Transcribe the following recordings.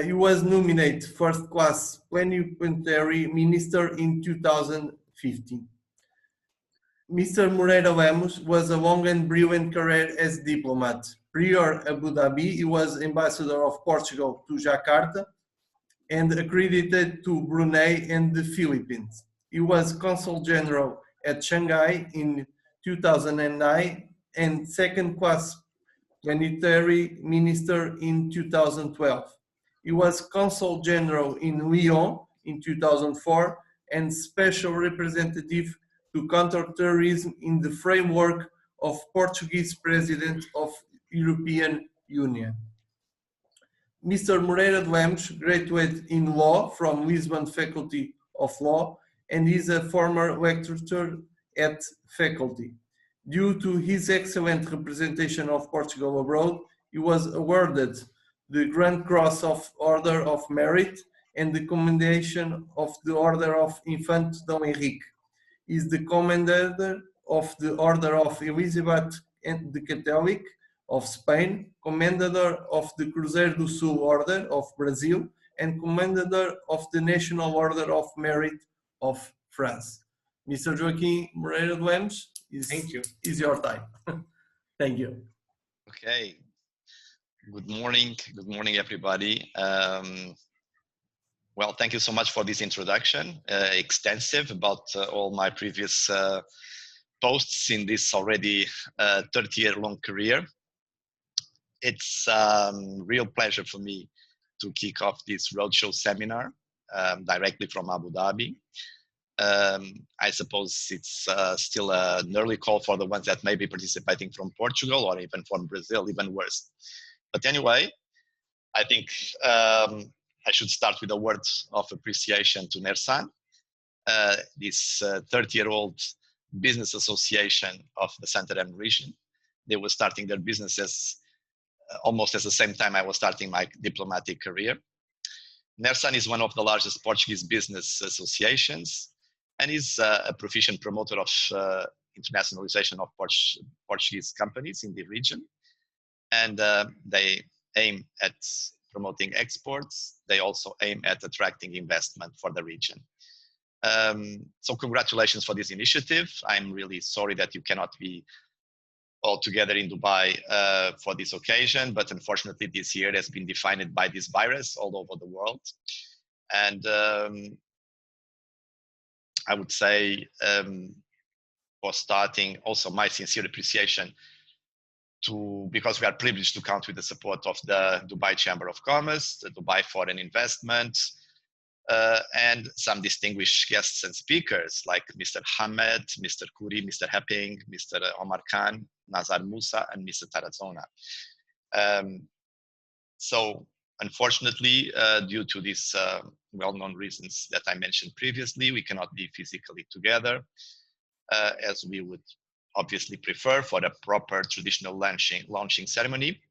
He was nominated first class plenipotentiary minister in 2015. Mr. Moreira Lemos was a long and brilliant career as diplomat. Prior Abu Dhabi, he was ambassador of Portugal to Jakarta and accredited to Brunei and the Philippines. He was consul general at Shanghai in 2009 and second class plenipotentiary minister in 2012. He was consul general in Lyon in 2004 and special representative to counter-terrorism in the framework of Portuguese President of European Union. Mr. Moreira de Lemos graduated in law from Lisbon Faculty of Law and is a former lecturer at faculty. Due to his excellent representation of Portugal abroad, he was awarded the Grand Cross of Order of Merit and the Commendation of the Order of Infante Dom Henrique. He is the Commander of the Order of Elizabeth the Catholic of Spain, Commander of the Cruzeiro do Sul Order of Brazil, and Commander of the National Order of Merit of France. Mr. Joaquim Moreira de Lemos, thank you. Is your time. Thank you. Okay. Good morning. Good morning, everybody. Well, thank you so much for this introduction, extensive about all my previous posts in this already 30-year-long career. It's a real pleasure for me to kick off this roadshow seminar directly from Abu Dhabi. I suppose it's still an early call for the ones that may be participating from Portugal or even from Brazil, even worse. But anyway, I think I should start with a word of appreciation to NERSANT, this 30-year-old business association of the Santarém region. They were starting their businesses almost at the same time I was starting my diplomatic career. NERSANT is one of the largest Portuguese business associations and is a proficient promoter of internationalization of Portuguese companies in the region. And they aim at promoting exports. They also aim at attracting investment for the region. So congratulations for this initiative. I'm really sorry that you cannot be all together in Dubai for this occasion, but unfortunately this year has been defined by this virus all over the world. And I would say for starting, also my sincere appreciation because we are privileged to count with the support of the Dubai Chamber of Commerce, the Dubai Foreign Investment, and some distinguished guests and speakers like Mr. Hamed, Mr. Kuri, Mr. Hepping, Mr. Omar Khan, Nazar Musa, and Mr. Tarazona. So unfortunately, due to these well-known reasons that I mentioned previously, we cannot be physically together as we would obviously prefer for a proper traditional launching ceremony.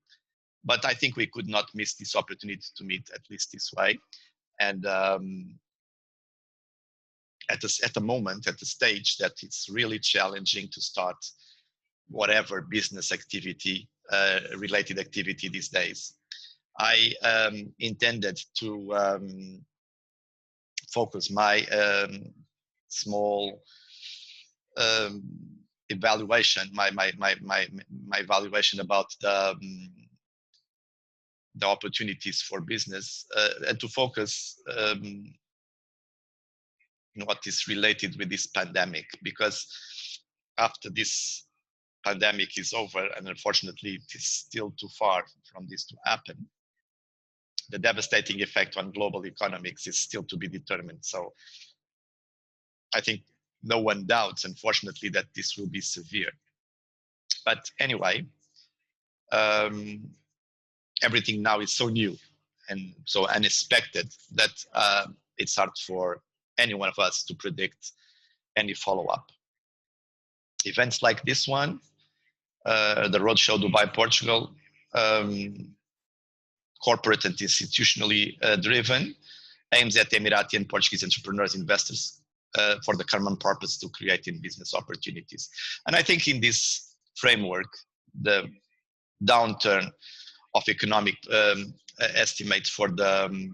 But I think we could not miss this opportunity to meet at least this way. And at the moment, at the stage that it's really challenging to start whatever business activity, related activity these days. I intended to focus my small evaluation, my evaluation about the opportunities for business and to focus on what is related with this pandemic, because after this pandemic is over, and unfortunately it is still too far from this to happen, the devastating effect on global economics is still to be determined. So I think no one doubts, unfortunately, that this will be severe. But anyway, everything now is so new and so unexpected that it's hard for any one of us to predict any follow-up. Events like this one, the Roadshow Dubai, Portugal, corporate and institutionally driven, aims at Emirati and Portuguese entrepreneurs, investors, for the common purpose to creating business opportunities. And I think in this framework, the downturn of economic estimates for the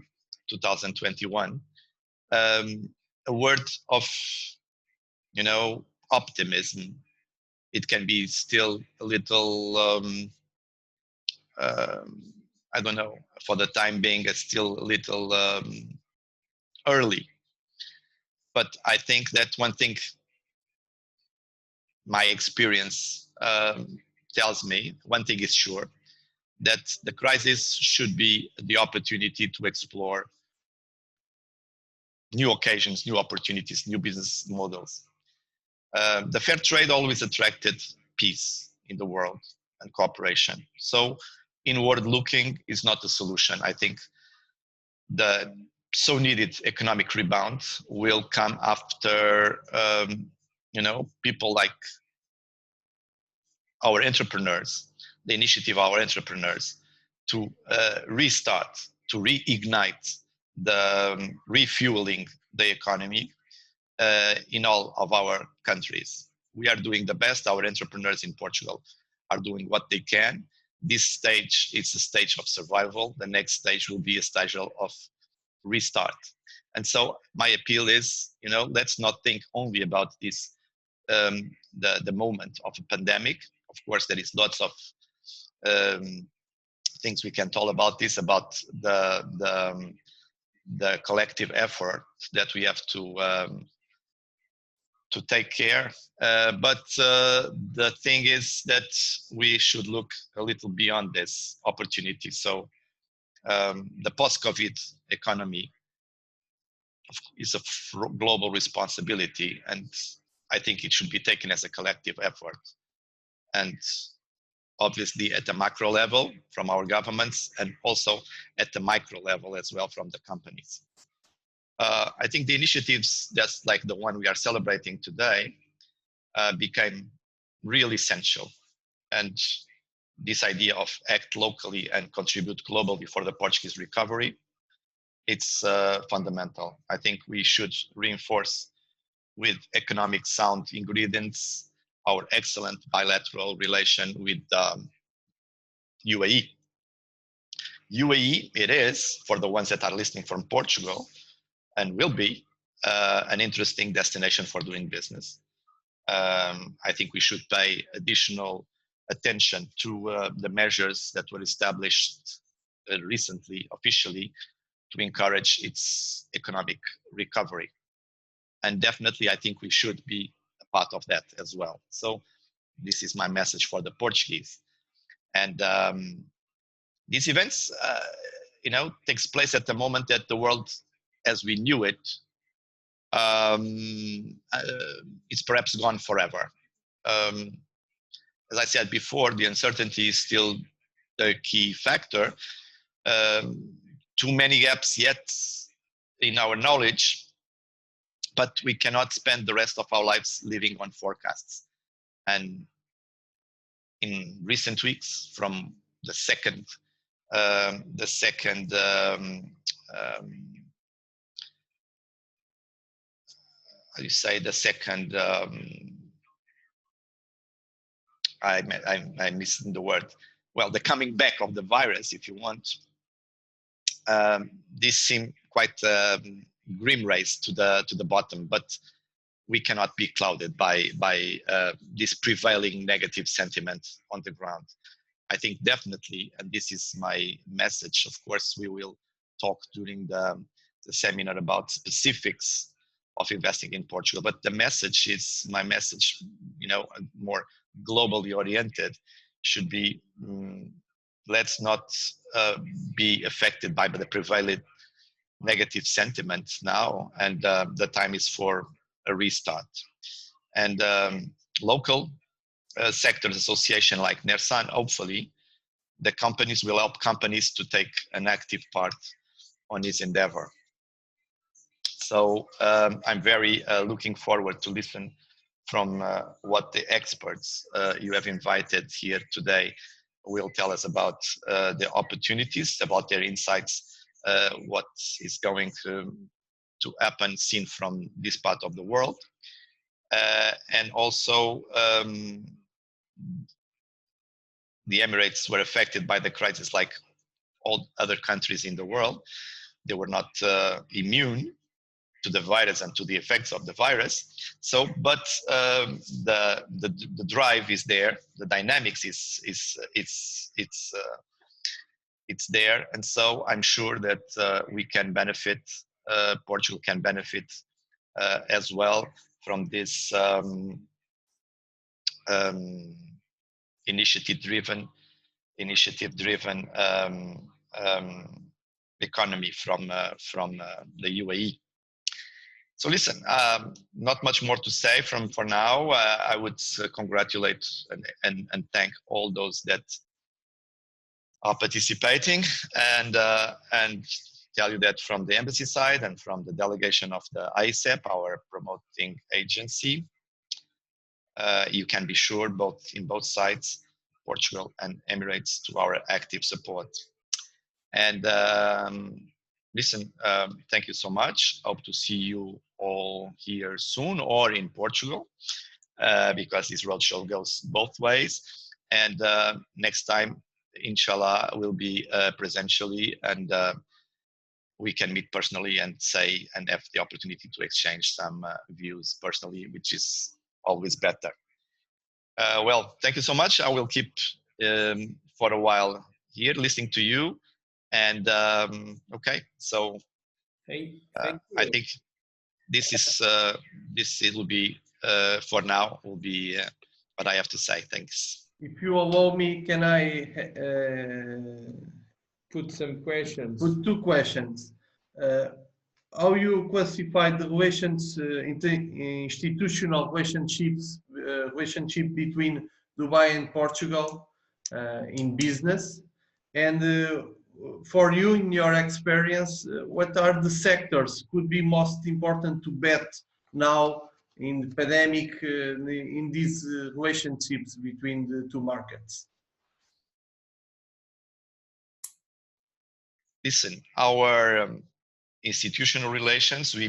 2021. A word of, you know, optimism. It can be still a little, I don't know, for the time being, it's still a little early. But I think that one thing my experience tells me, one thing is sure, that the crisis should be the opportunity to explore new occasions, new opportunities, new business models. The fair trade always attracted peace in the world and cooperation. So inward looking is not the solution. I think the so needed economic rebound will come after, you know, people like our entrepreneurs, the initiative of our entrepreneurs to restart, to reignite the refueling the economy in all of our countries. We are doing the best. Our entrepreneurs in Portugal are doing what they can. This stage is a stage of survival. The next stage will be a stage of restart. And so my appeal is, you know, let's not think only about this, the moment of a pandemic. Of course, there is lots of things we can talk about this, about the collective effort that we have to take care. But the thing is that we should look a little beyond this opportunity. So the post-COVID economy is a global responsibility, and I think it should be taken as a collective effort. And obviously at the macro level from our governments, and also at the micro level as well from the companies. I think the initiatives just like the one we are celebrating today became really essential. And this idea of act locally and contribute globally for the Portuguese recovery, it's fundamental. I think we should reinforce with economic sound ingredients our excellent bilateral relation with UAE. UAE, it is, for the ones that are listening from Portugal, and will be an interesting destination for doing business. I think we should pay additional attention to the measures that were established recently, officially, to encourage its economic recovery. And definitely, I think we should be a part of that as well. So this is my message for the Portuguese. And these events, you know, takes place at the moment that the world, as we knew it, it's perhaps gone forever. As I said before, the uncertainty is still the key factor. Too many gaps yet in our knowledge, but we cannot spend the rest of our lives living on forecasts. And in recent weeks, from the second how do you say, the second, I'm missing the word. Well, the coming back of the virus, if you want. This seemed quite a grim race to the bottom, but we cannot be clouded by this prevailing negative sentiment on the ground. I think definitely, and this is my message, of course, we will talk during the seminar about specifics of investing in Portugal, but the message is, my message, you know, more globally oriented, should be, let's not be affected by the prevailing negative sentiment now, and the time is for a restart. And local sectors association like NERSANT, hopefully the companies will help companies to take an active part on this endeavor. So I'm very looking forward to listen from what the experts you have invited here today will tell us about the opportunities, about their insights, what is going to happen seen from this part of the world, and also the Emirates were affected by the crisis like all other countries in the world. They were not immune to the virus and to the effects of the virus. So, but the drive is there. The dynamics it's there, and so I'm sure that we can benefit. Portugal can benefit as well from this initiative-driven economy from the UAE. So listen, not much more to say for now. I would congratulate and thank all those that are participating, and tell you that from the embassy side and from the delegation of the ISEP, our promoting agency, you can be sure in both sides, Portugal and Emirates, to our active support. And listen, thank you so much. Hope to see you all here soon or in Portugal, because this roadshow goes both ways. And next time, inshallah, will be presentially, and we can meet personally and have the opportunity to exchange some views personally, which is always better. Well, thank you so much. I will keep for a while here listening to you. And okay, so I think this it will be for now will be what I have to say. Thanks. If you allow me, can I put some questions? Put two questions. How you classify the institutional relationship between Dubai and Portugal in business, and for you, in your experience, what are the sectors could be most important to bet now in the pandemic, in these relationships between the two markets? Listen, our institutional relations, we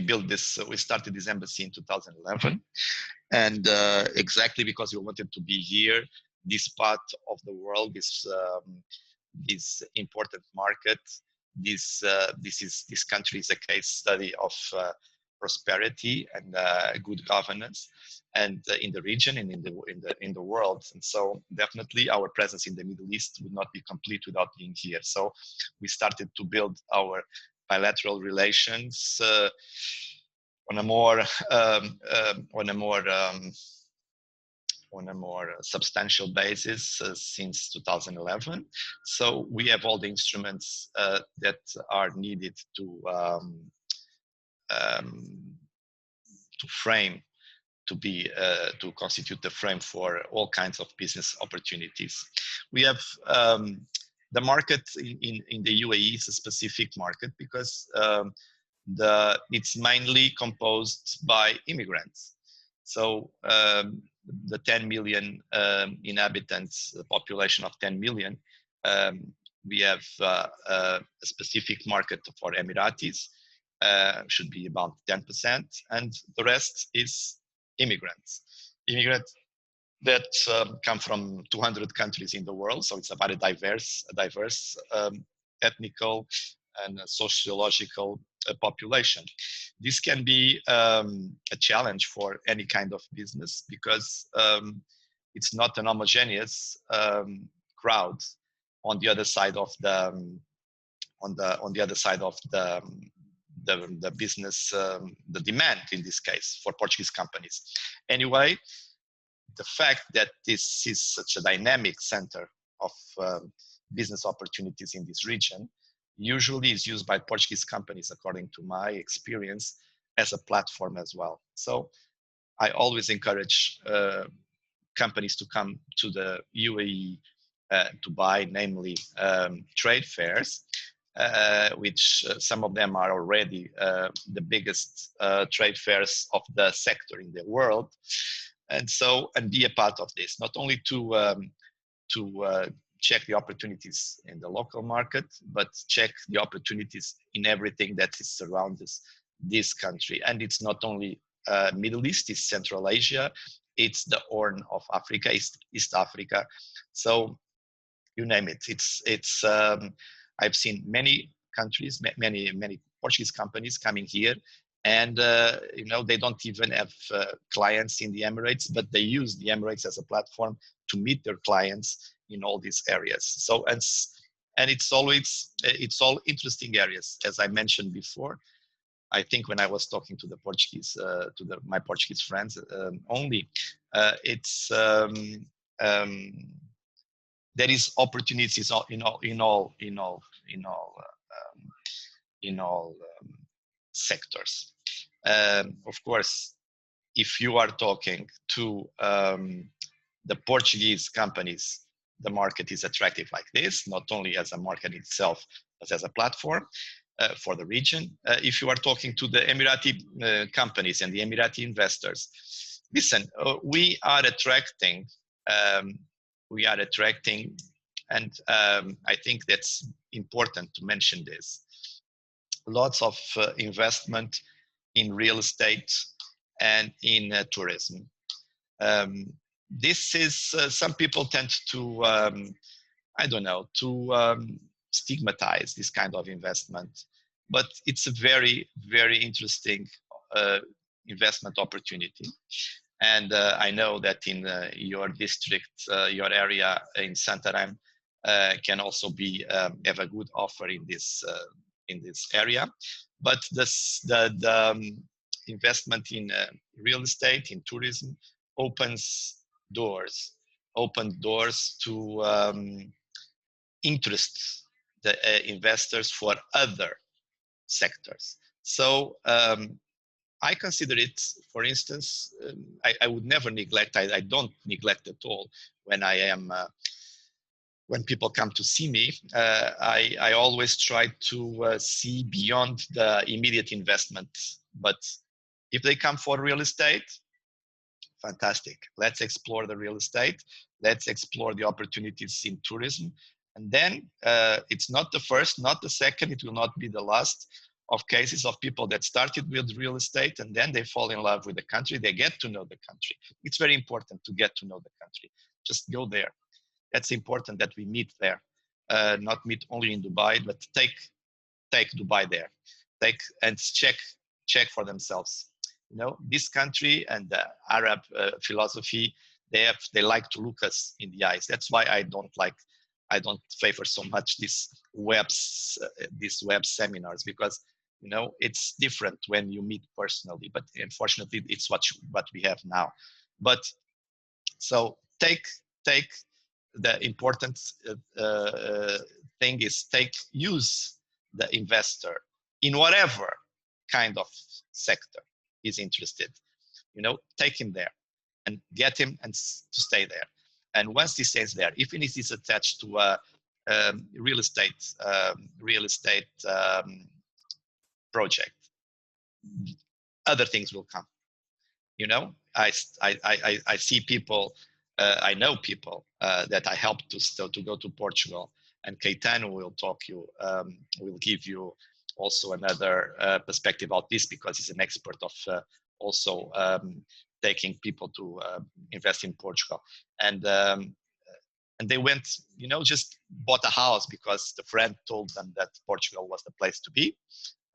started this embassy in 2011, and exactly because we wanted to be here, this part of the world, this important market, this country is a case study of prosperity and good governance, and in the region and in the world. And so definitely our presence in the Middle East would not be complete without being here. So we started to build our bilateral relations on a more substantial basis since 2011. So we have all the instruments that are needed to constitute the frame for all kinds of business opportunities. We have the market in the UAE is a specific market because it's mainly composed by immigrants. So the 10 million inhabitants, the population of 10 million, we have a specific market for Emiratis, should be about 10%, and the rest is immigrants that come from 200 countries in the world. So it's a very diverse ethnical and sociological population. This can be a challenge for any kind of business because it's not an homogeneous crowd on the other side of the business, the demand in this case for Portuguese companies. Anyway, the fact that this is such a dynamic center of business opportunities in this region usually is used by Portuguese companies, according to my experience, as a platform as well. So I always encourage companies to come to the UAE to buy, namely trade fairs, which some of them are already the biggest trade fairs of the sector in the world, and be a part of this, not only to check the opportunities in the local market, but check the opportunities in everything that is surrounds this country. And it's not only Middle East, it's Central Asia, it's the Horn of Africa, East Africa. So you name it. I've seen many countries, many Portuguese companies coming here, and they don't even have clients in the Emirates, but they use the Emirates as a platform to meet their clients in all these areas. So and it's all interesting areas, as I mentioned before. I think when I was talking to the Portuguese, my Portuguese friends there is opportunities in all sectors. Of course, if you are talking to the Portuguese companies, the market is attractive like this, not only as a market itself, but as a platform for the region. If you are talking to the Emirati companies and the Emirati investors, listen, we are attracting, and I think that's important to mention this, lots of investment in real estate and in tourism. This is, some people tend to, stigmatize this kind of investment, but it's a very, very interesting investment opportunity. And I know that in your district, your area in Santarém can also have a good offer in this area. But the investment in real estate, in tourism, opened doors to interest the investors for other sectors. So I consider it, for instance, I would never neglect, I don't neglect at all when people come to see me, I always try to see beyond the immediate investment. But if they come for real estate, fantastic. Let's explore the real estate. Let's explore the opportunities in tourism. And then it's not the first, not the second, it will not be the last of cases of people that started with real estate and then they fall in love with the country. They get to know the country. It's very important to get to know the country. Just go there. That's important that we meet there. Not meet only in Dubai, but take Dubai there. Take and check for themselves. You know, this country and the Arab philosophy, they like to look us in the eyes. That's why I don't favor so much these web seminars, because you know it's different when you meet personally. But unfortunately, it's what we have now. But so take the important thing is use the investor in whatever kind of sector is interested. You know, take him there and get him and to stay there. And once he stays there, even if he's attached to a real estate project, other things will come. You know, I see people, I know people that I helped to go to Portugal, and Caetano will give you also another perspective about this, because he's an expert of also taking people to invest in Portugal. And they went, you know, just bought a house because the friend told them that Portugal was the place to be.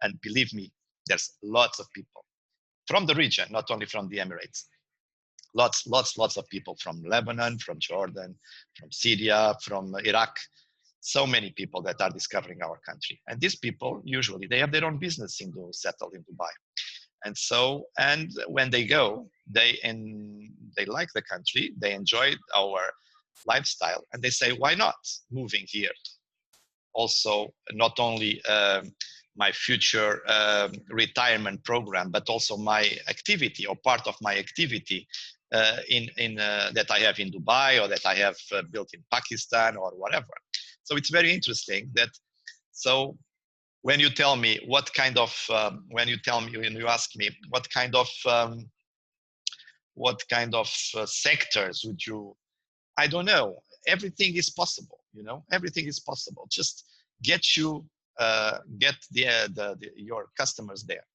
And believe me, there's lots of people from the region, not only from the Emirates. Lots of people from Lebanon, from Jordan, from Syria, from Iraq. So many people that are discovering our country. And these people, usually, they have their own business settled in Dubai. And so, and when they go, they like the country, they enjoy our lifestyle, and they say, why not moving here? Also, not only my future retirement program, but also my activity or part of my activity that I have in Dubai or that I have built in Pakistan or whatever. So it's very interesting that, so when you tell me what kind of, when you ask me what kind of sectors would you, I don't know, everything is possible, you know, everything is possible. Just get your customers there.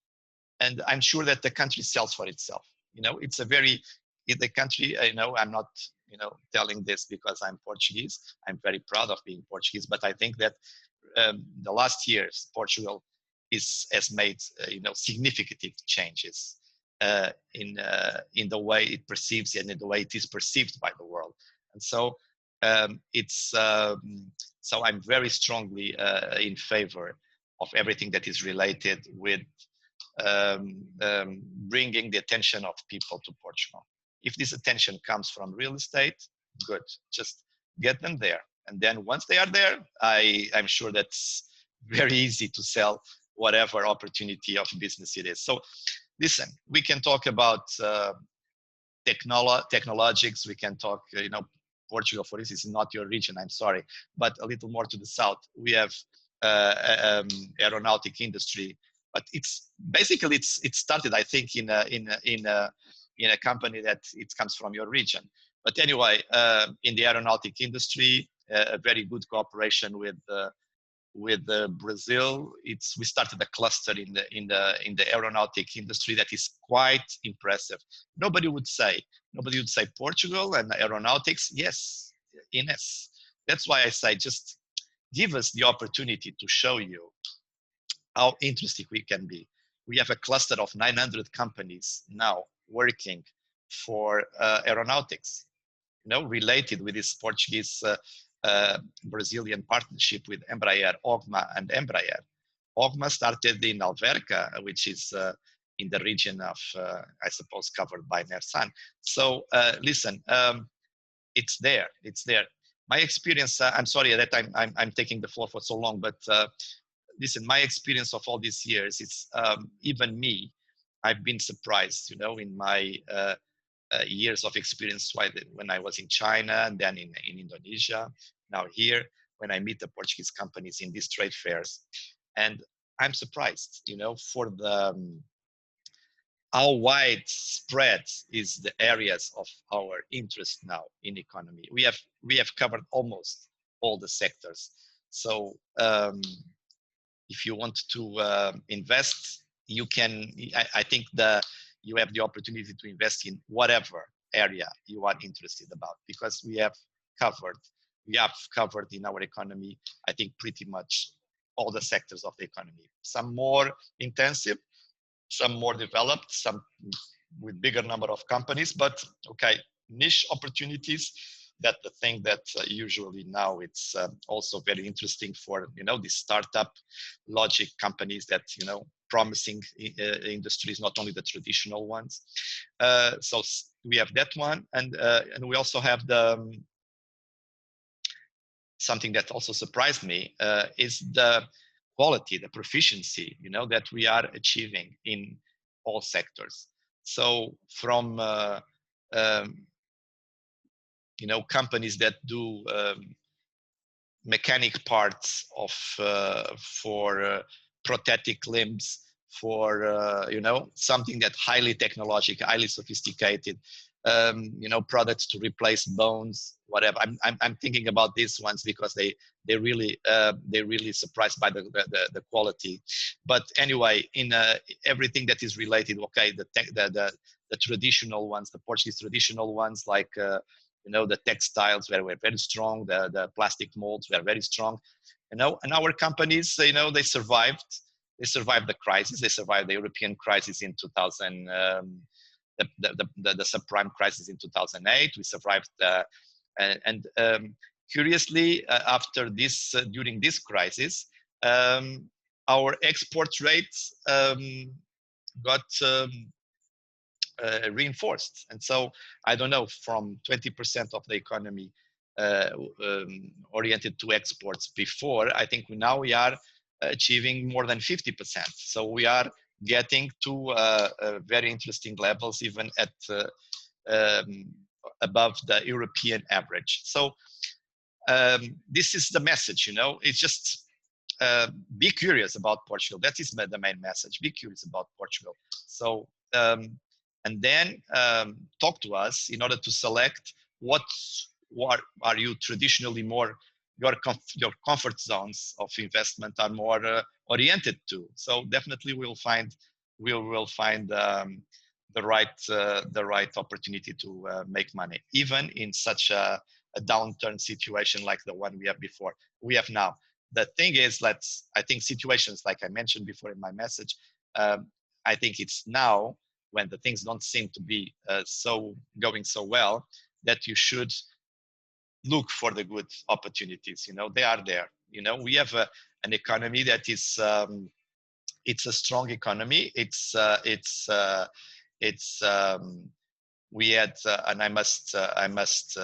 And I'm sure that the country sells for itself. You know, it's the country, you know, I'm not telling this because I'm Portuguese. I'm very proud of being Portuguese, but I think that the last years Portugal has made significant changes in the way it perceives and in the way it is perceived by the world. And so so I'm very strongly in favor of everything that is related with bringing the attention of people to Portugal. If this attention comes from real estate, good, just get them there. And then once they are there, I'm sure that's very easy to sell whatever opportunity of business it is. So listen, we can talk about technologics, we can talk, Portugal, for instance, is not your region, I'm sorry, but a little more to the south, we have aeronautic industry, but it's basically it started, I think, in a company that it comes from your region. But anyway, in the aeronautic industry, a very good cooperation with Brazil. We started a cluster in the aeronautic industry that is quite impressive. Nobody would say Portugal and aeronautics. Yes, Ines. That's why I say just give us the opportunity to show you how interesting we can be. We have a cluster of 900 companies now working for aeronautics, related with this Portuguese Brazilian partnership with Embraer, OGMA and Embraer. OGMA started in Alverca, which is in the region of, I suppose, covered by NERSANT. So listen, it's there. My experience, I'm sorry that I'm taking the floor for so long, but listen, my experience of all these years, it's even me, I've been surprised, in my years of experience when I was in China and then in Indonesia, now here, when I meet the Portuguese companies in these trade fairs. And I'm surprised, for how widespread is the areas of our interest now in economy. We have covered almost all the sectors. So if you want to invest, you can, I think you have the opportunity to invest in whatever area you are interested about, because we have covered in our economy, I think, pretty much all the sectors of the economy. Some more intensive, some more developed, some with bigger number of companies, but okay, niche opportunities. That the thing that usually now it's also very interesting for these startup logic companies that promising industries, not only the traditional ones. So we have that one, and we also have the something that also surprised me is the quality, the proficiency, that we are achieving in all sectors. So from companies that do mechanic parts of for prosthetic limbs, for something that highly technological, highly sophisticated, products to replace bones, whatever. I'm thinking about these ones because they're really surprised by the quality. But anyway, in everything that is related, okay, the traditional ones, the Portuguese traditional ones, like the textiles were very strong, the plastic molds were very strong, and our companies, they survived the crisis. They survived the European crisis in 2000, the subprime crisis in 2008. We survived, and curiously, after this, during this crisis, our export rates got reinforced. And so I don't know, from 20% of the economy oriented to exports before, I think now we are achieving more than 50%. So we are getting to very interesting levels, even at above the European average. So this is the message, it's just be curious about Portugal. That is the main message. Be curious about Portugal. So and then talk to us in order to select what are you traditionally more, your comfort zones of investment are more oriented to. So definitely we will find the right opportunity to make money, even in such a downturn situation like the one we have now. The thing is, I think situations like I mentioned before in my message, I think it's now when the things don't seem to be going so well, that you should look for the good opportunities. They are there. We have an economy that is it's a strong economy. We had and I must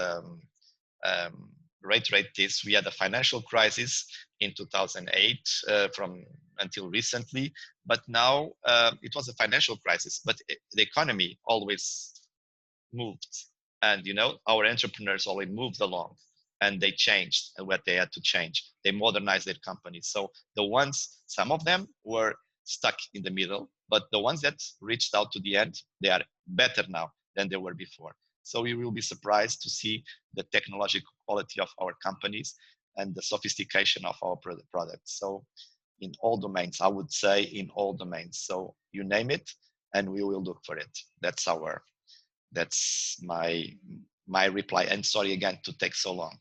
reiterate this. We had a financial crisis in 2008 from until recently, but now it was a financial crisis, but the economy always moved, and our entrepreneurs always moved along, and they changed what they had to change. They modernized their companies. So some of them were stuck in the middle, but the ones that reached out to the end, they are better now than they were before. So we will be surprised to see the technological quality of our companies and the sophistication of our products. So in all domains, I would say in all domains. So you name it, and we will look for it. That's my reply. And sorry again to take so long.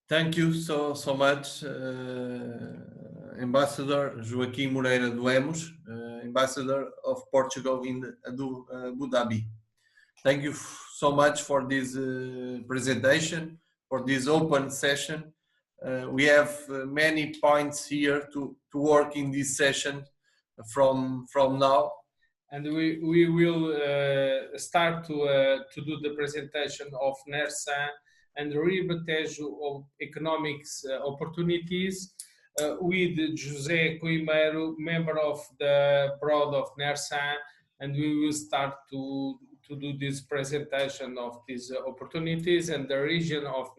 Thank you so much, Ambassador Joaquim Moreira do Lemos, Ambassador of Portugal in Abu Dhabi. Thank you so much for this presentation, for this open session. We have many points here to work in this session from now. And we will start to do the presentation of NERSANT and Ribatejo of economics opportunities with José Coimeiro, member of the board of NERSANT, and we will start to do this presentation of these opportunities and the region of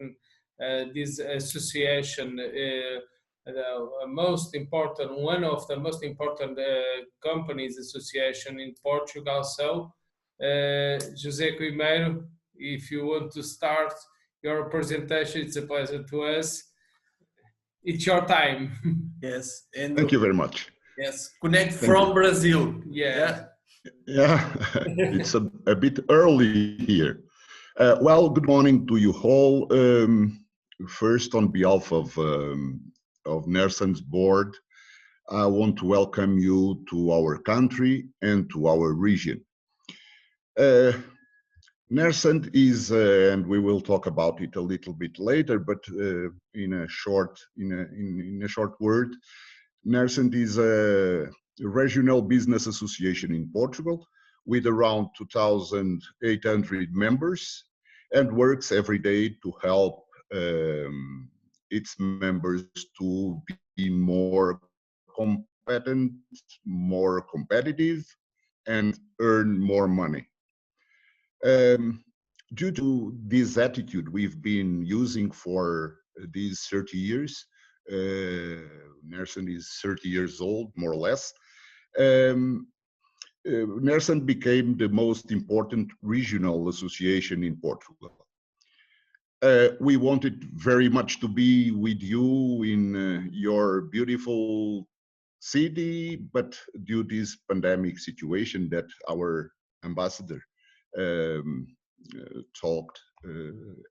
this association. One of the most important companies association in Portugal. So, José Coimeiro, if you want to start your presentation, it's a pleasure to us. It's your time. Yes. And thank you very much. Yes. Thank from you. Brazil. Yeah. Yeah. It's a bit early here. Well, good morning to you all. First, on behalf of NERSANT's board, I want to welcome you to our country and to our region. NERSANT is, and we will talk about it a little bit later, but in a short word, NERSANT is a regional business association in Portugal with around 2,800 members, and works every day to help its members to be more competent, more competitive, and earn more money. Due to this attitude we've been using for these 30 years, NERSANT is 30 years old, more or less, NERSANT became the most important regional association in Portugal. We wanted very much to be with you in your beautiful city, but due to this pandemic situation that our ambassador talked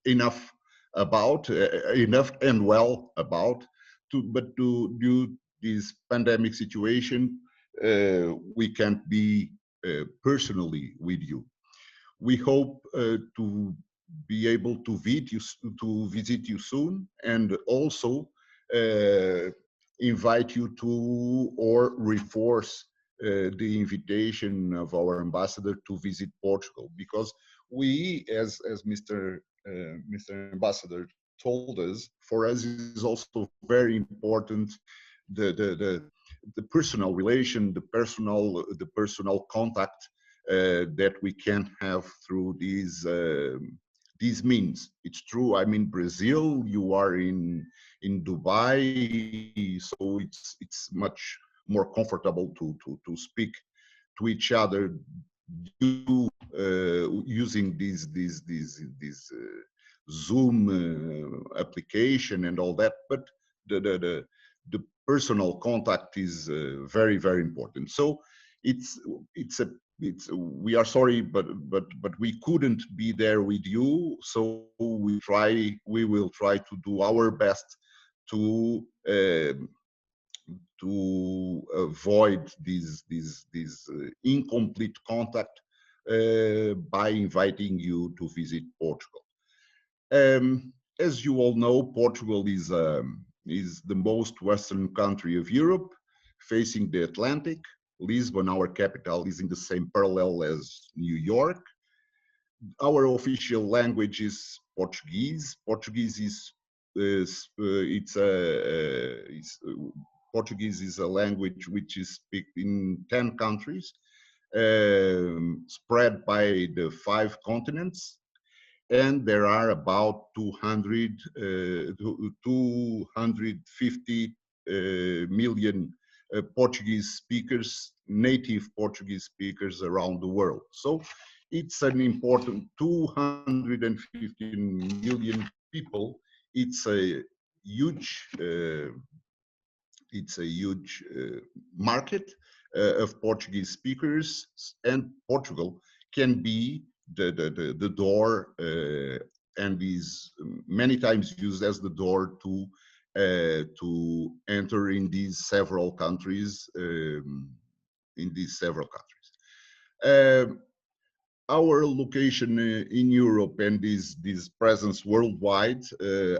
enough and well about, but due to this pandemic situation, we can't be personally with you. We hope to be able to visit you soon, and also invite you to or reinforce the invitation of our ambassador to visit Portugal, because we, as Mr. Ambassador told us, for us is also very important the personal relation, the personal contact that we can have through these means. It's true. I'm in Brazil. You are in Dubai, so it's much more comfortable to speak to each other using this Zoom application and all that. But the personal contact is very, very important. So we are sorry, but we couldn't be there with you. So we will try to do our best to avoid this incomplete contact by inviting you to visit Portugal. As you all know, Portugal is the most western country of Europe, facing the Atlantic. Lisbon, our capital, is in the same parallel as New York. Our official language is Portuguese. Portuguese is a language which is spoken in 10 countries, spread by the 5 continents. And there are about 250 million Portuguese speakers, native Portuguese speakers around the world. So it's an important 215 million people. It's a huge market of Portuguese speakers, and Portugal can be the door and is many times used as the door to enter in these several countries. Our location in Europe and this presence worldwide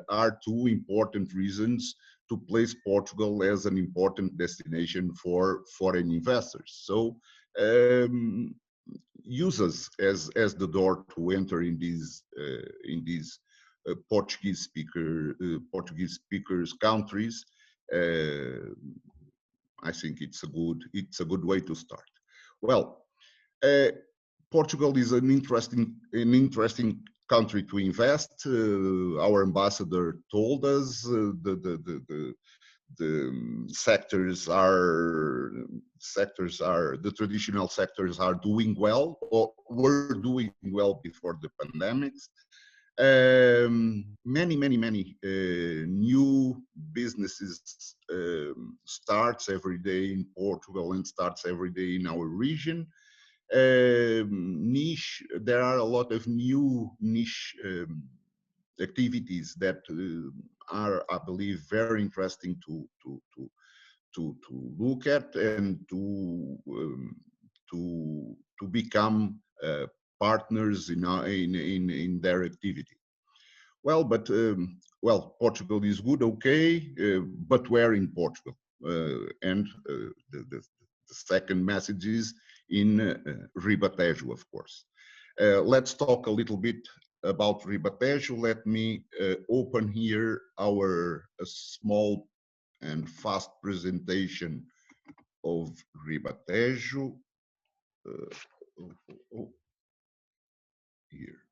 are 2 important reasons to place Portugal as an important destination for foreign investors. So use us as the door to enter in these Portuguese speakers countries. I think it's a good way to start. Well, Portugal is an interesting country to invest. Our ambassador told us the traditional sectors are doing well, or were doing well before the pandemics. Many new businesses starts every day in Portugal and starts every day in our region. There are a lot of new niche activities that are, I believe, very interesting to look at and to become partners in their activity. Well, but Portugal is good, okay, but where in Portugal? And the second message is in Ribatejo, of course. Let's talk a little bit about Ribatejo. Let me open here our small and fast presentation of Ribatejo. Here.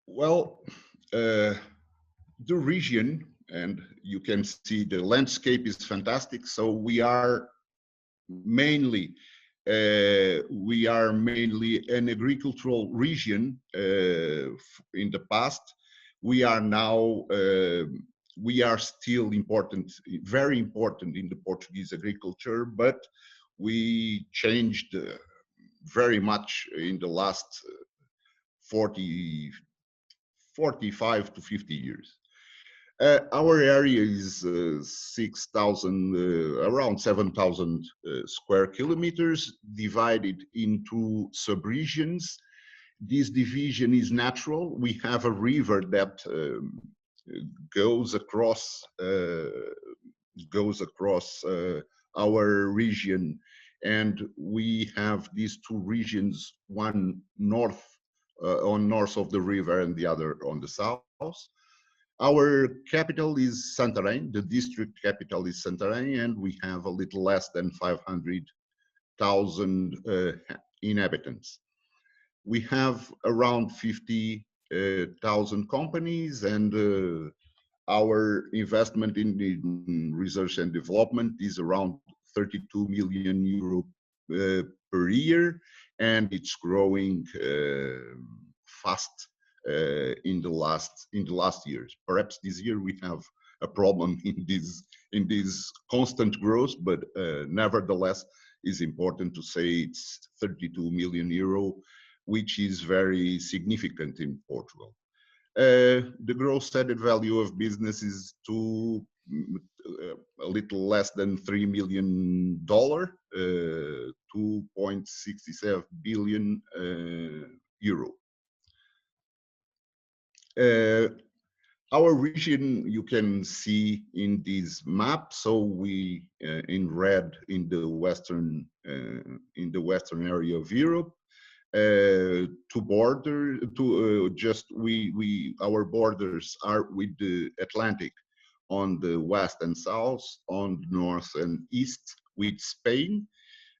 Well, the region, and you can see the landscape is fantastic. So we are mainly an agricultural region. In the past, we are now we are still important, very important in the Portuguese agriculture, but we changed very much in the last 45 to 50 years. Our area is around 7,000 square kilometers, divided into sub-regions. This division is natural. We have a river that goes across our region, and we have these 2 regions, one north of the river and the other on the south. Our capital is Santarém. The district capital is Santarém, and we have a little less than 500,000 inhabitants. We have around 50,000 companies, and our investment in research and development is around 32 million euro per year, and it's growing fast in the last years. Perhaps this year we have a problem in this constant growth, but nevertheless, it's important to say it's 32 million euro, which is very significant in Portugal. The gross added value of business is a little less than $3 million, 2.67 billion euro. Our region you can see in this map. So we in red in the western area of Europe. Our borders are with the Atlantic on the west and south, on the north and east with Spain,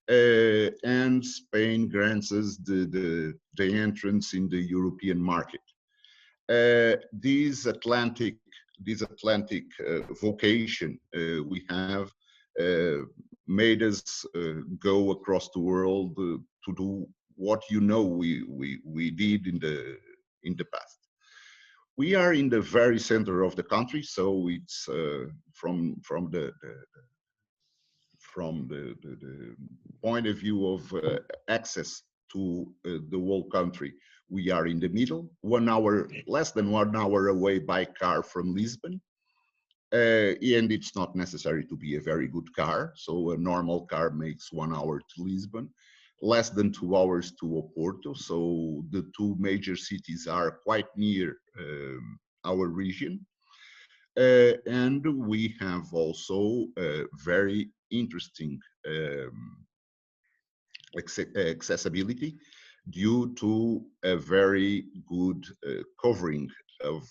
and Spain grants us the entrance in the European market. This Atlantic vocation we have made us go across the world to do what we did in the past. We are in the very center of the country, so it's from the point of view of access to the whole country. We are in the middle, less than 1 hour away by car from Lisbon. And it's not necessary to be a very good car. So a normal car makes 1 hour to Lisbon, less than 2 hours to Oporto. So the two major cities are quite near our region. And we have also very interesting accessibility due to a very good covering of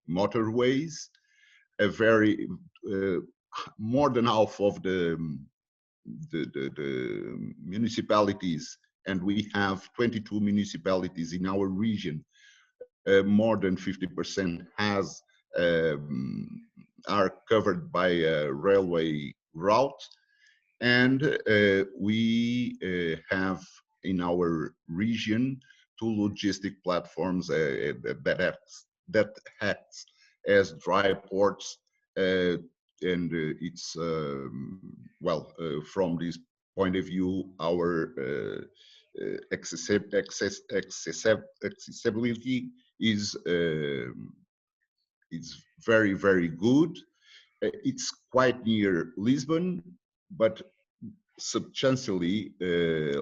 motorways. More than half of the municipalities, and we have 22 municipalities in our region, more than 50% are covered by a railway route, and we have in our region 2 logistic platforms that acts as dry ports, and it's from this point of view, our accessibility is very, very good. It's quite near Lisbon, but substantially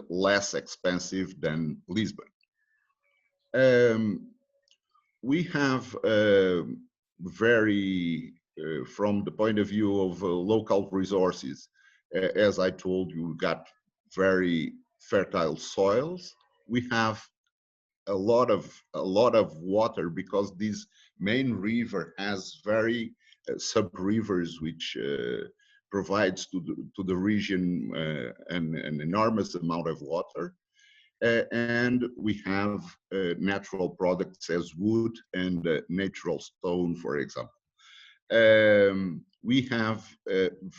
less expensive than Lisbon. We have from the point of view of local resources, as I told you, we got very fertile soils. We have a lot of water because this main river has very sub-rivers which provides to the region an enormous amount of water. And we have natural products as wood and natural stone, for example. We have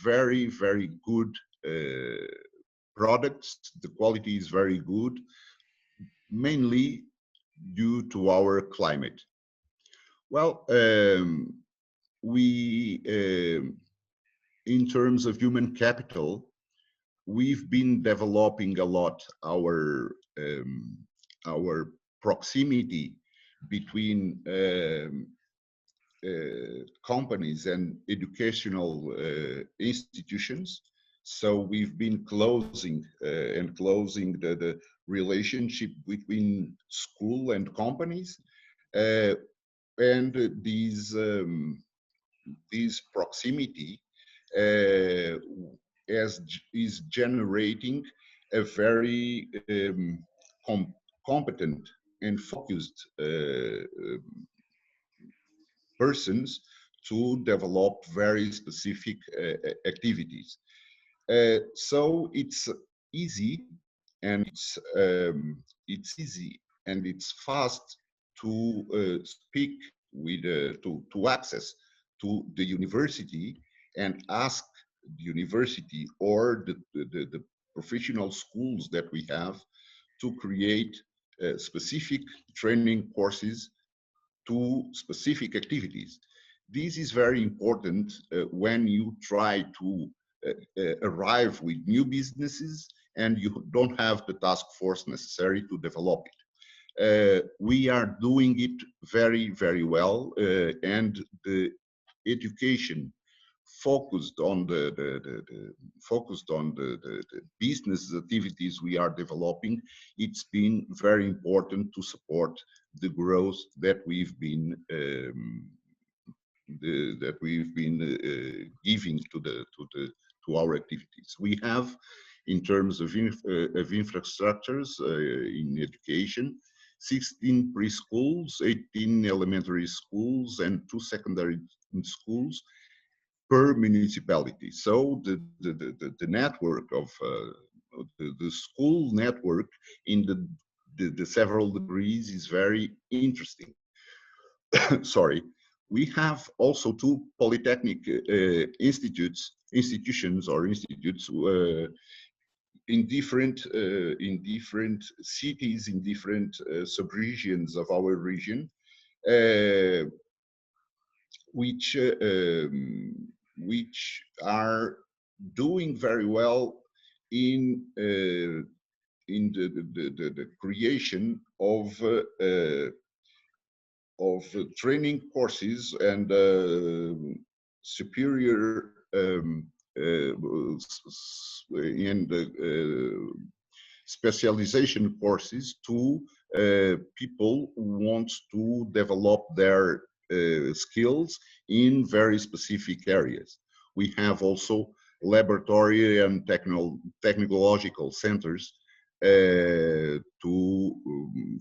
very, very good products. The quality is very good, mainly due to our climate. Well, in terms of human capital, we've been developing a lot our proximity between companies and educational institutions. So we've been closing the relationship between school and companies, and this proximity is generating a very competent and focused persons to develop very specific activities. So it's easy and it's fast to speak with to access to the university and ask the university or the professional schools that we have to create specific training courses to specific activities. This is very important when you try to arrive with new businesses and you don't have the task force necessary to develop it. We are doing it very, very well, and the education focused on the business activities we are developing. It's been very important to support the growth that we've been giving to our activities. We have, in terms of infrastructures in education, 16 preschools, 18 elementary schools, and 2 secondary schools per municipality. So the network of the school network in the several degrees is very interesting. Sorry. We have also 2 polytechnic institutions in different cities, in different sub-regions of our region, which are doing very well in the creation of training courses and superior specialization courses to people who want to develop their skills in very specific areas. We have also laboratory and technological centers to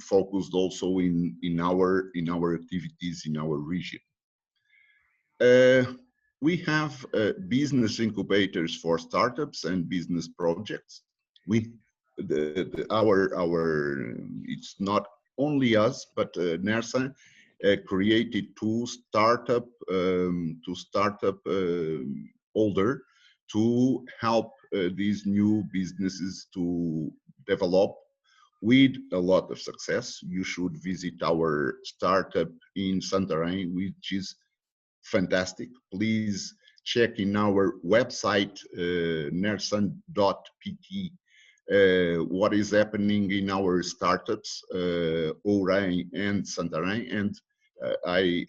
focus also in our activities in our region. We have business incubators for startups and business projects. It's not only us, but NERSANT created 2 startup holder to help these new businesses to develop with a lot of success. You should visit our startup in Santarém, which is fantastic. Please check in our website, nersant.pt, what is happening in our startups, Ourém and Santarém. And I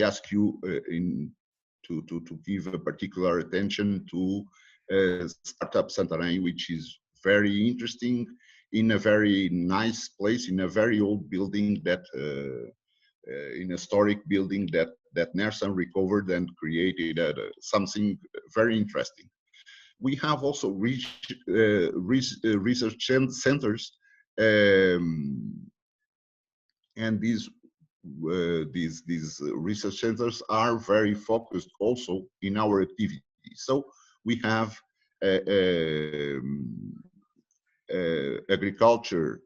ask you to give a particular attention to Startup Santarém, which is very interesting, in a very nice place, in a very old building that in a historic building that NERSANT recovered and created something very interesting. We have also research centers, and these research centers are very focused also in our activities. So we have an agriculture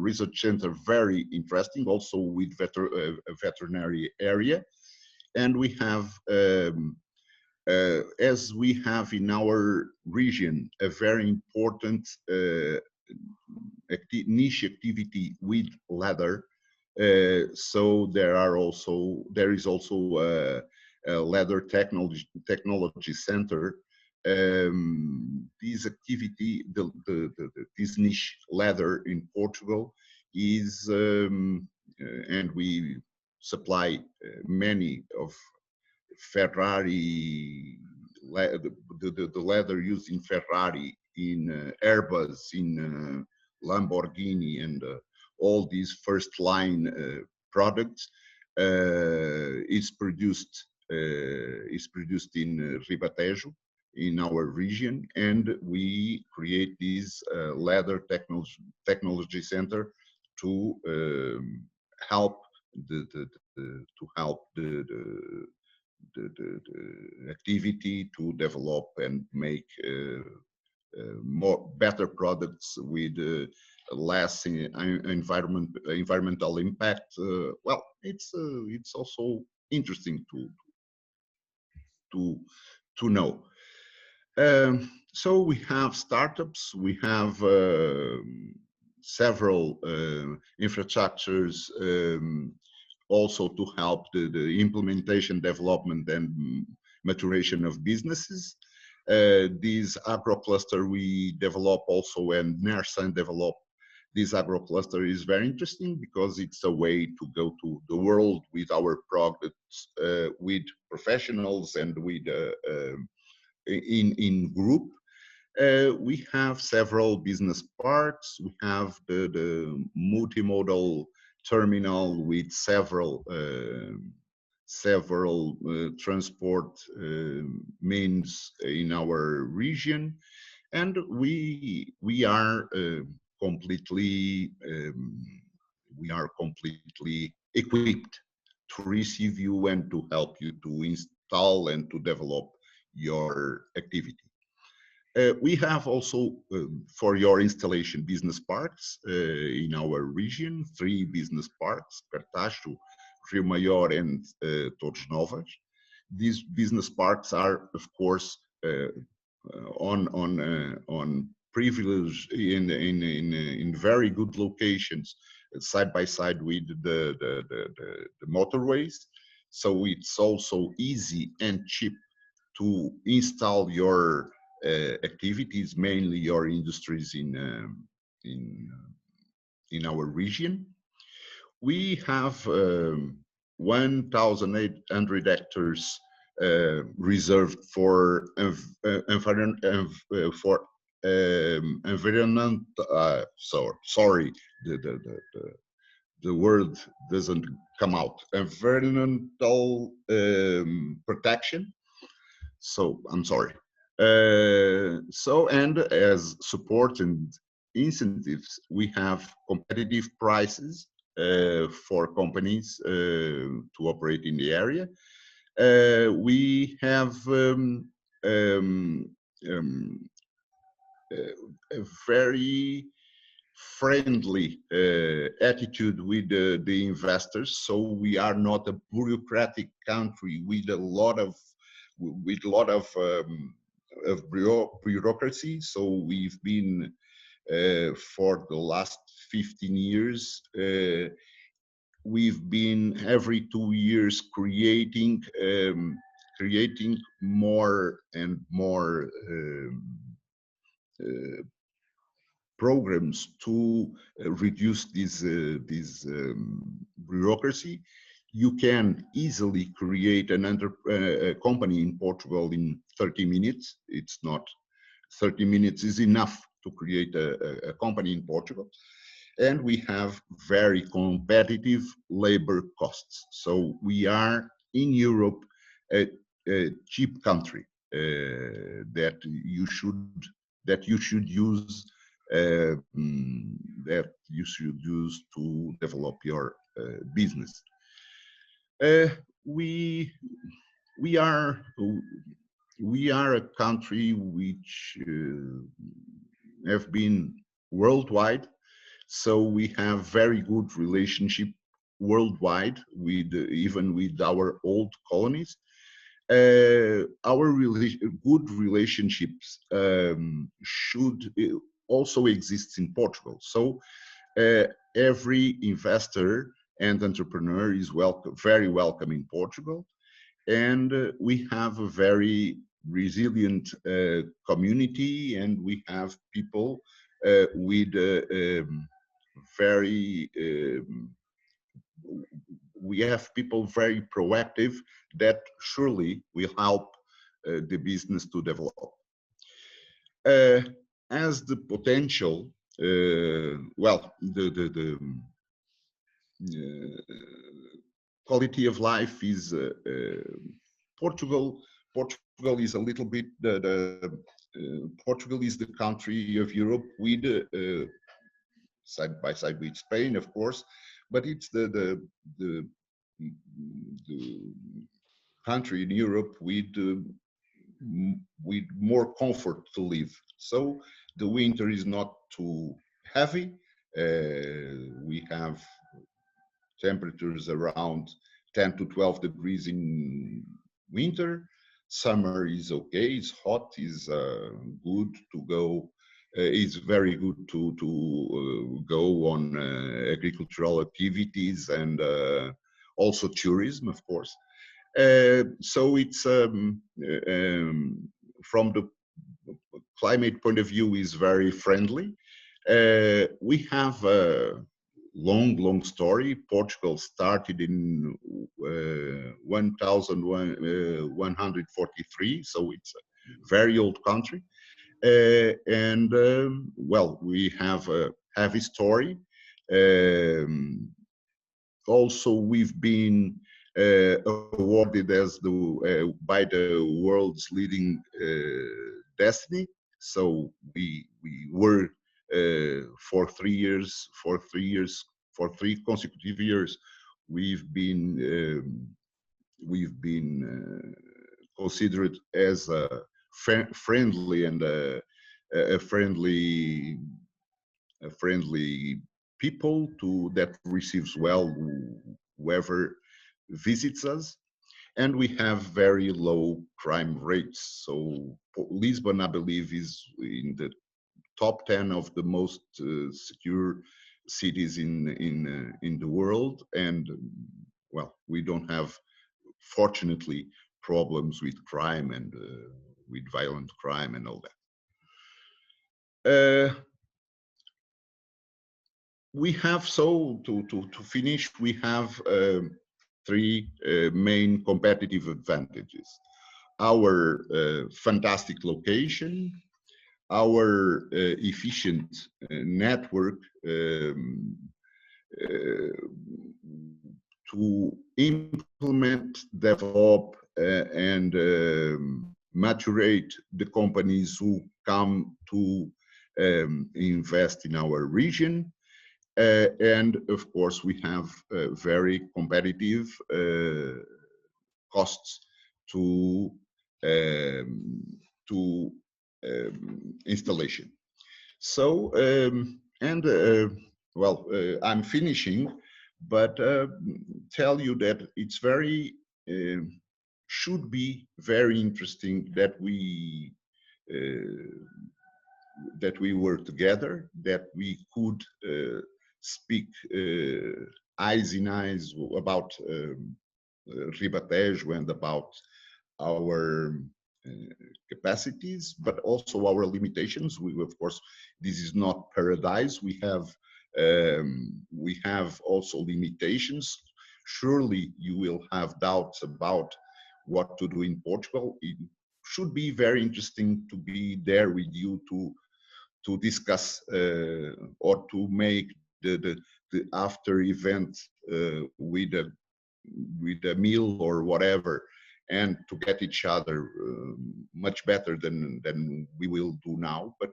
research center, very interesting, also with a veterinary area. And we have, as we have in our region, a very important niche activity with leather. So there is also a leather technology center. This activity, this niche leather in Portugal is, and we supply many of Ferrari, the leather used in Ferrari, in Airbus, in Lamborghini, and all these first line products is produced in Ribatejo, in our region, and we create this leather technology center to help the activity to develop and make better products with less environmental impact. Well, it's also interesting to know. So we have startups, we have several infrastructures also to help the implementation, development, and maturation of businesses. This agro cluster we develop also, and NERSANT develop. This agro cluster is very interesting because it's a way to go to the world with our products, with professionals and with in group. We have several business parks. We have the multimodal terminal with several transport means in our region, and we are completely equipped to receive you and to help you to install and to develop your activity. We have also, for your installation, business parks in our region, 3 business parks, Cartacho, Rio Maior, and Torres Novas. These business parks are, of course, on privilege in very good locations, side by side with the motorways. So it's also easy and cheap to install your activities, mainly your industries in our region. We have 1,800 hectares reserved for environment. Sorry, the word doesn't come out. Environmental protection. So I'm sorry. And as support and incentives, we have competitive prices for companies to operate in the area. We have a very friendly attitude with the investors. So we are not a bureaucratic country with a lot of bureaucracy. So we've been for the last 15 years, we've been every 2 years creating more and more programs to reduce this bureaucracy. You can easily create a company in Portugal in 30 minutes. It's not 30 minutes is enough to create a company in Portugal. And we have very competitive labor costs. So we are in Europe a cheap country that you should use to develop your business. We are a country which have been worldwide, so we have very good relationship worldwide with even with our old colonies. Our good relationships should also exist in Portugal. So every investor and entrepreneur is very welcome in Portugal, and we have a very resilient community, and we have people with we have people very proactive that surely will help the business to develop. As the potential, well, the quality of life is Portugal is a little bit Portugal is the country of Europe with side by side with Spain, of course, but it's the country in Europe with more comfort to live. So the winter is not too heavy. We have temperatures around 10 to 12 degrees in winter. Summer is okay, it's hot, is good to go. It's very good to go on agricultural activities and also tourism, of course. So it's from the climate point of view is very friendly. We have a long story. Portugal started in 1143, so it's a very old country. And well, we have a heavy story. Also, we've been awarded as the by the world's leading destiny. So we were for 3 years, for 3 consecutive years, we've been considered as a friendly and a friendly people to that receives well whoever visits us. And we have very low crime rates. So Lisbon, I believe, is in the top 10 of the most secure cities in the world. And well, we don't have, fortunately, problems with crime and with violent crime and all that. We have, so to finish, we have 3 main competitive advantages. Our fantastic location, our efficient network to implement, develop, and maturate the companies who come to invest in our region. And of course, we have very competitive costs to installation. So, well, I'm finishing, but tell you that it's very, should be very interesting that we were together, that we could speak eyes in eyes about Ribatejo and about our capacities, but also our limitations. We, of course, this is not paradise. We have also limitations. Surely you will have doubts about what to do in Portugal. It should be very interesting to be there with you to discuss or to make the after event with a meal or whatever, and to get each other much better than we will do now. But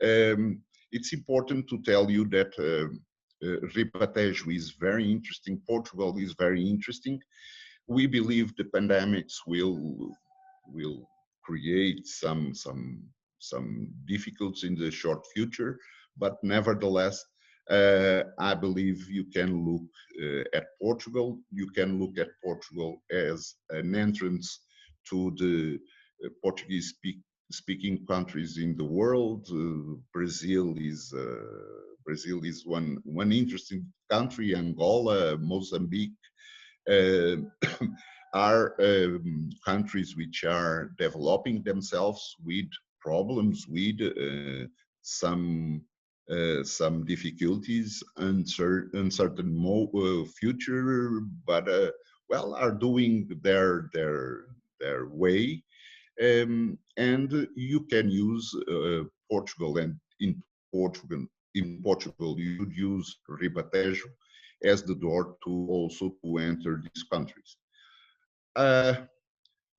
it's important to tell you that Ribatejo is very interesting. Portugal is very interesting. We believe the pandemics will create some difficulties in the short future, but nevertheless, I believe you can look at Portugal. You can look at Portugal as an entrance to the Portuguese-speaking countries in the world. Brazil is one interesting country. Angola, Mozambique are countries which are developing themselves with problems, with some difficulties, uncertain future, but well, are doing their way, and you can use Portugal, and in Portugal you would use Ribatejo as the door to also to enter these countries.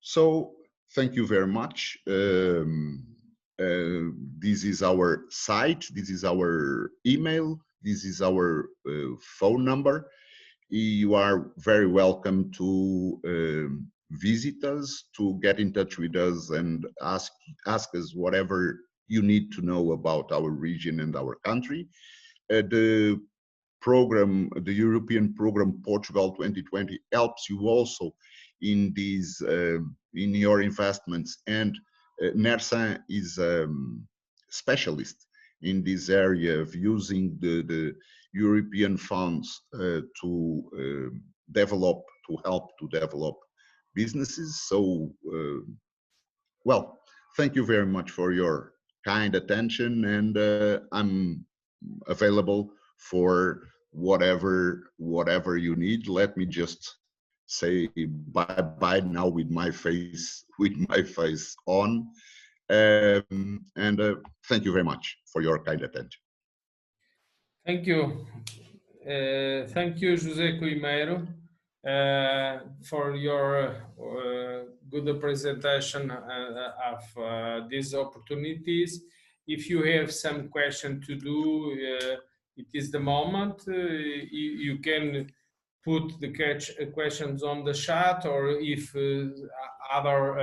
So thank you very much. This is our site, this is our email, this is our phone number. You are very welcome to visit us, to get in touch with us and ask us whatever you need to know about our region and our country. The program, the European program Portugal2020 helps you also in these in your investments, and NERSANT is specialist in this area of using the European funds to develop, to help to develop businesses. So, well, thank you very much for your kind attention, and I'm available for whatever you need. Let me just say bye bye now with my face on, and thank you very much for your kind attention. Thank you. Thank you, José Coimeiro, for your good presentation of these opportunities. If you have some question to do, it is the moment. You can put the questions on the chat, or if other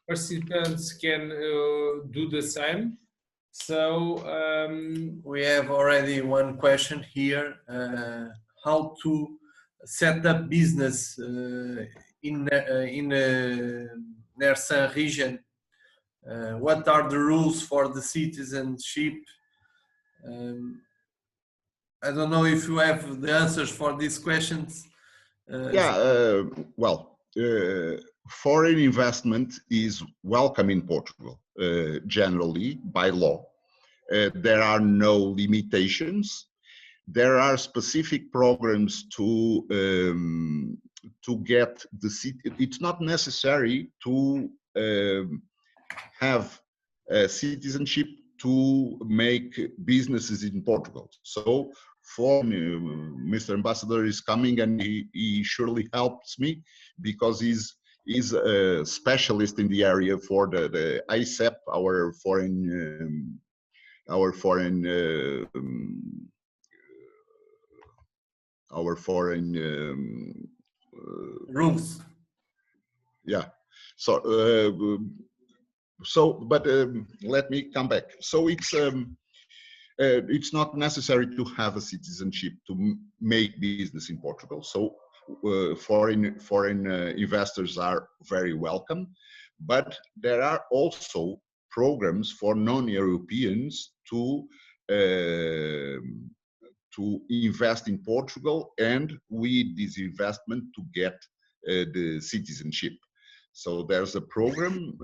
participants can do the same. So we have already one question here: how to set up business in NERSANT region? What are the rules for the citizenship? I don't know if you have the answers for these questions. Well, foreign investment is welcome in Portugal, generally by law. There are no limitations. There are specific programs to get the city. It's not necessary to have citizenship to make businesses in Portugal. So, for Mr. Ambassador is coming, and he surely helps me, because he's a specialist in the area for the ICEP, our foreign rules. Yeah. But let me come back. So it's not necessary to have a citizenship to make business in Portugal. So foreign investors are very welcome, but there are also programs for non-Europeans to invest in Portugal, and with this investment to get the citizenship. So there's a program,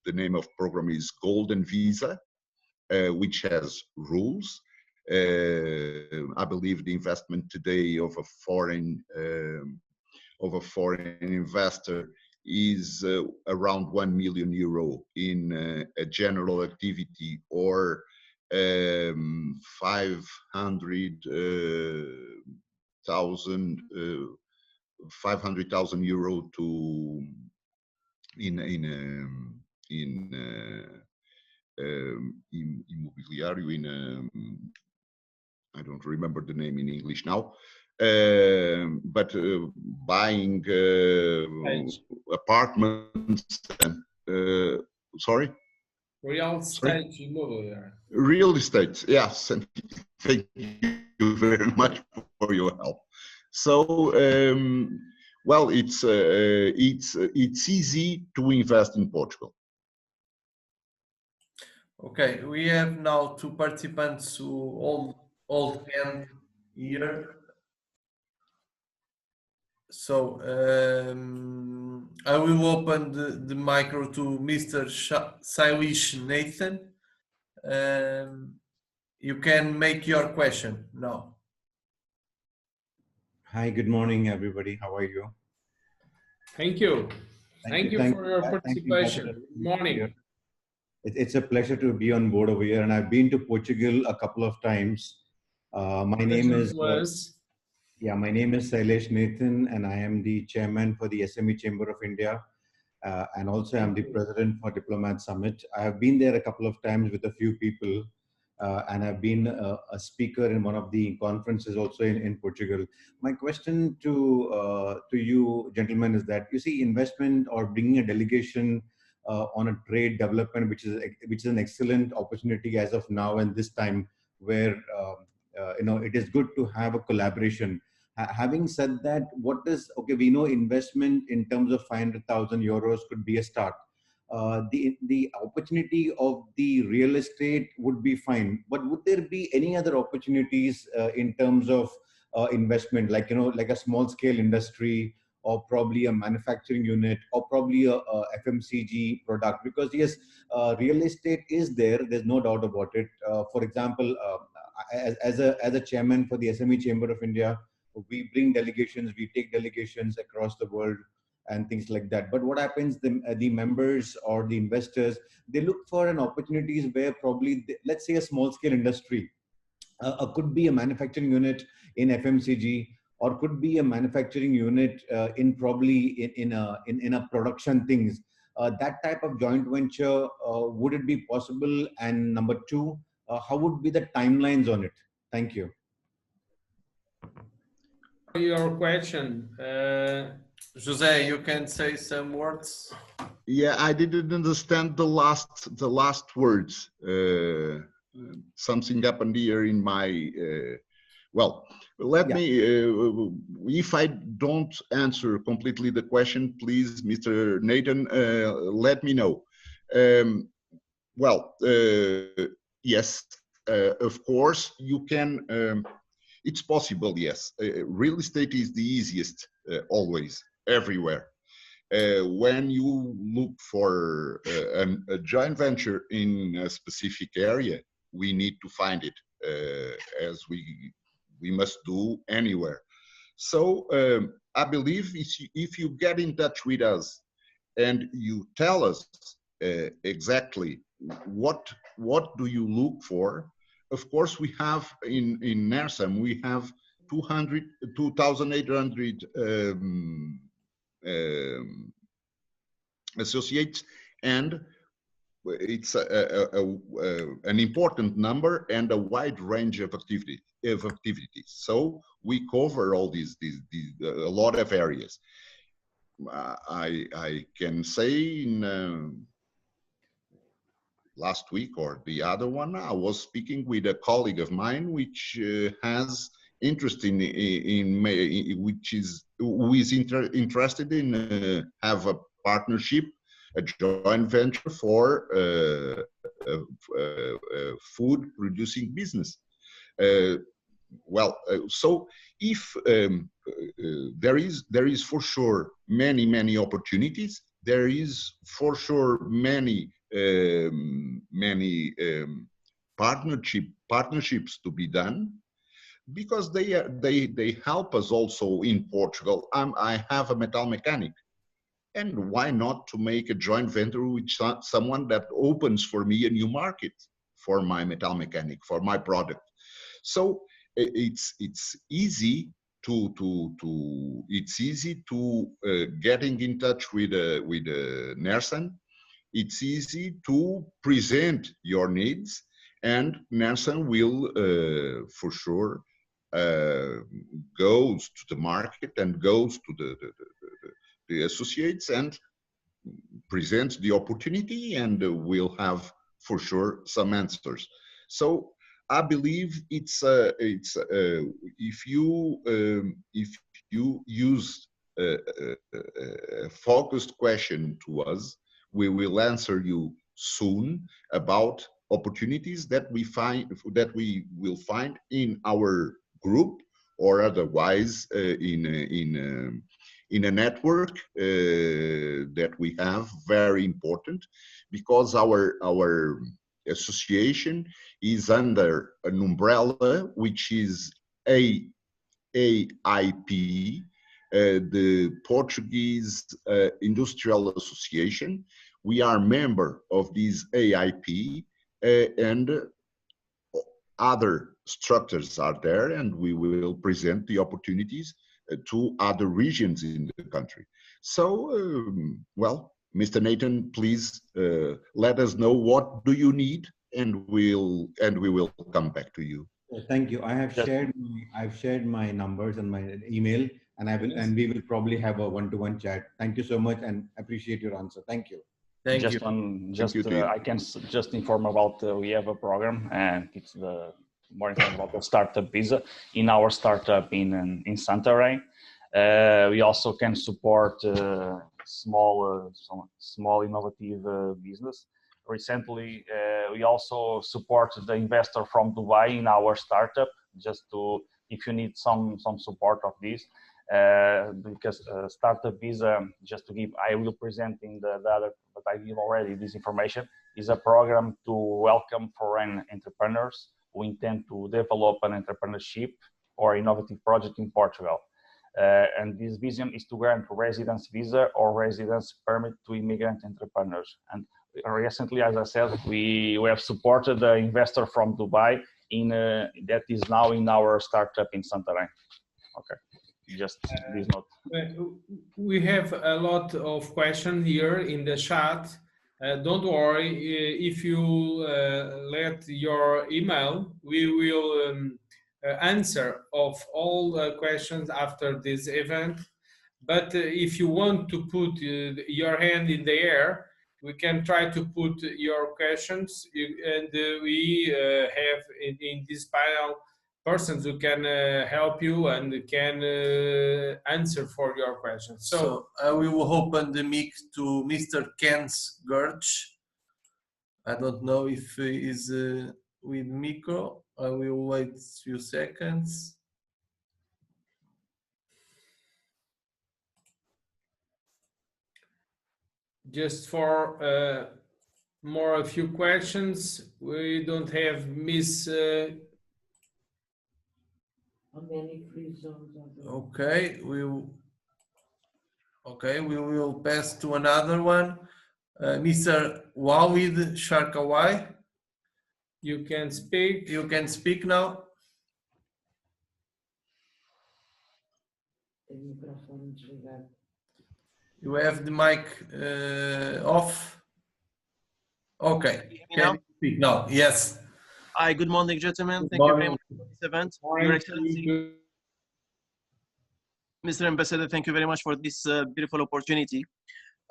the name of program is Golden Visa, which has rules. I believe the investment today of a foreign investor is around €1 million in a general activity, or 500,000 euro to in immobiliário, in I don't remember the name in English now, but buying apartments and sorry. Real estate immobiliary. Real estate, yes. And thank you very much for your help. So, well, it's easy to invest in Portugal. Okay, we have now two participants who hold hand here. So I will open the micro to Mr. Sailesh Nathan. You can make your question now. Hi, good morning, everybody. How are you? Thank you. Thank you for your participation. Good morning. It's a pleasure to be on board over here, and I've been to Portugal a couple of times. My name is Sailesh Nathan, and I am the chairman for the SME Chamber of India, and also I'm the president for Diplomat Summit. I have been there a couple of times with a few people, and I've been a speaker in one of the conferences also in Portugal. My question to you, gentlemen, is that you see investment or bringing a delegation on a trade development, which is an excellent opportunity as of now and this time, where it is good to have a collaboration. Having said that, we know investment in terms of 500,000 euros could be a start. The opportunity of the real estate would be fine, but would there be any other opportunities in terms of investment, like, you know, like a small scale industry, or probably a manufacturing unit, or probably a FMCG product? Because yes, real estate is there. There's no doubt about it. For example, as a chairman for the SME Chamber of India, we bring delegations, we take delegations across the world and things like that. But what happens, the members or the investors, they look for an opportunities where probably, let's say a small scale industry, could be a manufacturing unit in FMCG, or could be a manufacturing unit in probably in a production things. That type of joint venture, would it be possible? And number two, how would be the timelines on it? Thank you. Your question, Jose, you can say some words. Yeah, I didn't understand the last words. Something happened here in my. Well, let me. If I don't answer completely the question, please, Mr. Nathan, let me know. Well, yes, of course you can. It's possible, yes. Real estate is the easiest, always, everywhere. When you look for a joint venture in a specific area, we need to find it, as we must do anywhere. So I believe if you get in touch with us and you tell us exactly what do you look for. Of course, we have in NERSANT, we have 2,800 associates, and it's an important number and a wide range of activities. So we cover all these a lot of areas. I can say in last week or the other one, I was speaking with a colleague of mine, which has interest in who is interested in have a partnership, a joint venture for food producing business. So if there is for sure many opportunities, there is for sure many partnerships to be done, because they help us also in Portugal. I have a metal mechanic, and why not to make a joint venture with someone that opens for me a new market for my metal mechanic, for my product. So it's easy to getting in touch with NERSANT. It's easy to present your needs, and NERSANT will for sure goes to the market and goes to the associates and presents the opportunity, and we'll have for sure some answers. So I believe it's if you use a focused question to us, we will answer you soon about opportunities that we will find in our group, or otherwise in a network that we have, very important, because our association is under an umbrella which is AIP, the Portuguese Industrial Association. We are member of this AIP, and other structures are there, and we will present the opportunities to other regions in the country. So, well, Mr. Nathan, please let us know what do you need, and we will come back to you. Thank you. I've shared my numbers and my email, and we will probably have a one-to-one chat. Thank you so much, and appreciate your answer. Thank you. Thank you. I can just inform about we have a program, and it's the more information about the startup visa in our startup in Santarém. We also can support small innovative business. Recently, we also support the investor from Dubai in our startup, just to if you need some support of this. Because startup visa, just to give, I will present in the other, but I give already this information, is a program to welcome foreign entrepreneurs who intend to develop an entrepreneurship or innovative project in Portugal. And this vision is to grant residence visa or residence permit to immigrant entrepreneurs. And recently, as I said, we have supported the investor from Dubai in that is now in our startup in Santarém. Okay, just this note. We have a lot of questions here in the chat. Don't worry, if you let your email, we will answer of all questions after this event. But if you want to put your hand in the air, we can try to put your questions, and we have in this panel persons who can help you and can answer for your questions. So I will open the mic to Mr. Kens Gertsch. I don't know if he is with micro. I will wait a few seconds. Just for a few questions, we don't have Miss. Okay, we will pass to another one. Mr. Walid Sharkawai, you can speak. You can speak now. You have the mic off. Okay, can you speak now? Yes. Hi, good morning, gentlemen. Thank you very much for this event. Your Excellency, Mr. Ambassador, thank you very much for this beautiful opportunity.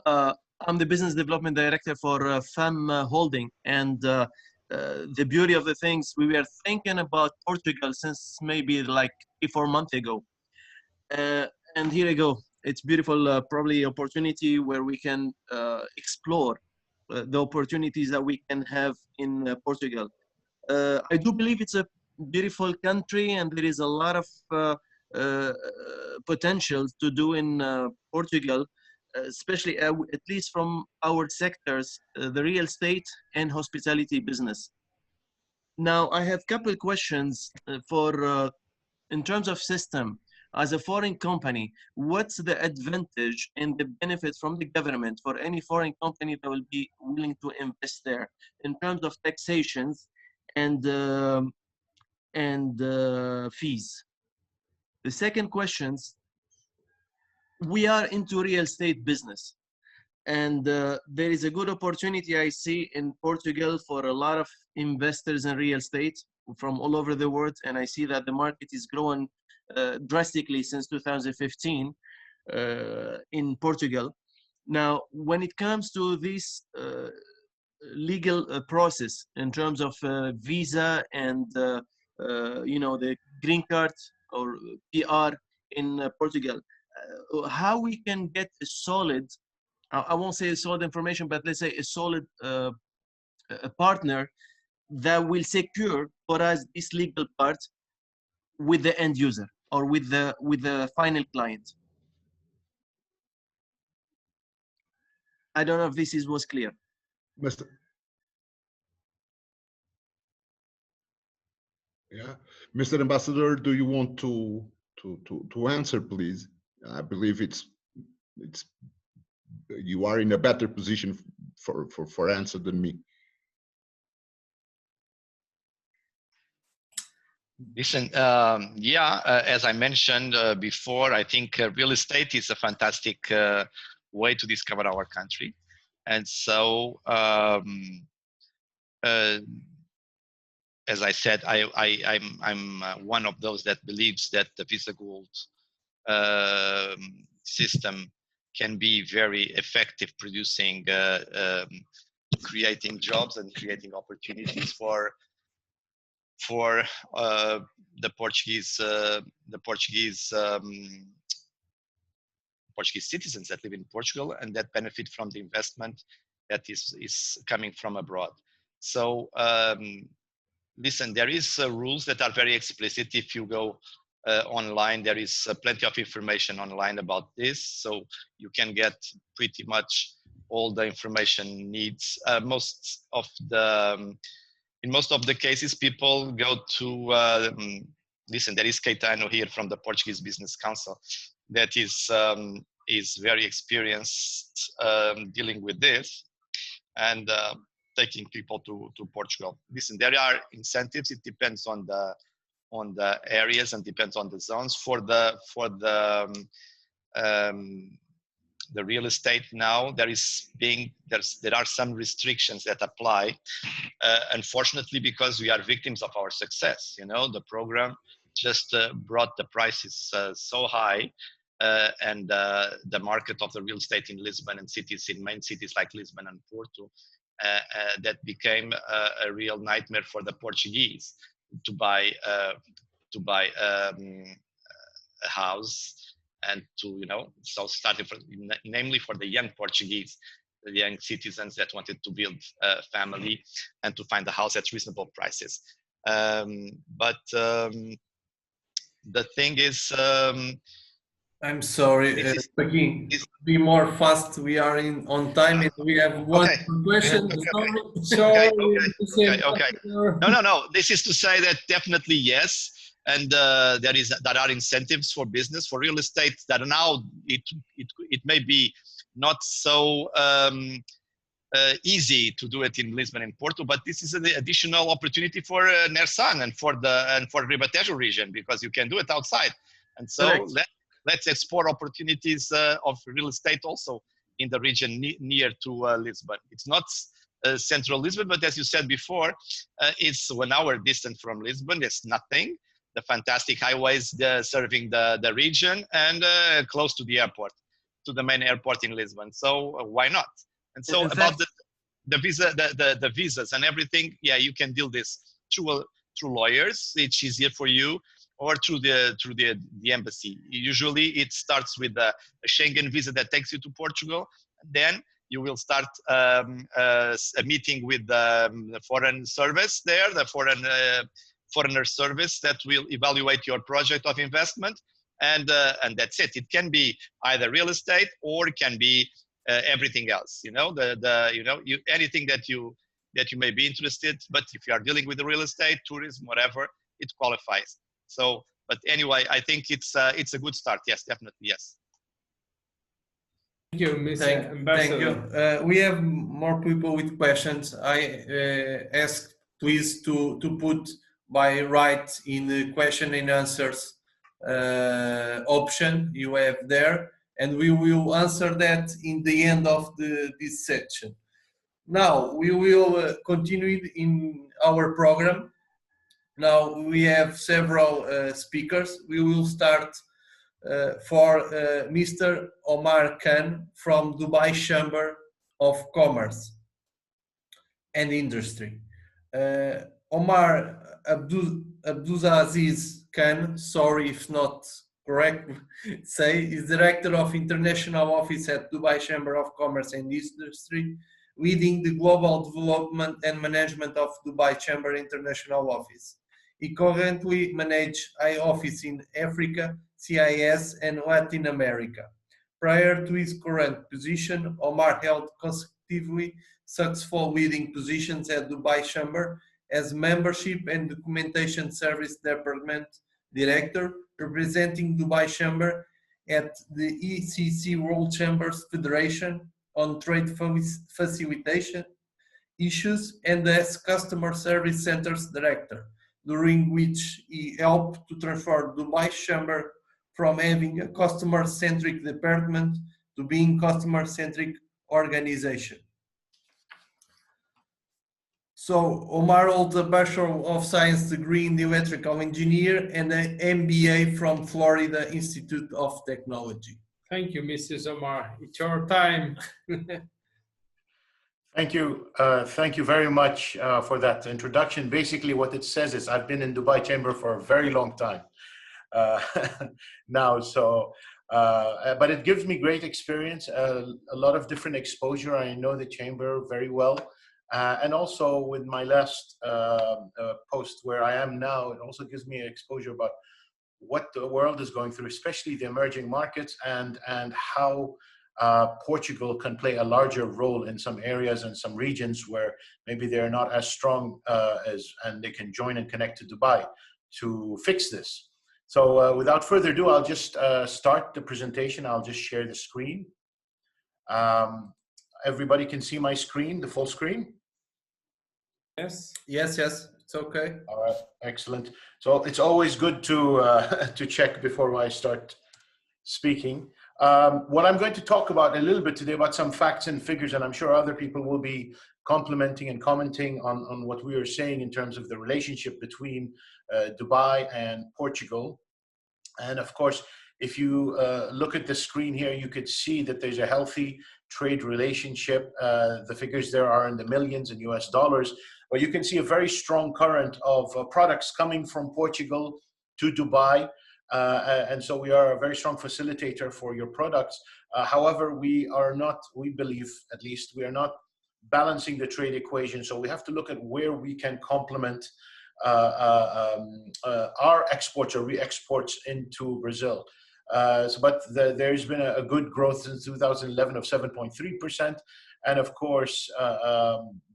I'm the Business Development Director for FAM Holding, and the beauty of the things, we were thinking about Portugal since maybe like 3-4 months ago. And here I go. It's beautiful, probably opportunity where we can explore the opportunities that we can have in Portugal. I do believe it's a beautiful country, and there is a lot of potential to do in Portugal, especially at least from our sectors, the real estate and hospitality business. Now, I have a couple questions for in terms of system. As a foreign company, what's the advantage and the benefit from the government for any foreign company that will be willing to invest there in terms of taxations and fees? The second questions, we are into real estate business, and there is a good opportunity I see in Portugal for a lot of investors in real estate from all over the world, and I see that the market is growing drastically since 2015 in Portugal. Now, when it comes to this legal process in terms of visa and you know, the green card or PR in Portugal, how we can get a solid, I won't say a solid information, but let's say a solid a partner that will secure for us this legal part with the end user or with the final client. I don't know if this was clear. Mr. Yeah, Mr. Ambassador, do you want to answer, please? I believe it's you are in a better position for answer than me. Listen, as I mentioned before, I think real estate is a fantastic way to discover our country. And so, as I said, I'm one of those that believes that the Visa Gold system can be very effective, producing, creating jobs and creating opportunities for the Portuguese citizens that live in Portugal and that benefit from the investment that is coming from abroad. So listen, there is rules that are very explicit. If you go online. There is plenty of information online about this, so you can get pretty much all the information needs. In most of the cases, people go to listen. There is Caetano here from the Portuguese Business Council that is very experienced dealing with this and taking people to Portugal. Listen, there are incentives. It depends on the areas and depends on the zones. For the real estate now, there are some restrictions that apply. Unfortunately, because we are victims of our success. You know, the program just brought the prices so high, and the market of the real estate in Lisbon and in main cities like Lisbon and Porto, that became a real nightmare for the Portuguese to buy a house and to, so starting namely for the young Portuguese, the young citizens that wanted to build a family and to find a house at reasonable prices. But the thing is, I'm sorry, Joaquin, be more fast. We are on time and we have one question. Okay. No. This is to say that definitely yes. And there are incentives for business, for real estate that now it may be not so easy to do it in Lisbon and Porto, but this is an additional opportunity for NERSANT and for Ribatejo region, because you can do it outside. And so let's explore opportunities of real estate also in the region near to Lisbon. It's not central Lisbon, but as you said before, it's 1 hour distance from Lisbon. It's nothing. The fantastic highways serving the region and close to the airport, to the main airport in Lisbon. So why not? And so about the visa, the visas and everything, yeah, you can deal this through lawyers. It's easier for you, or through the embassy. Usually it starts with a Schengen visa that takes you to Portugal. Then you will start a meeting with the foreign service there, the foreigner service that will evaluate your project of investment, and that's it. It can be either real estate or it can be everything else. Anything that you may be interested. But if you are dealing with the real estate, tourism, whatever, it qualifies. So, but anyway, I think it's a good start. Yes, definitely, yes. Thank you, Mr. Ambassador. Thank you. We have more people with questions. I ask please to put by right in the question and answers option you have there, and we will answer that in the end of this section. Now we will continue in our program. Now we have several speakers. We will start for Mr. Omar Khan from Dubai Chamber of Commerce and Industry. Omar Abdulaziz Khan, sorry if not correct, is Director of International Office at Dubai Chamber of Commerce and Industry, leading the global development and management of Dubai Chamber International Office. He currently manages an office in Africa, CIS, and Latin America. Prior to his current position, Omar held consecutively successful leading positions at Dubai Chamber as Membership and Documentation Service Department Director, representing Dubai Chamber at the ECC World Chambers Federation on Trade Facilitation Issues, and as Customer Service Centers Director, during which he helped to transform Dubai Chamber from having a customer-centric department to being customer-centric organization. So Omar holds a Bachelor of Science degree in electrical engineer and an MBA from Florida Institute of Technology. Thank you, Mrs. Omar. It's your time. Thank you. Thank you very much for that introduction. Basically, what it says is I've been in Dubai Chamber for a very long time now. So, but it gives me great experience, a lot of different exposure. I know the Chamber very well. And also with my last post where I am now, it also gives me exposure about what the world is going through, especially the emerging markets, and how Portugal can play a larger role in some areas and some regions where maybe they're not as strong and they can join and connect to Dubai to fix this. So without further ado, I'll just start the presentation. I'll just share the screen. Everybody can see my screen, the full screen? Yes. Yes, yes, it's okay. All right, excellent. So it's always good to to check before I start speaking. What I'm going to talk about a little bit today about some facts and figures, and I'm sure other people will be complimenting and commenting on what we are saying in terms of the relationship between Dubai and Portugal. And of course, if you look at the screen here, you could see that there's a healthy trade relationship. The figures there are in the millions in US dollars, but you can see a very strong current of products coming from Portugal to Dubai. And so we are a very strong facilitator for your products. However, we are not, we believe at least, we are not balancing the trade equation. So we have to look at where we can complement our exports or re-exports into Brazil. But there's been a good growth since 2011 of 7.3%. And of course,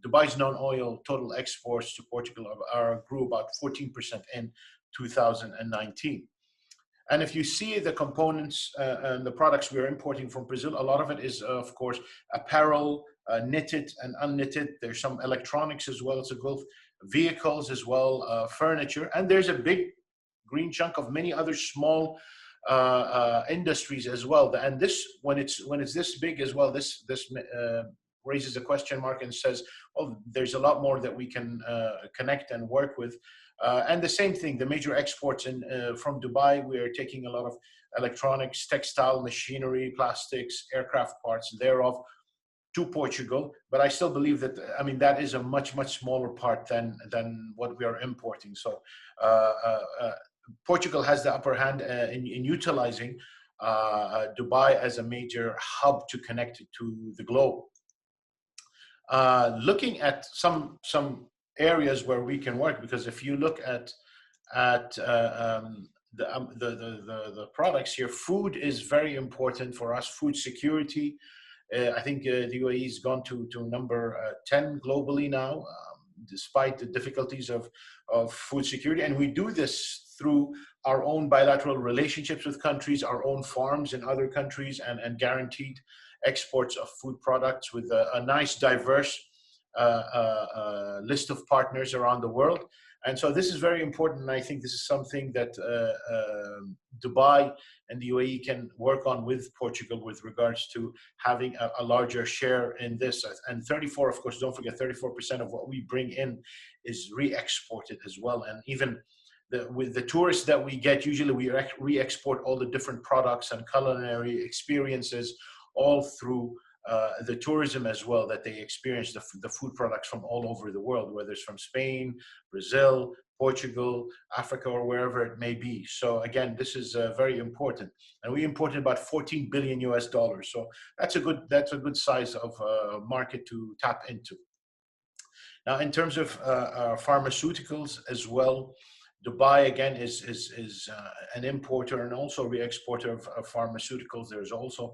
Dubai's non-oil total exports to Portugal grew about 14% in 2019. And if you see the components and the products we are importing from Brazil, a lot of it is, of course, apparel, knitted and unknitted. There's some electronics as well as a growth, vehicles as well, furniture. And there's a big green chunk of many other small industries as well. And this, when it's this big as well, this raises a question mark and says, well, there's a lot more that we can connect and work with. And the same thing, the major exports from Dubai, we are taking a lot of electronics, textile, machinery, plastics, aircraft parts thereof to Portugal. But I still believe that, I mean, that is a much, much smaller part than what we are importing. So Portugal has the upper hand in utilizing Dubai as a major hub to connect it to the globe. Looking at some areas where we can work, because if you look at the products here, food is very important for us. Food security. I think the UAE has gone to number 10 globally now, despite the difficulties of food security. And we do this through our own bilateral relationships with countries, our own farms in other countries, and guaranteed exports of food products with a nice, diverse list of partners around the world. And so this is very important. And I think this is something that Dubai and the UAE can work on with Portugal with regards to having a larger share in this. And 34, of course, don't forget, 34% of what we bring in is re-exported as well. And even with the tourists that we get, usually we re-export all the different products and culinary experiences all through the tourism as well, that they experience the food products from all over the world, whether it's from Spain, Brazil, Portugal, Africa, or wherever it may be. So again, this is very important. And we imported about 14 billion US dollars. So that's a good size of market to tap into. Now, in terms of pharmaceuticals as well, Dubai again is an importer and also re-exporter of pharmaceuticals. There's also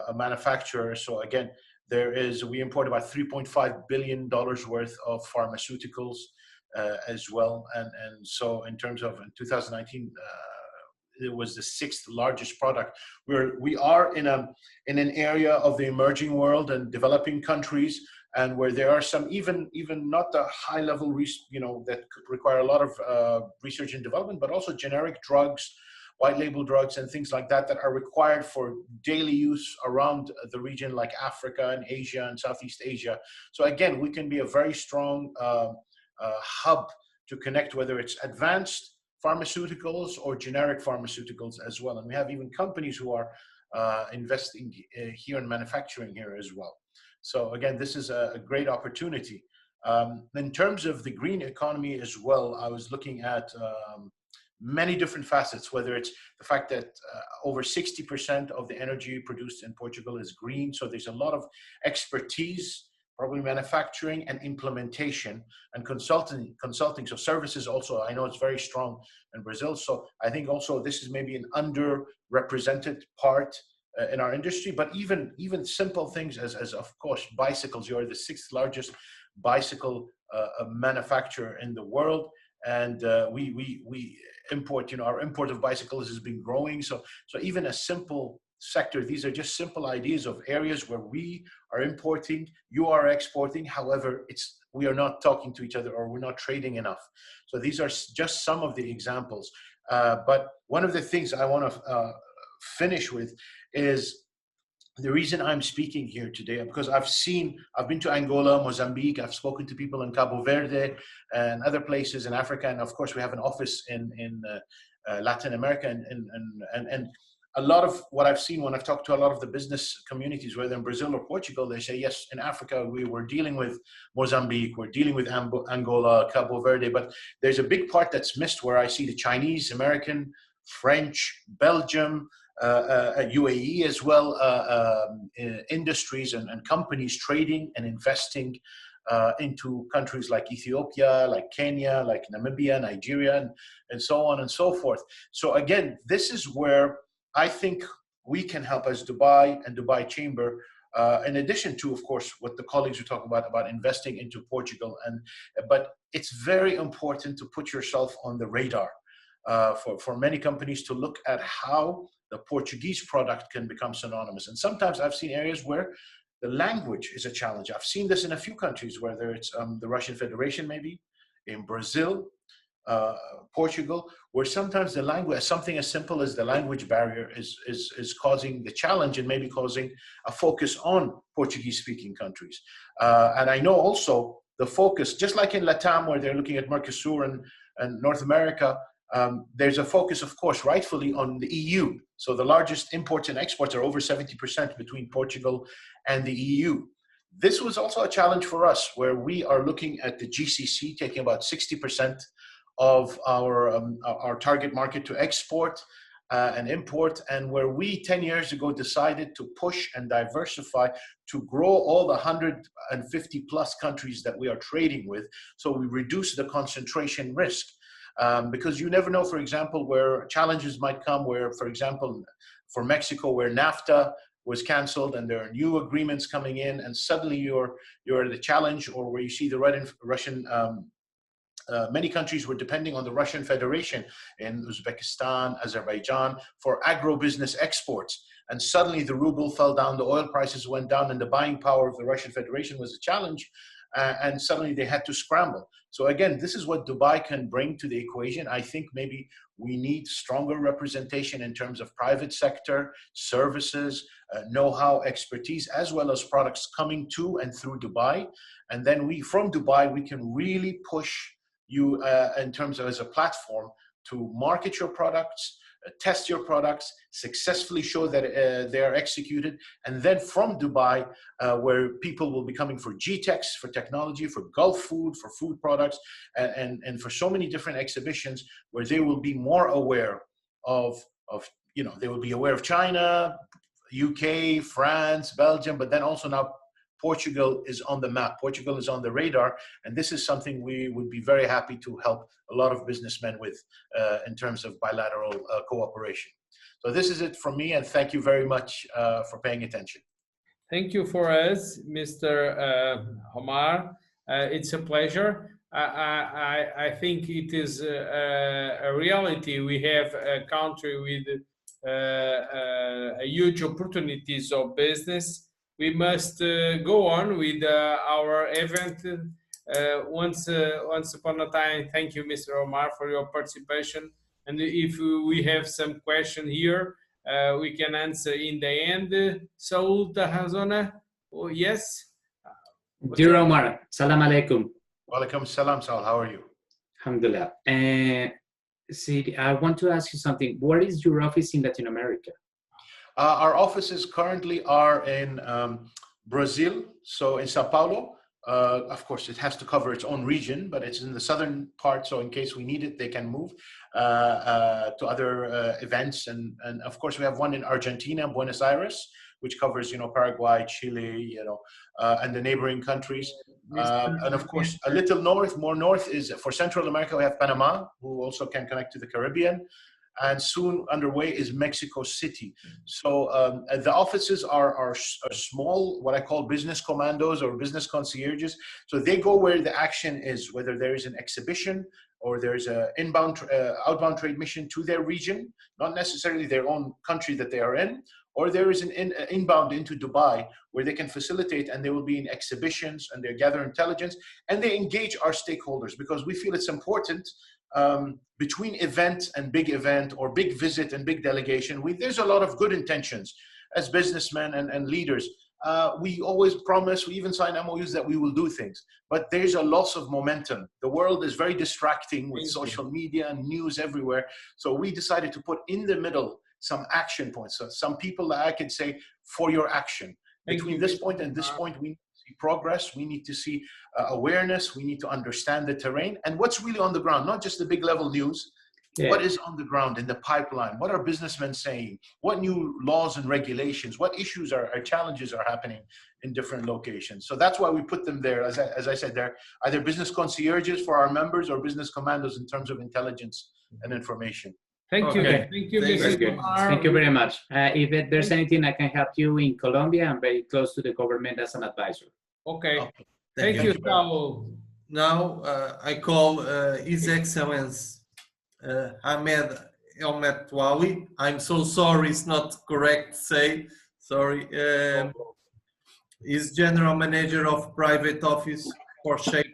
a manufacturer. So again, we import about $3.5 billion worth of pharmaceuticals as well. And so in terms of in 2019, it was the 6th largest product. We are in an area of the emerging world and developing countries, and where there are some even not the high level that could require a lot of research and development, but also generic drugs, white label drugs and things like that are required for daily use around the region, like Africa and Asia and Southeast Asia. So again, we can be a very strong hub to connect, whether it's advanced pharmaceuticals or generic pharmaceuticals as well. And we have even companies who are investing here and manufacturing here as well. So again, this is a great opportunity. In terms of the green economy as well, I was looking at many different facets, whether it's the fact that over 60% of the energy produced in Portugal is green. So there's a lot of expertise probably manufacturing and implementation and consulting. So services also, I know it's very strong in Brazil. So I think also this is maybe an underrepresented part in our industry, but even simple things as of course bicycles. You are the 6th largest bicycle manufacturer in the world, and we import. Our import of bicycles has been growing. So even a simple sector. These are just simple ideas of areas where we are importing, you are exporting. However, we are not talking to each other, or we're not trading enough. So these are just some of the examples. But one of the things I want to finish with is the reason I'm speaking here today, because I've been to Angola, Mozambique, I've spoken to people in Cabo Verde and other places in Africa, and of course we have an office in Latin America, and a lot of what I've seen when I've talked to a lot of the business communities, whether in Brazil or Portugal, they say, yes, in Africa, we were dealing with Mozambique, we're dealing with Angola, Cabo Verde, but there's a big part that's missed where I see the Chinese, American, French, Belgium, UAE as well, industries and companies trading and investing into countries like Ethiopia, like Kenya, like Namibia, Nigeria, and so on and so forth. So again, this is where I think we can help as Dubai and Dubai Chamber, in addition to, of course, what the colleagues are talking about investing into Portugal. But it's very important to put yourself on the radar for many companies to look at how the Portuguese product can become synonymous. And sometimes I've seen areas where the language is a challenge. I've seen this in a few countries, whether it's the Russian Federation, maybe in Brazil, Portugal, where sometimes the language, something as simple as the language barrier is causing the challenge and maybe causing a focus on Portuguese-speaking countries. And I know also the focus, just like in LATAM, where they're looking at Mercosur and North America, there's a focus, of course, rightfully on the EU. So the largest imports and exports are over 70% between Portugal and the EU. This was also a challenge for us, where we are looking at the GCC taking about 60% of our target market to export and import, and where we 10 years ago decided to push and diversify to grow all the 150 plus countries that we are trading with, so we reduce the concentration risk. Because you never know, for example, where challenges might come, where, for example, for Mexico, where NAFTA was canceled and there are new agreements coming in, and suddenly you're the challenge, or where you see the Russian many countries were depending on the Russian Federation in Uzbekistan, Azerbaijan for agro-business exports. And suddenly the ruble fell down, the oil prices went down, and the buying power of the Russian Federation was a challenge. And suddenly they had to scramble. So again, this is what Dubai can bring to the equation. I think maybe we need stronger representation in terms of private sector, services, know-how, expertise, as well as products coming to and through Dubai. And then from Dubai, we can really push you in terms of as a platform to market your products, test your products, successfully show that they are executed. And then from Dubai, where people will be coming for GTEX, for technology, for Gulf food, for food products, and for so many different exhibitions, where they will be more aware of they will be aware of China, UK, France, Belgium, but then also now Portugal is on the map. Portugal is on the radar, and this is something we would be very happy to help a lot of businessmen with in terms of bilateral cooperation. So this is it from me, and thank you very much for paying attention. Thank you for us, Mr. Omar. It's a pleasure. I think it is a reality. We have a country with huge opportunities of business. We must go on with our event. Once upon a time, thank you, Mr. Omar, for your participation. And if we have some question here, we can answer in the end. Saul Tahazona, oh, yes? Dear Omar, salam alaikum. Walaikum salam, Saul. How are you? Alhamdulillah. See, I want to ask you something. Where is your office in Latin America? Our offices currently are in Brazil, so in Sao Paulo. Of course, it has to cover its own region, but it's in the southern part, so in case we need it, they can move to other events. And of course, we have one in Argentina, Buenos Aires, which covers, Paraguay, Chile, and the neighboring countries. And of course, a little more north is for Central America, we have Panama, who also can connect to the Caribbean. And soon underway is Mexico City. So the offices are small, what I call business commandos or business concierges. So they go where the action is, whether there is an exhibition or there's an outbound trade mission to their region, not necessarily their own country that they are in, or there is an inbound into Dubai where they can facilitate, and they will be in exhibitions and they gather intelligence and they engage our stakeholders, because we feel it's important between event and big event, or big visit and big delegation. There's a lot of good intentions as businessmen and leaders. We always promise, we even sign MOUs that we will do things, but there's a loss of momentum. The world is very distracting with social media and news everywhere. So we decided to put in the middle some action points. So some people that I could say for your action. Between this point and this point, we need to see progress. We need to see awareness. We need to understand the terrain and what's really on the ground, not just the big level news. Yeah. What is on the ground in the pipeline? What are businessmen saying? What new laws and regulations? What issues or challenges are happening in different locations? So that's why we put them there. As I said, they're either business concierges for our members or business commandos in terms of intelligence and information. Thank you. Okay. Thank you, Mr. Thank you very much. If there's anything I can help you in Colombia, I'm very close to the government as an advisor. Okay. Thank you. Now I call His Excellency Ahmed Elmet Touawi. I'm so sorry, it's not correct to say. Sorry. He's General Manager of Private Office for Sheikh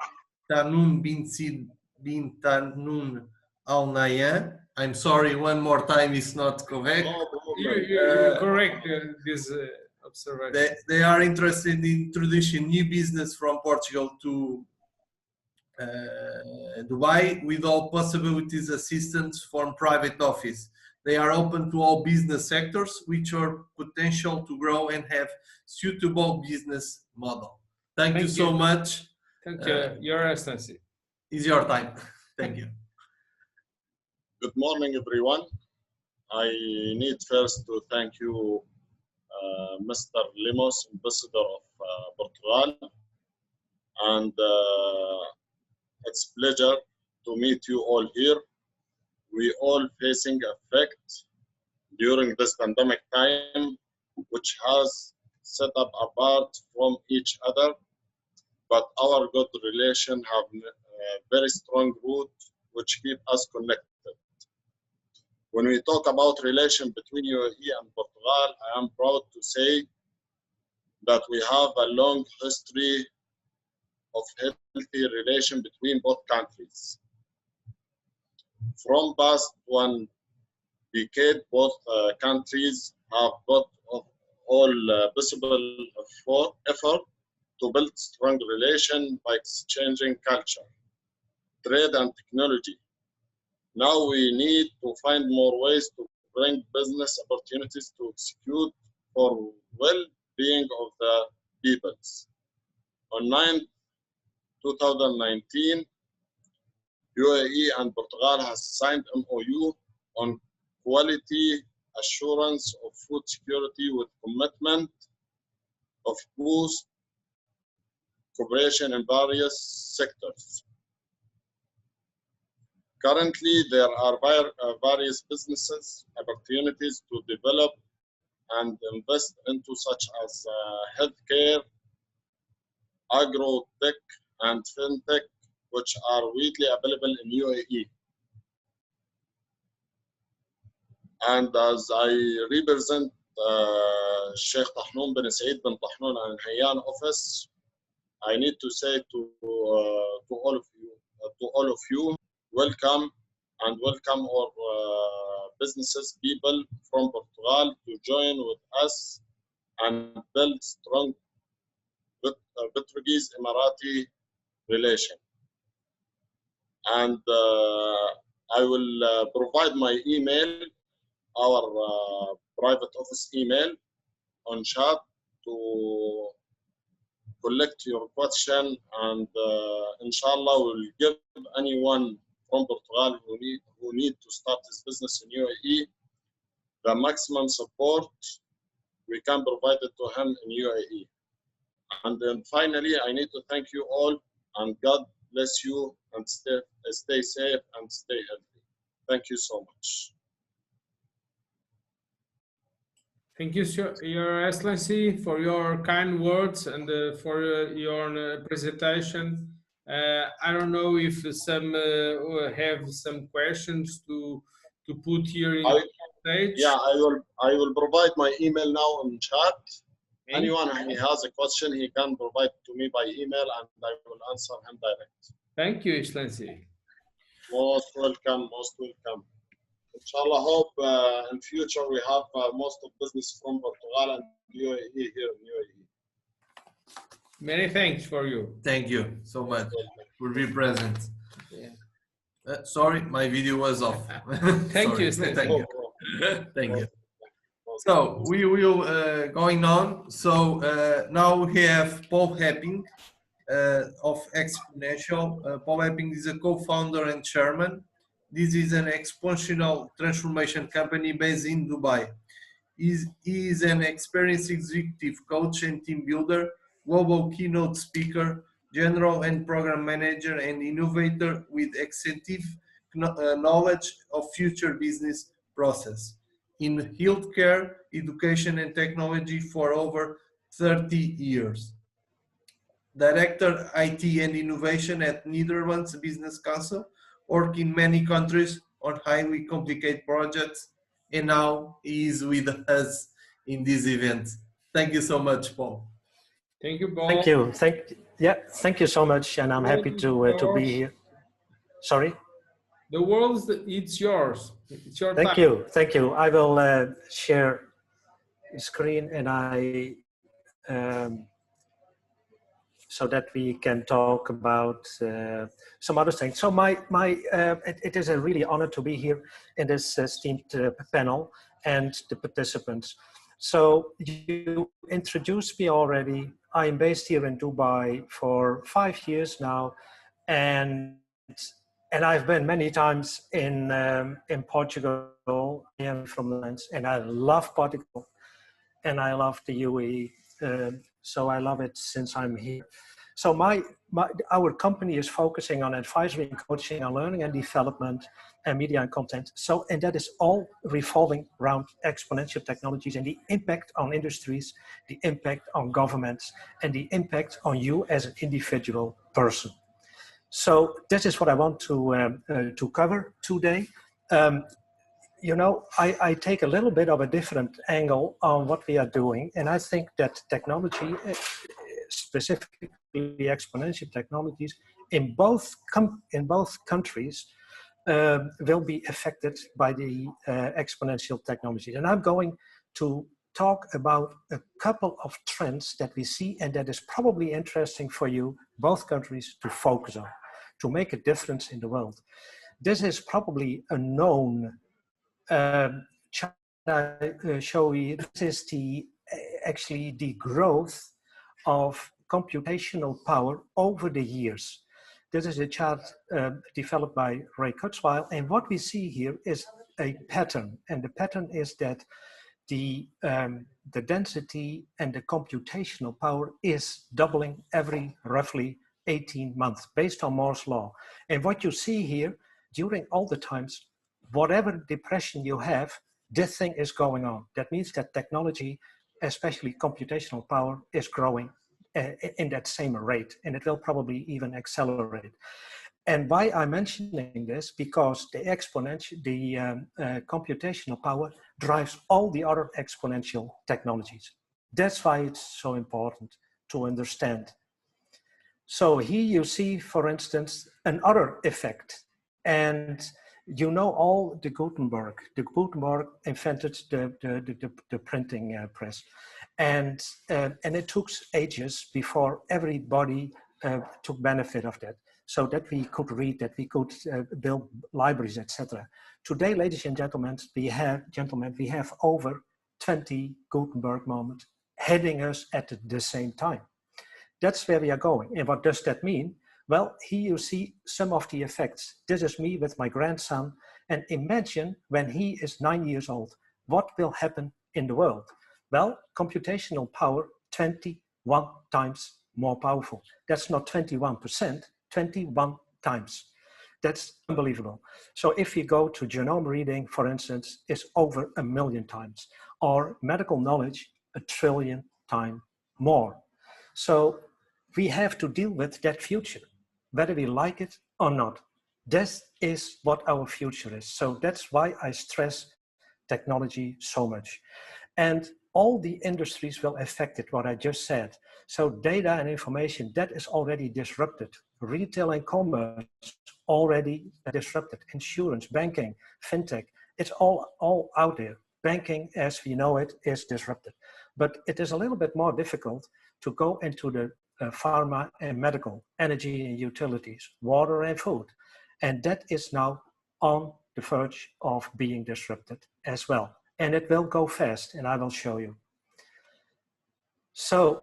Tanoun bin Tanoun Al Nahyan. I'm sorry, one more time, it's not correct. You're correct this observation. They are interested in introducing new business from Portugal to Dubai with all possibilities assistance from private office. They are open to all business sectors which are potential to grow and have suitable business model. Thank you so much. Thank you, Your Excellency. It's your time. Thank you. Good morning, everyone. I need first to thank you, Mr. Lemos, Ambassador of Portugal, and it's a pleasure to meet you all here. We all facing effect during this pandemic time, which has set up apart from each other, but our good relation have a very strong root which keep us connected. When we talk about relation between UAE and Portugal, I am proud to say that we have a long history of healthy relation between both countries. From past one decade, both countries have put all possible effort to build strong relation by exchanging culture, trade and technology. Now we need to find more ways to bring business opportunities to execute for well-being of the peoples. On 9th, 2019, UAE and Portugal has signed MOU on quality assurance of food security with commitment of boost cooperation in various sectors. Currently, there are various businesses opportunities to develop and invest into, such as healthcare, agro-tech, and fintech, which are widely available in UAE. And as I represent Sheikh Tahnoun bin Said bin Tahnoun and Hayyan office, I need to say to all of you, welcome and welcome our businesses, people from Portugal to join with us and build strong Portuguese-Emirati relation. And I will provide my email, our private office email on chat to collect your question, and inshallah we'll give anyone from Portugal who need to start his business in UAE the maximum support we can provide it to him in UAE. And then finally, I need to thank you all, and God bless you, and stay safe and stay healthy. Thank you so much. Thank you, Your Excellency, for your kind words and for your presentation. I don't know if some have some questions to put here in the stage. Yeah, I will provide my email now in chat. Okay. Anyone who has a question, he can provide to me by email, and I will answer him direct. Thank you, Excellency. Most welcome, most welcome. Inshallah, hope in future we have most of business from Portugal and UAE here in UAE. Many thanks for you. Thank you so much for being present. Sorry, my video was off. Thank you. Thank you. Thank you. So we will going on. So now we have Paul Hepping of Exponential. Paul Hepping is a co-founder and chairman. This is an exponential transformation company based in Dubai. He is an experienced executive coach and team builder, global keynote speaker, general and program manager, and innovator with extensive knowledge of future business process in healthcare, education, and technology for over 30 years. Director IT and Innovation at Netherlands Business Council, worked in many countries on highly complicated projects, and now he is with us in this event. Thank you so much, Paul. Thank you, Paul. Thank you. Thank you so much, and I'm happy to be here. Sorry. The world, it's yours. It's your Thank time. you. Thank you. I will share the screen, and I so that we can talk about some other things. So it is a really honor to be here in this esteemed panel and the participants. So you introduced me already. I'm based here in Dubai for 5 years now, and I've been many times in Portugal. I am from the Netherlands, and I love Portugal, and I love the UAE. So I love it since I'm here. So our company is focusing on advisory and coaching on learning and development and media and content. So, and that is all revolving around exponential technologies and the impact on industries, the impact on governments, and the impact on you as an individual person. So this is what I want to cover today. You know, I take a little bit of a different angle on what we are doing, and I think that technology, specifically exponential technologies, in both countries, will be affected by the exponential technologies. And I'm going to talk about a couple of trends that we see, and that is probably interesting for you, both countries, to focus on, to make a difference in the world. This is probably a known chart I show you. This is actually the growth of computational power over the years. This is a chart developed by Ray Kurzweil, and what we see here is a pattern, and the pattern is that the density and the computational power is doubling every roughly 18 months based on Moore's law. And what you see here during all the times, whatever depression you have, this thing is going on. That means that technology, especially computational power, is growing in that same rate, and it will probably even accelerate. And why I'm mentioning this, because the computational power drives all the other exponential technologies. That's why it's so important to understand. So here you see, for instance, another effect. And you know all the Gutenberg. The Gutenberg invented the printing press. And it took ages before everybody took benefit of that, so that we could read, that we could build libraries, etc. Today, ladies and gentlemen, we have over 20 Gutenberg moments heading us at the same time. That's where we are going. And what does that mean? Well, here you see some of the effects. This is me with my grandson. And imagine when he is 9 years old, what will happen in the world? Well, computational power, 21 times more powerful. That's not 21%, 21 times. That's unbelievable. So if you go to genome reading, for instance, it's over 1 million times, or medical knowledge, 1 trillion times more. So we have to deal with that future, whether we like it or not. This is what our future is. So that's why I stress technology so much. And all the industries will affect it, what I just said. So data and information, that is already disrupted. Retail and commerce, already disrupted. Insurance, banking, fintech, it's all out there. Banking, as we know it, is disrupted. But it is a little bit more difficult to go into the pharma and medical, energy and utilities, water and food. And that is now on the verge of being disrupted as well. And it will go fast, and I will show you. So,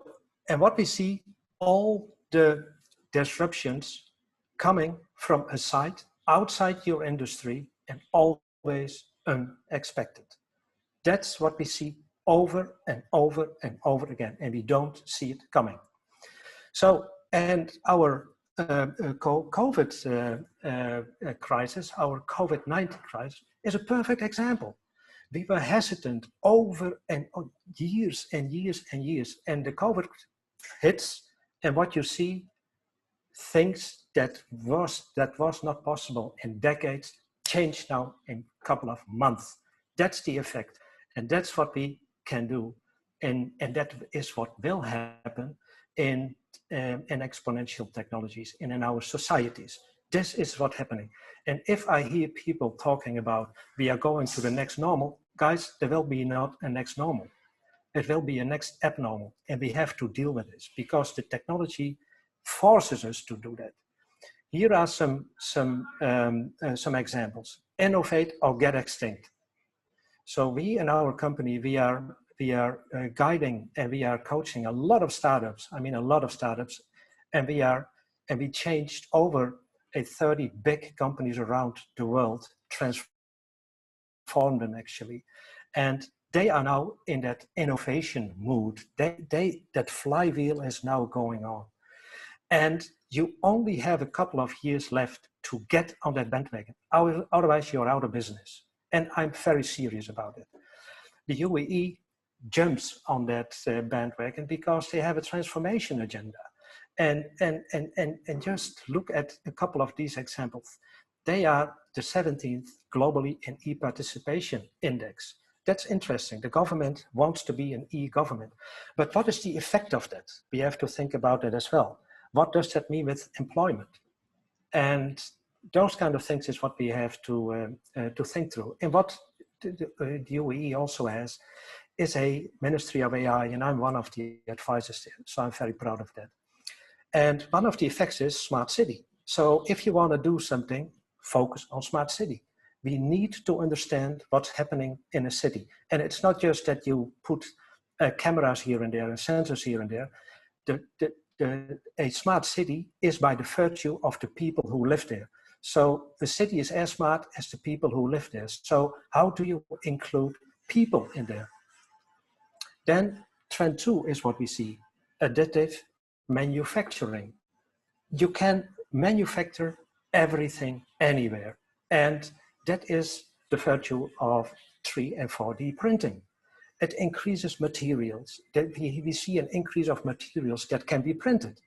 and what we see, all the disruptions coming from a side outside your industry and always unexpected. That's what we see over and over and over again, and we don't see it coming. So, and our COVID crisis, our COVID-19 crisis, is a perfect example. We were hesitant over and years and years and years, and the COVID hits, and what you see, things that was not possible in decades change now in a couple of months. That's the effect, and that's what we can do, and that is what will happen in exponential technologies and in our societies. This is what's happening. And if I hear people talking about we are going to the next normal, guys, there will be not a next normal. It will be a next abnormal, and we have to deal with this because the technology forces us to do that. Here are some examples. Innovate or get extinct. So we in our company, we are guiding and we are coaching a lot of startups. I mean, a lot of startups, and we changed over 30 big companies around the world, transformed them actually, and they are now in that innovation mood. That flywheel is now going on, and you only have a couple of years left to get on that bandwagon. Otherwise, you're out of business, and I'm very serious about it. The UAE jumps on that bandwagon because they have a transformation agenda. And just look at a couple of these examples. They are the 17th globally in e-participation index. That's interesting. The government wants to be an e-government. But what is the effect of that? We have to think about it as well. What does that mean with employment? And those kind of things is what we have to think through. And what the UAE also has is a Ministry of AI, and I'm one of the advisors there. So I'm very proud of that. And one of the effects is smart city. So if you want to do something, focus on smart city. We need to understand what's happening in a city. And it's not just that you put cameras here and there and sensors here and there. A smart city is by the virtue of the people who live there. So the city is as smart as the people who live there. So how do you include people in there? Then trend 2 is what we see, additive manufacturing. You can manufacture everything anywhere. And that is the virtue of 3 and 4D printing. It increases materials. We see an increase of materials that can be printed.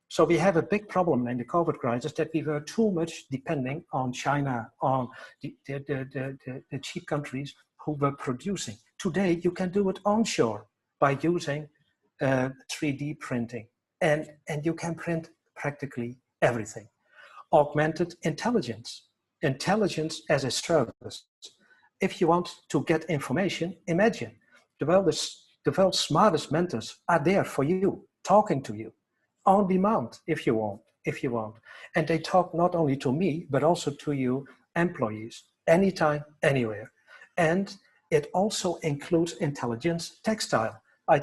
So we have a big problem in the COVID crisis that we were too much depending on China, on the cheap countries who were producing. Today, you can do it onshore by using 3D printing. And you can print practically everything. Augmented intelligence, intelligence as a service. If you want to get information, imagine the world's smartest mentors are there for you, talking to you on demand if you want. And they talk not only to me, but also to you employees, anytime, anywhere. And it also includes intelligence textile. I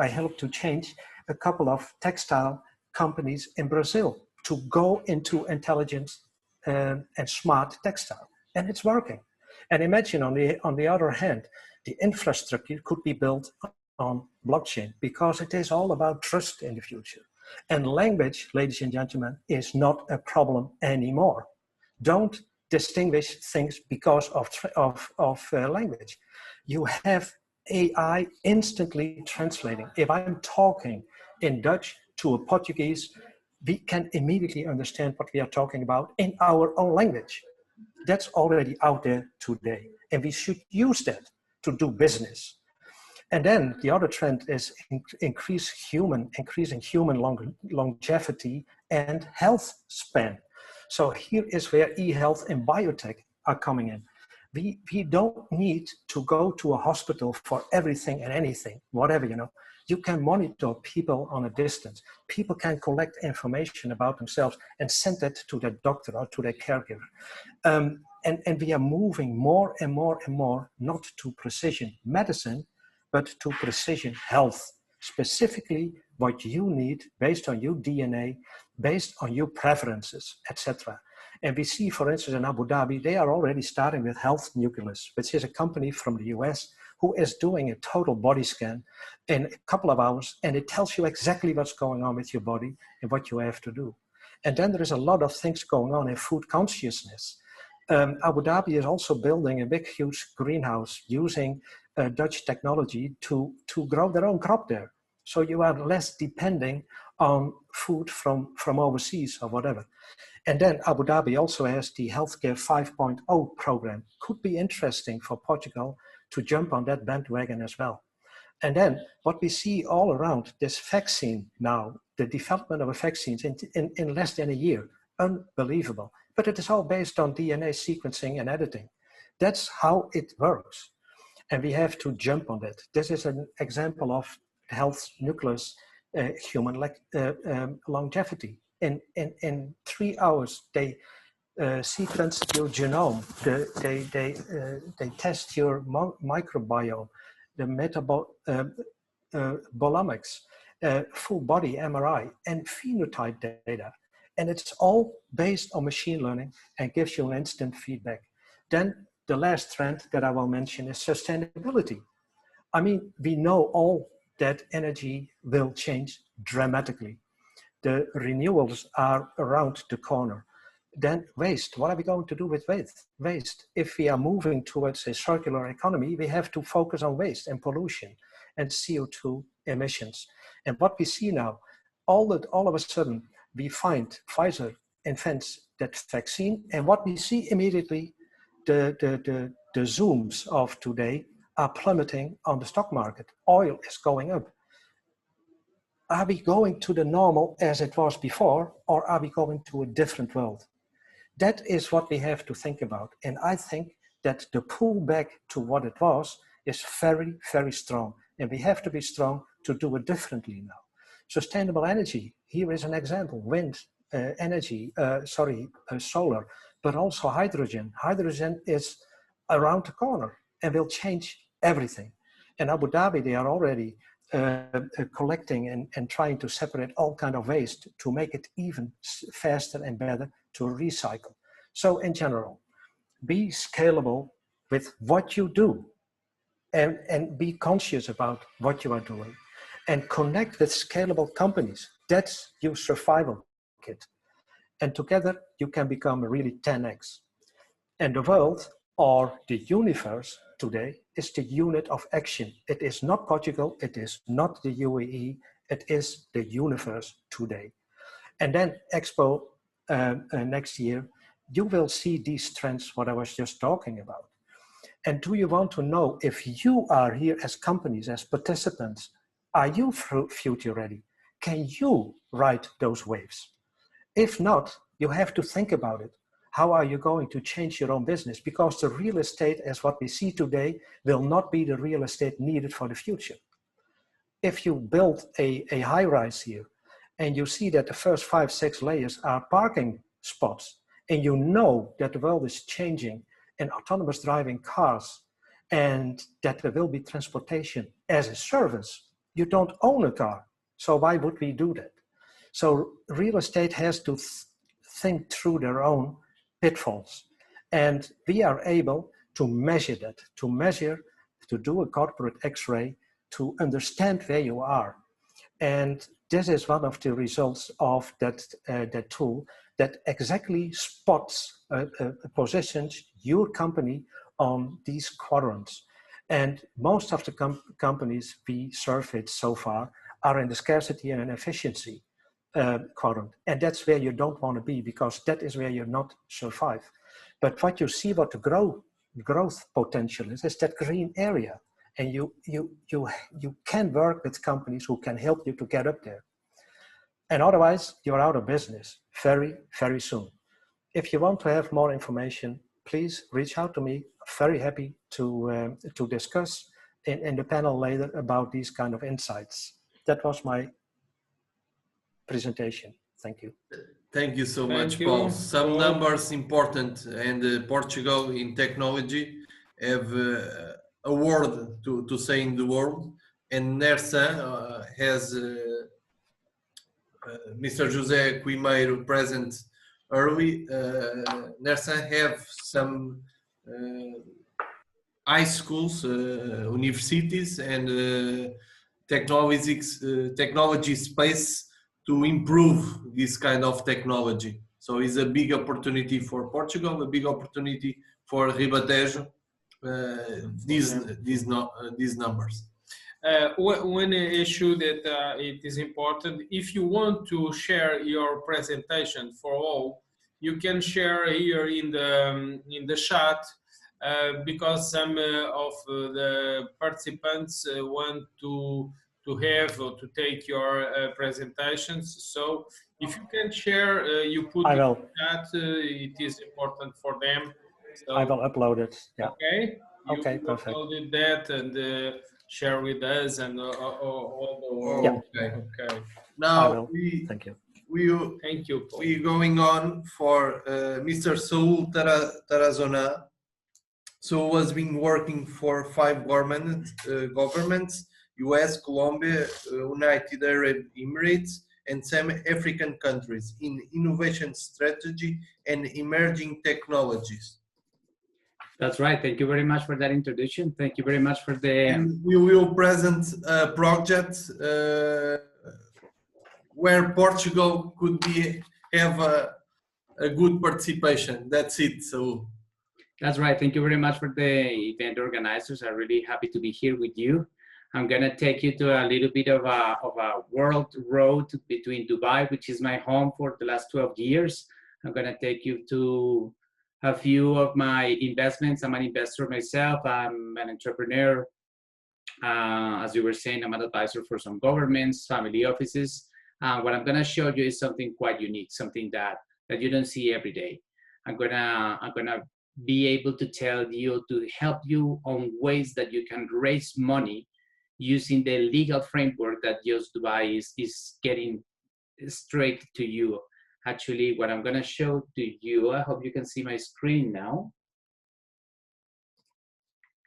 helped to change a couple of textile companies in Brazil to go into intelligence and smart textile, and it's working. And imagine on the other hand, the infrastructure could be built on blockchain because it is all about trust in the future. And language, ladies and gentlemen, is not a problem anymore. Don't distinguish things because of language. You have AI instantly translating. If I'm talking in Dutch to a Portuguese, we can immediately understand what we are talking about in our own language. That's already out there today. And we should use that to do business. And then the other trend is increasing human longevity and health span. So here is where e-health and biotech are coming in. We don't need to go to a hospital for everything and anything, whatever, you know. You can monitor people on a distance. People can collect information about themselves and send that to their doctor or to their caregiver. And we are moving more and more and more, not to precision medicine, but to precision health, specifically what you need based on your DNA, based on your preferences, etc. And we see, for instance, in Abu Dhabi, they are already starting with Health Nucleus, which is a company from the US who is doing a total body scan in a couple of hours, and it tells you exactly what's going on with your body and what you have to do. And then there is a lot of things going on in food consciousness. Abu Dhabi is also building a big, huge greenhouse using Dutch technology to grow their own crop there. So you are less depending on food from overseas or whatever. And then Abu Dhabi also has the Healthcare 5.0 program. Could be interesting for Portugal to jump on that bandwagon as well. And then what we see all around this vaccine now, the development of a vaccine in less than a year, unbelievable. But it is all based on DNA sequencing and editing. That's how it works. And we have to jump on that. This is an example of Health Nucleus human longevity. In 3 hours, they sequence your genome. They test your microbiome, the metabolomics, full body MRI, and phenotype data. And it's all based on machine learning and gives you an instant feedback. Then the last trend that I will mention is sustainability. I mean, we know all that energy will change dramatically. The renewables are around the corner. Then waste, what are we going to do with waste? If we are moving towards a circular economy, we have to focus on waste and pollution and CO2 emissions. And what we see now, all of a sudden, we find Pfizer invents that vaccine, and what we see immediately, the Zooms of today are plummeting on the stock market. Oil is going up. Are we going to the normal as it was before, or are we going to a different world? That is what we have to think about. And I think that the pull back to what it was is very, very strong. And we have to be strong to do it differently now. Sustainable energy, here is an example, wind energy, solar, but also hydrogen. Hydrogen is around the corner and will change everything. In Abu Dhabi, they are already collecting and trying to separate all kind of waste to make it even faster and better to recycle. So in general, be scalable with what you do and be conscious about what you are doing and connect with scalable companies. That's your survival kit. And together you can become really 10x. And the world or the universe today is the unit of action. It is not Portugal, it is not the UAE, it is the universe today. And then Expo next year, you will see these trends, what I was just talking about. And do you want to know if you are here as companies, as participants, are you future ready? Can you ride those waves? If not, you have to think about it. How are you going to change your own business? Because the real estate, as what we see today, will not be the real estate needed for the future. If you build a high-rise here, and you see that the first 5, 6 layers are parking spots, and you know that the world is changing in autonomous driving cars, and that there will be transportation as a service. You don't own a car, so why would we do that? So real estate has to think through their own pitfalls. And we are able to measure that, to do a corporate X-ray, to understand where you are. And this is one of the results of that tool that exactly spots, positions your company on these quadrants. And most of the companies we surveyed so far are in the scarcity and efficiency quadrant. And that's where you don't want to be, because that is where you not survive. But what you see, what the growth potential is that green area. And you can work with companies who can help you to get up there. And otherwise, you're out of business very, very soon. If you want to have more information, please reach out to me. Very happy to discuss in the panel later about these kind of insights. That was my presentation. Thank you. Thank you so much, you, Paul. Some Paul. numbers important, and Portugal in technology have a word to say in the world, and NERSANT has Mr. José Quimeiro present early. NERSANT have some high schools, universities, and technology space to improve this kind of technology. So it's a big opportunity for Portugal, a big opportunity for Ribatejo, these numbers. One issue that it is important, if you want to share your presentation for all, you can share here in the chat, because some of the participants want to have or to take your presentations. So if you can share, you put I in will. the chat, it is important for them. So, I will upload it. Yeah. Okay. Okay, You perfect. uploaded that and share with us and all the world. Yeah. Okay. Now thank you. Thank you, Paul. We're going on for Mr. Saul Tarazona. So has been working for 5 governments, US, Colombia, United Arab Emirates, and some African countries in innovation strategy and emerging technologies. That's right. Thank you very much for that introduction. Thank you very much for the... And we will present a project where Portugal could have a good participation. That's it. So. That's right. Thank you very much for the event organizers. I'm really happy to be here with you. I'm going to take you to a little bit of a world road between Dubai, which is my home for the last 12 years. I'm going to take you to a few of my investments. I'm an investor myself. I'm an entrepreneur. As you were saying, I'm an advisor for some governments, family offices. What I'm going to show you is something quite unique, something that you don't see every day. I'm gonna be able to tell you, to help you on ways that you can raise money using the legal framework that Just Dubai is getting straight to you. Actually, what I'm gonna show to you, I hope you can see my screen now.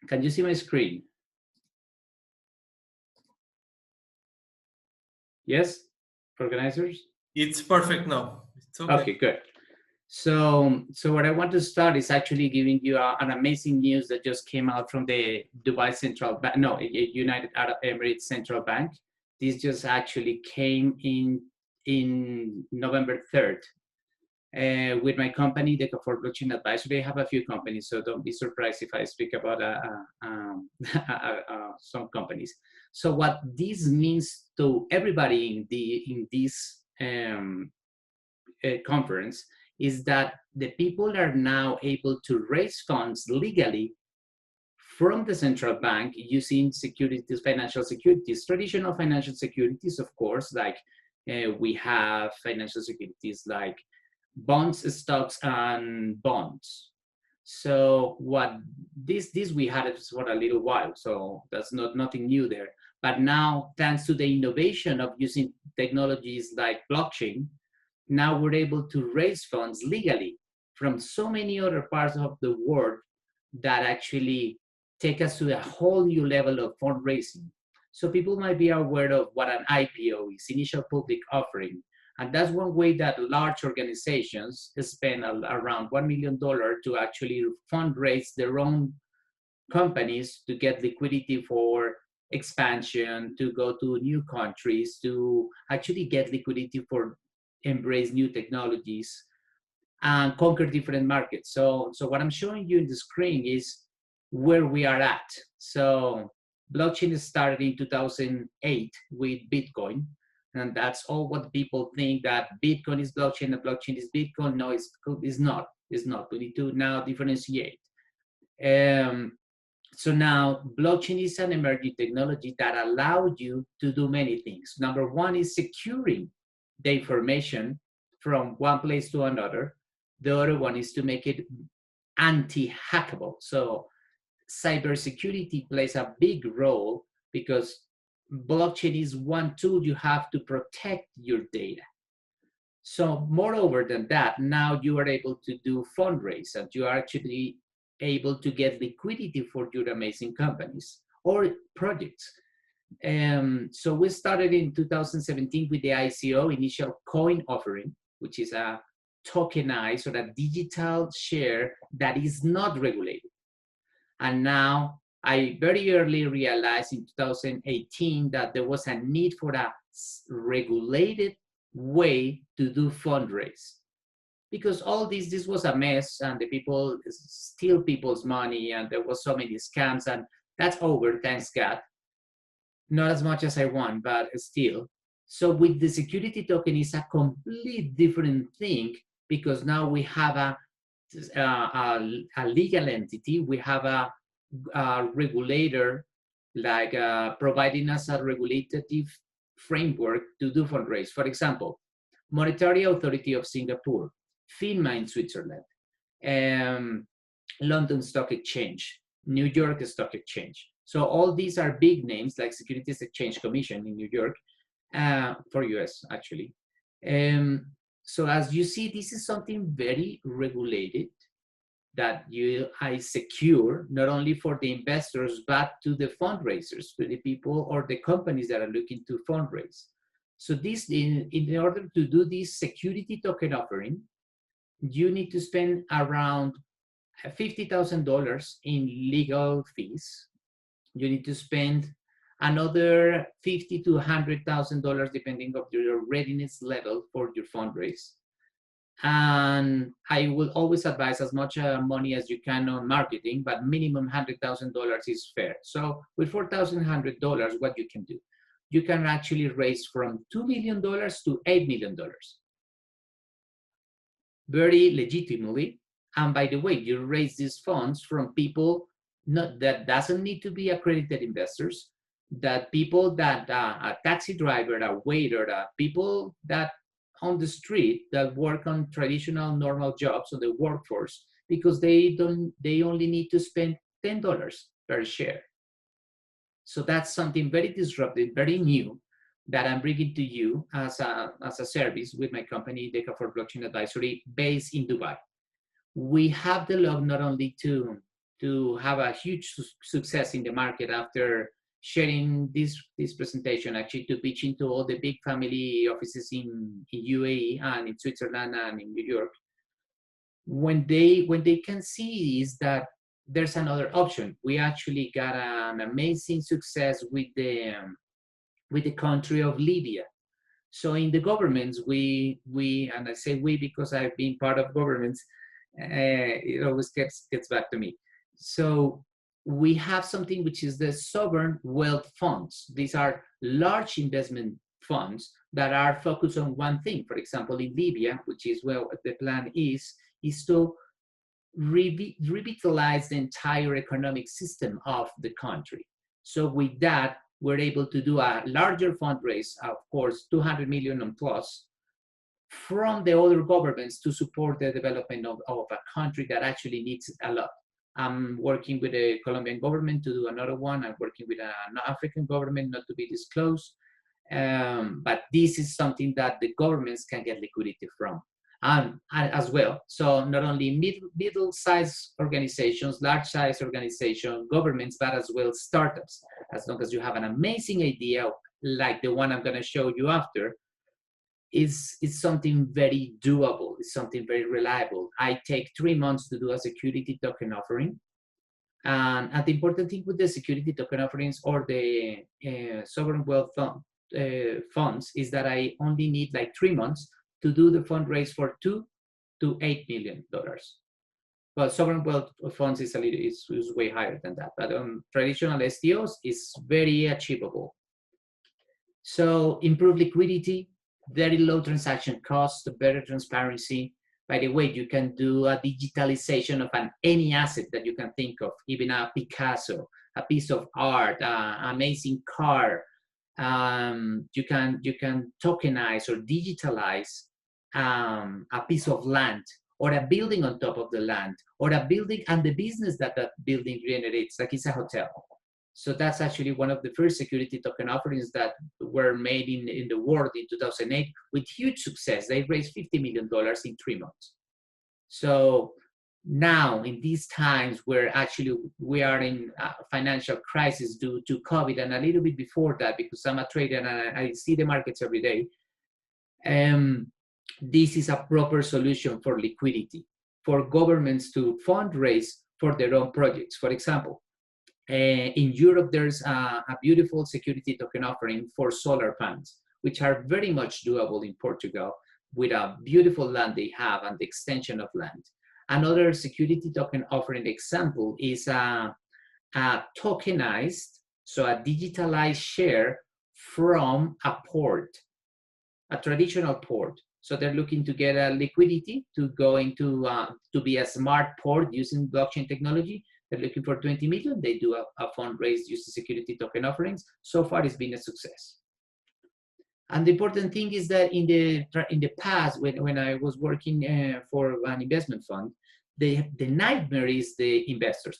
Can you see my screen? Yes, organizers? It's perfect now. It's okay. Okay, good. So what I want to start is actually giving you an amazing news that just came out from the Dubai Central Bank, no, United Arab Emirates Central Bank. This just actually came in November 3rd. With my company, the for Blockchain Advisory, I have a few companies, so don't be surprised if I speak about some companies. So what this means to everybody in this conference is that the people are now able to raise funds legally from the central bank using securities, financial securities, traditional financial securities, of course, like we have financial securities like bonds, stocks, and bonds. So what this we had it for a little while, so that's nothing new there. But now, thanks to the innovation of using technologies like blockchain, now we're able to raise funds legally from so many other parts of the world that actually take us to a whole new level of fundraising. So people might be aware of what an IPO is, initial public offering. And that's one way that large organizations spend around $1 million to actually fundraise their own companies to get liquidity for expansion, to go to new countries, to actually get liquidity for embrace new technologies and conquer different markets. So what I'm showing you in the screen is where we are at. So blockchain started in 2008 with Bitcoin. And that's all what people think, that Bitcoin is blockchain and blockchain is Bitcoin. No, it's not. It's not. We need to now differentiate. So now blockchain is an emerging technology that allows you to do many things. Number one is securing the information from one place to another. The other one is to make it anti-hackable. So cybersecurity plays a big role because blockchain is one tool you have to protect your data. So moreover than that, now you are able to do fundraise, and you are actually able to get liquidity for your amazing companies or projects. So we started in 2017 with the ICO, initial coin offering, which is a tokenized or a digital share that is not regulated. And now I very early realized in 2018 that there was a need for a regulated way to do fundraise, because all this was a mess, and the people steal people's money, and there was so many scams, and that's over, thanks God. Not as much as I want, but still. So with the security token, it's a complete different thing, because now we have a legal entity, we have a regulator, like providing us a regulative framework to do fundraise. For example, Monetary Authority of Singapore, FINMA in Switzerland, London Stock Exchange, New York Stock Exchange. So all these are big names, like Securities Exchange Commission in New York, for US actually. So as you see, this is something very regulated, that I secure not only for the investors, but to the fundraisers, to the people or the companies that are looking to fundraise. So this, in order to do this security token offering, you need to spend around $50,000 in legal fees. You need to spend another $50,000 to $100,000 depending on your readiness level for your fundraise. And I will always advise as much money as you can on marketing, but minimum $100,000 is fair. So with $4,100, what you can do? You can actually raise from $2 million to $8 million. Very legitimately. And by the way, you raise these funds from people that doesn't need to be accredited investors, that people that a taxi driver, a waiter, people that on the street that work on traditional normal jobs on the workforce, because they only need to spend $10 per share. So that's something very disruptive, very new, that I'm bringing to you as a service with my company, Deca for Blockchain Advisory, based in Dubai. We have the luck not only to have a huge success in the market after sharing this presentation, actually to pitch into all the big family offices in UAE and in Switzerland and in New York. When they can see is that there's another option. We actually got an amazing success with the country of Libya. So in the governments, we and I say we because I've been part of governments, it always gets back to me. So we have something which is the sovereign wealth funds. These are large investment funds that are focused on one thing. For example, in Libya, which is where the plan is to revitalize the entire economic system of the country. So with that, we're able to do a larger fundraise, of course, 200 million and plus, from the other governments to support the development of a country that actually needs a lot. I'm working with the Colombian government to do another one. I'm working with an African government, not to be disclosed. But this is something that the governments can get liquidity from, and as well. So not only middle-sized organizations, large-sized organizations, governments, but as well startups. As long as you have an amazing idea, like the one I'm going to show you after, it's something very doable. It's something very reliable. I take 3 months to do a security token offering. And the important thing with the security token offerings or the sovereign wealth funds is that I only need like 3 months to do the fundraise for $2 to $8 million. Well, sovereign wealth funds is way higher than that, but traditional STOs is very achievable. So improve liquidity, very low transaction costs, better transparency. By the way, you can do a digitalization of any asset that you can think of, even a Picasso, a piece of art, an amazing car. You can tokenize or digitalize a piece of land, or a building on top of the land, or a building and the business that that building generates, like it's a hotel. So that's actually one of the first security token offerings that were made in the world in 2008 with huge success. They raised $50 million in 3 months. So now in these times where actually we are in a financial crisis due to COVID, and a little bit before that, because I'm a trader and I see the markets every day, this is a proper solution for liquidity, for governments to fundraise for their own projects. For example, in Europe, there's a beautiful security token offering for solar panels, which are very much doable in Portugal with a beautiful land they have and the extension of land. Another security token offering example is a tokenized, so a digitalized share from a port, a traditional port. So they're looking to get a liquidity to go into, to be a smart port using blockchain technology. They're looking for 20 million. They do a fundraise using security token offerings. So far, it's been a success. And the important thing is that in the past, when I was working for an investment fund, the nightmare is the investors.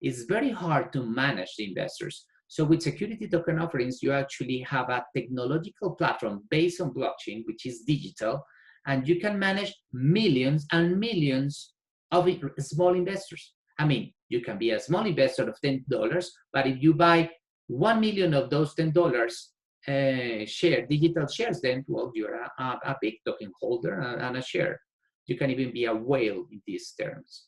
It's very hard to manage the investors. So with security token offerings, you actually have a technological platform based on blockchain, which is digital, and you can manage millions and millions of small investors. I mean, you can be a small investor of $10, but if you buy 1 million of those $10 digital shares, then, well, you're a big token holder and a share. You can even be a whale in these terms.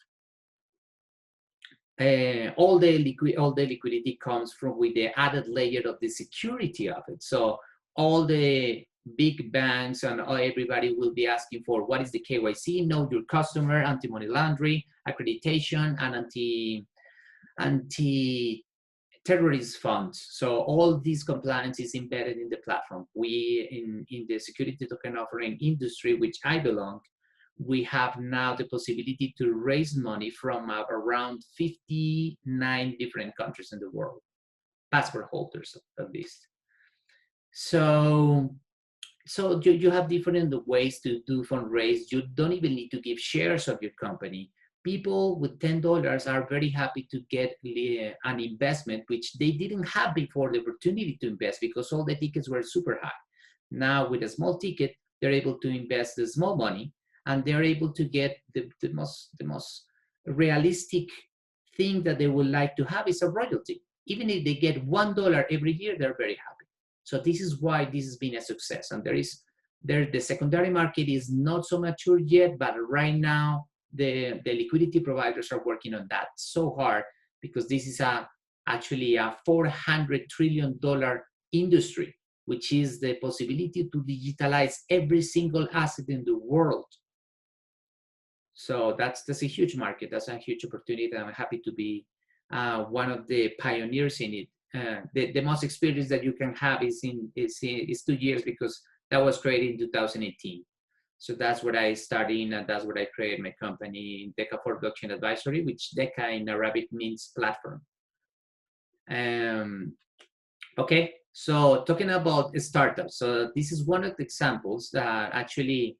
All the liquidity comes from with the added layer of the security of it. So all the big banks and everybody will be asking for what is the KYC, know your customer, anti-money laundering, accreditation, and anti-terrorist funds. So all these compliance is embedded in the platform. We in the security token offering industry, which I belong, we have now the possibility to raise money from around 59 different countries in the world, passport holders at least. So you have different ways to do fundraise. You don't even need to give shares of your company. People with $10 are very happy to get an investment, which they didn't have before the opportunity to invest because all the tickets were super high. Now with a small ticket, they're able to invest the small money, and they're able to get the most realistic thing that they would like to have is a royalty. Even if they get $1 every year, they're very happy. So this is why this has been a success. And the secondary market is not so mature yet, but right now the liquidity providers are working on that so hard because this is actually a $400 trillion industry, which is the possibility to digitalize every single asset in the world. So that's a huge market. That's a huge opportunity. I'm happy to be one of the pioneers in it. The most experience that you can have is 2 years because that was created in 2018. So that's what I started and that's what I created my company, DECA for Blockchain Advisory, which DECA in Arabic means platform. Okay, so talking about startups. So this is one of the examples that actually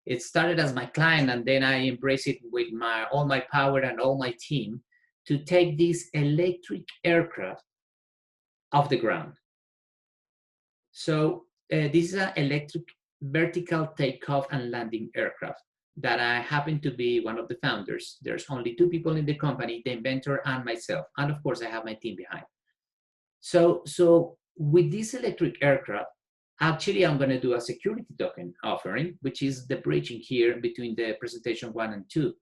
it started as my client, and then I embraced it with all my power and all my team to take this electric aircraft off the ground. So this is an electric vertical takeoff and landing aircraft that I happen to be one of the founders. There's only 2 people in the company, the inventor and myself. And of course, I have my team behind. So with this electric aircraft, actually, I'm going to do a security token offering, which is the bridging here between the presentation 1 and 2.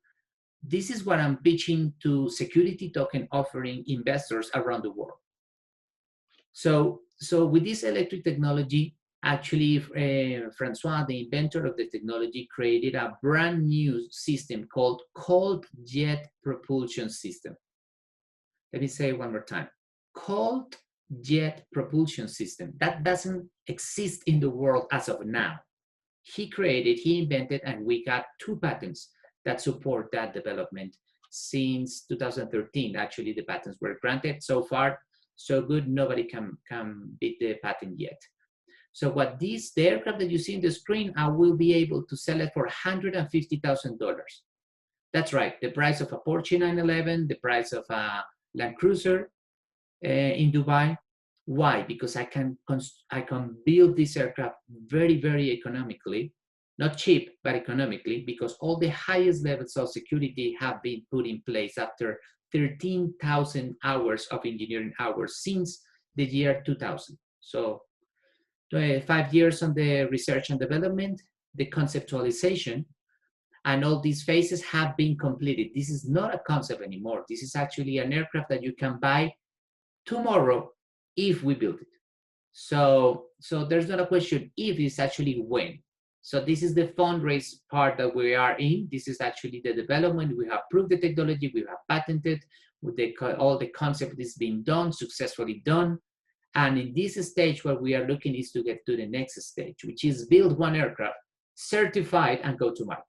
This is what I'm pitching to security token offering investors around the world. So with this electric technology, actually, Francois, the inventor of the technology, created a brand new system called cold jet propulsion system. Let me say it one more time. Cold jet propulsion system. That doesn't exist in the world as of now. He created, he invented, and we got 2 patents that support that development since 2013. Actually, the patents were granted. So far, so good, nobody can beat the patent yet. So what the aircraft that you see on the screen, I will be able to sell it for $150,000. That's right, the price of a Porsche 911, the price of a Land Cruiser in Dubai. Why? Because I can build this aircraft very, very economically, not cheap, but economically, because all the highest levels of security have been put in place after 13,000 hours of engineering hours since the year 2000. So 5 years on the research and development, the conceptualization, and all these phases have been completed. This is not a concept anymore. This is actually an aircraft that you can buy tomorrow if we build it. So there's not a question if, it's actually when. So this is the fundraise part that we are in. This is actually the development. We have proved the technology, we have patented, with all the concept is being done, successfully done. And in this stage, what we are looking is to get to the next stage, which is build 1 aircraft, certified, and go to market.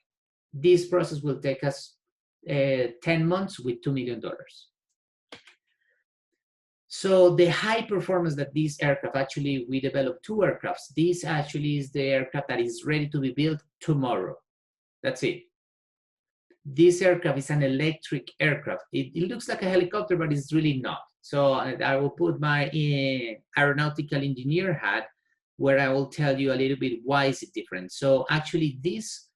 This process will take us 10 months with $2 million. So the high performance that this aircraft, actually we developed 2 aircrafts. This actually is the aircraft that is ready to be built tomorrow. That's it. This aircraft is an electric aircraft. It looks like a helicopter, but it's really not. So I will put my aeronautical engineer hat, where I will tell you a little bit why is it different. So actually this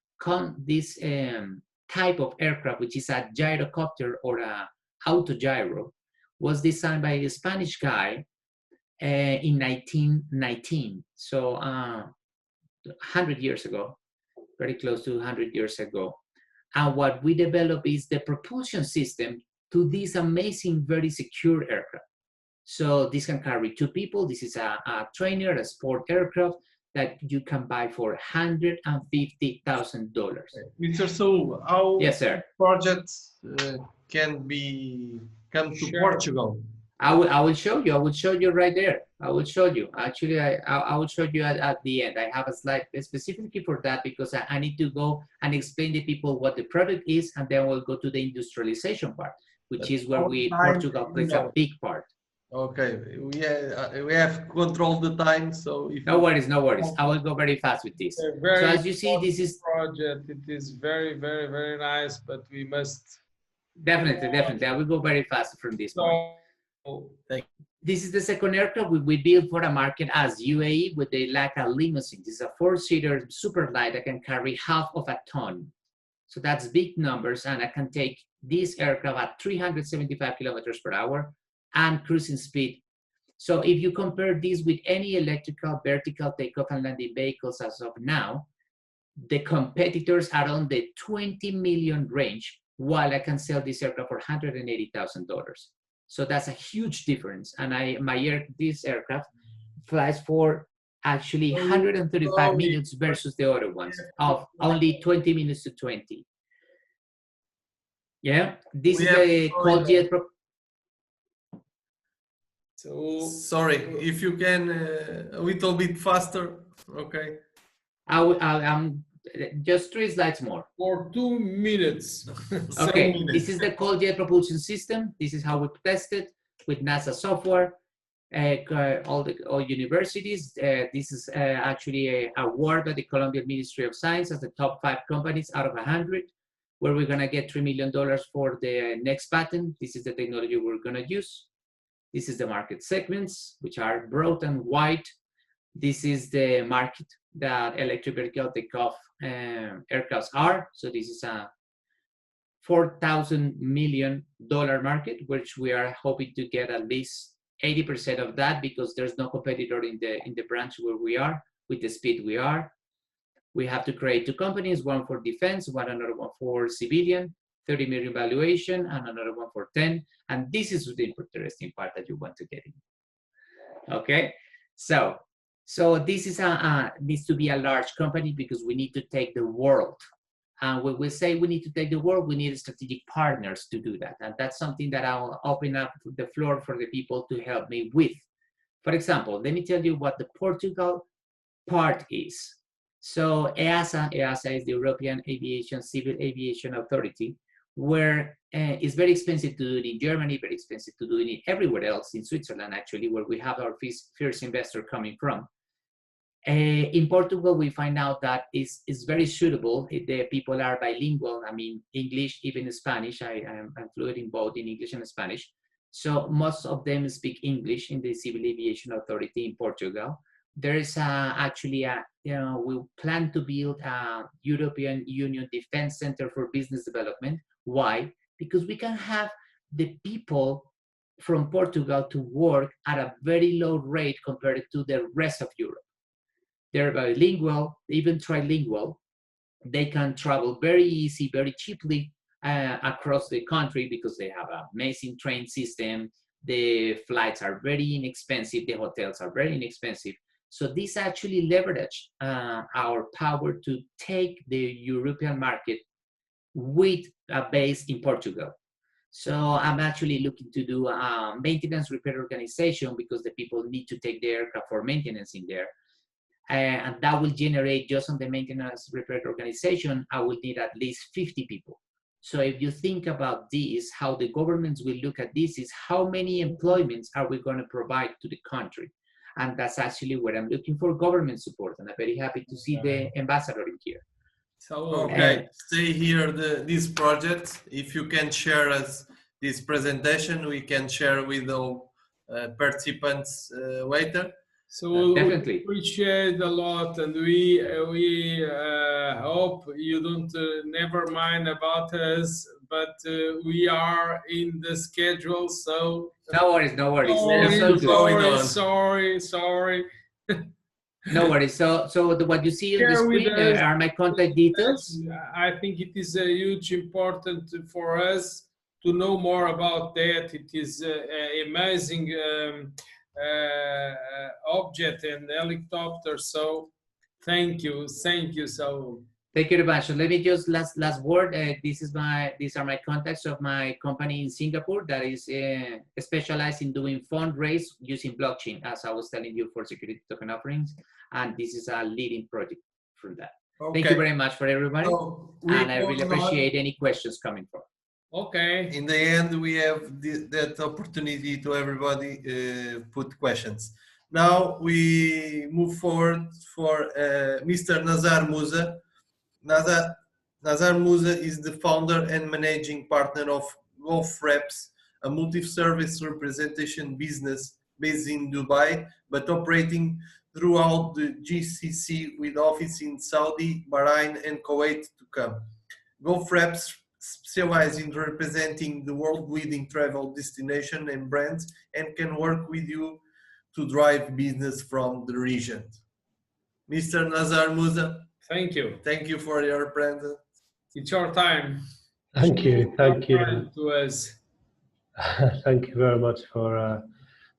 type of aircraft, which is a gyrocopter or a autogyro, was designed by a Spanish guy in 1919. So 100 years ago, very close to 100 years ago. And what we develop is the propulsion system to this amazing, very secure aircraft. So this can carry 2 people. This is a trainer, a sport aircraft that you can buy for $150,000. Mr. Saul, how yes, sir. projects can come to Portugal? I will show you. I will show you right there. I will show you. Actually, I will show you at the end. I have a slide specifically for that because I need to go and explain to people what the product is, and then we'll go to the industrialization part, which is where Portugal plays a big part. Okay, we have controlled the time, so if no worries. I will go very fast with this. So as you see, this is project. It is very, very, very nice, but we must definitely. I will go very fast from this point. This is the second aircraft we built for a market as UAE with the Laca limousine. This is a 4-seater super light that can carry half of a ton. So that's big numbers, and I can take this aircraft at 375 kilometers per hour and cruising speed. So if you compare this with any electrical vertical takeoff and landing vehicles as of now, the competitors are on the 20 million range, while I can sell this aircraft for $180,000. So that's a huge difference. And this aircraft flies for actually 135 minutes versus the other ones of only 20 minutes to 20. Yeah, this is the cold jet. So sorry, if you can a little bit faster, okay. I'm just 3 slides more. For 2 minutes. Okay, this is the cold jet propulsion system. This is how we tested with NASA software, all universities. This is actually an award by the Colombian Ministry of Science as the top 5 companies out of 100, where we're gonna get $3 million for the next patent. This is the technology we're gonna use. This is the market segments, which are broad and wide. This is the market that electric vertical takeoff aircrafts are. So this is a $4,000 million market, which we are hoping to get at least 80% of that, because there's no competitor in the branch where we are, with the speed we are. We have to create 2 companies, one for defense, another one for civilian. 30 million valuation, and another one for 10. And this is the interesting part that you want to get in. Okay, so this is needs to be a large company because we need to take the world. And when we say we need to take the world, we need strategic partners to do that. And that's something that I'll open up the floor for the people to help me with. For example, let me tell you what the Portugal part is. So EASA is the European Civil Aviation Authority, where it's very expensive to do it in Germany, very expensive to do it everywhere else, in Switzerland actually, where we have our first investor coming from. In Portugal, we find out that it's very suitable if the people are bilingual. I mean, English, even Spanish. I'm fluent in both in English and Spanish. So most of them speak English in the Civil Aviation Authority in Portugal. There is actually we plan to build a European Union Defense Center for Business Development. Why? Because we can have the people from Portugal to work at a very low rate compared to the rest of Europe. They're bilingual, even trilingual. They can travel very easy, very cheaply across the country because they have an amazing train system. The flights are very inexpensive. The hotels are very inexpensive. So this actually leverage our power to take the European market with a base in Portugal. So I'm actually looking to do a maintenance repair organization because the people need to take the aircraft for maintenance in there. And that will generate, just on the maintenance repair organization, I will need at least 50 people. So if you think about this, how the governments will look at this is how many employments are we going to provide to the country? And that's actually where I'm looking for government support. And I'm very happy to see the ambassador in here. So, okay, stay here, this project. If you can share us this presentation, we can share with all participants later. So definitely we appreciate a lot, and we hope you don't never mind about us, but we are in the schedule, so no worries. Sorry. No worries. So what you see on the screen are my contact details. I think it is a huge important for us to know more about that. It is amazing. Object and helicopter. So thank you. So thank you very much. So let me just last word. These are my contacts of my company in Singapore that is specialized in doing fundraise using blockchain, as I was telling you, for security token offerings, and this is a leading project for that. Okay. Thank you very much for everybody, and I really appreciate any questions coming from. Okay. In the end, we have that opportunity to everybody put questions. Now we move forward for Mr. Nazar Musa. Nazar Musa is the founder and managing partner of Gulf Reps, a multi-service representation business based in Dubai, but operating throughout the GCC with office in Saudi, Bahrain, and Kuwait to come. Gulf Reps specialize in representing the world-leading travel destination and brands and can work with you to drive business from the region. Mr. Nazar Musa. Thank you. Thank you for your presence. It's your time. Thank you. Thank you. To us. Thank you very much for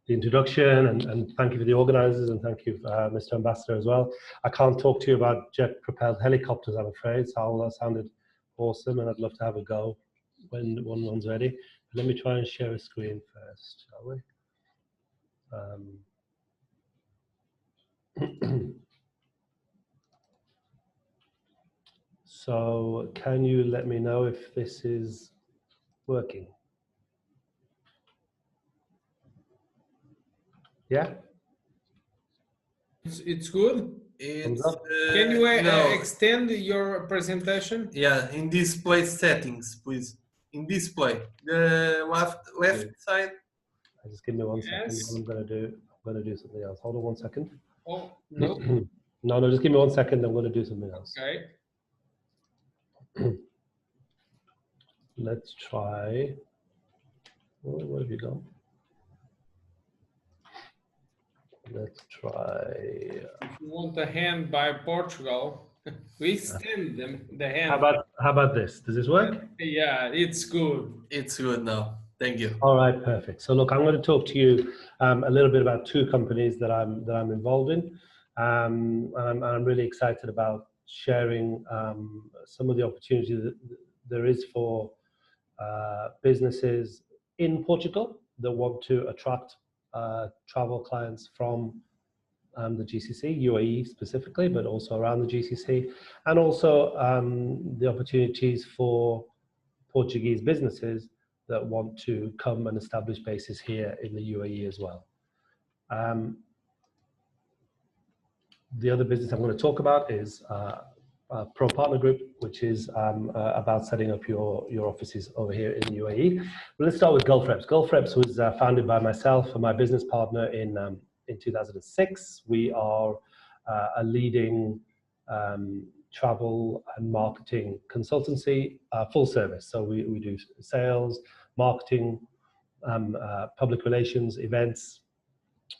the introduction, and thank you for the organizers, and thank you, Mr. Ambassador, as well. I can't talk to you about jet-propelled helicopters, I'm afraid. So that sounded awesome, and I'd love to have a go when one's ready. Let me try and share a screen first, shall we? So can you let me know if this is working? Yeah? It's good. Can you extend your presentation? Yeah, in display settings, please. In display, the left side. Just give me 1 second. What I'm going to do something else. Hold on 1 second. Oh no. No, just give me 1 second. I'm going to do something else. Okay. Let's try. Oh, where have you gone? Let's try. If you want a hand by Portugal, we extend the hand. How How about this? Does this work? Yeah, it's good. It's good now. Thank you. All right, perfect. So look, I'm going to talk to you a little bit about two companies that I'm involved in, and I'm really excited about sharing some of the opportunities that there is for businesses in Portugal that want to attract travel clients from the GCC, UAE specifically, but also around the GCC, and also the opportunities for Portuguese businesses that want to come and establish bases here in the UAE as well. The other business I'm going to talk about is Pro Partner Group, which is about setting up your offices over here in the UAE. But let's start with Gulf Reps. Gulf Reps was founded by myself and my business partner in 2006. We are a leading travel and marketing consultancy, full service. So we do sales, marketing, public relations, events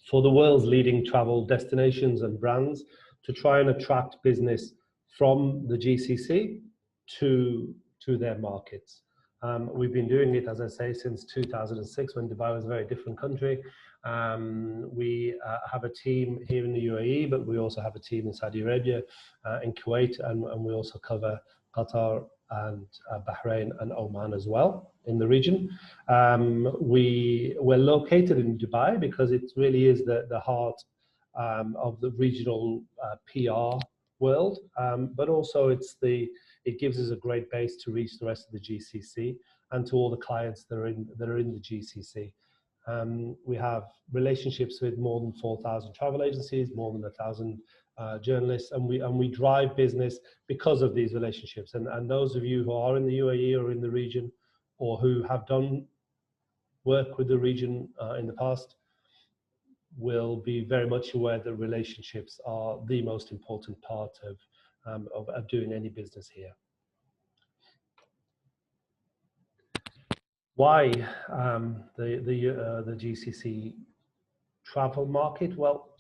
for the world's leading travel destinations and brands to try and attract business from the GCC to their markets. We've been doing it, as I say, since 2006 when Dubai was a very different country. We have a team here in the UAE, but we also have a team in Saudi Arabia, in Kuwait, and we also cover Qatar and Bahrain and Oman as well in the region. We're located in Dubai because it really is the heart of the regional PR world, but also it gives us a great base to reach the rest of the GCC and to all the clients that are in the GCC. We have relationships with more than 4,000 travel agencies, more than 1,000 journalists, and we drive business because of these relationships. And those of you who are in the UAE or in the region, or who have done work with the region in the past, will be very much aware that relationships are the most important part of doing any business here. Why the GCC travel market? Well,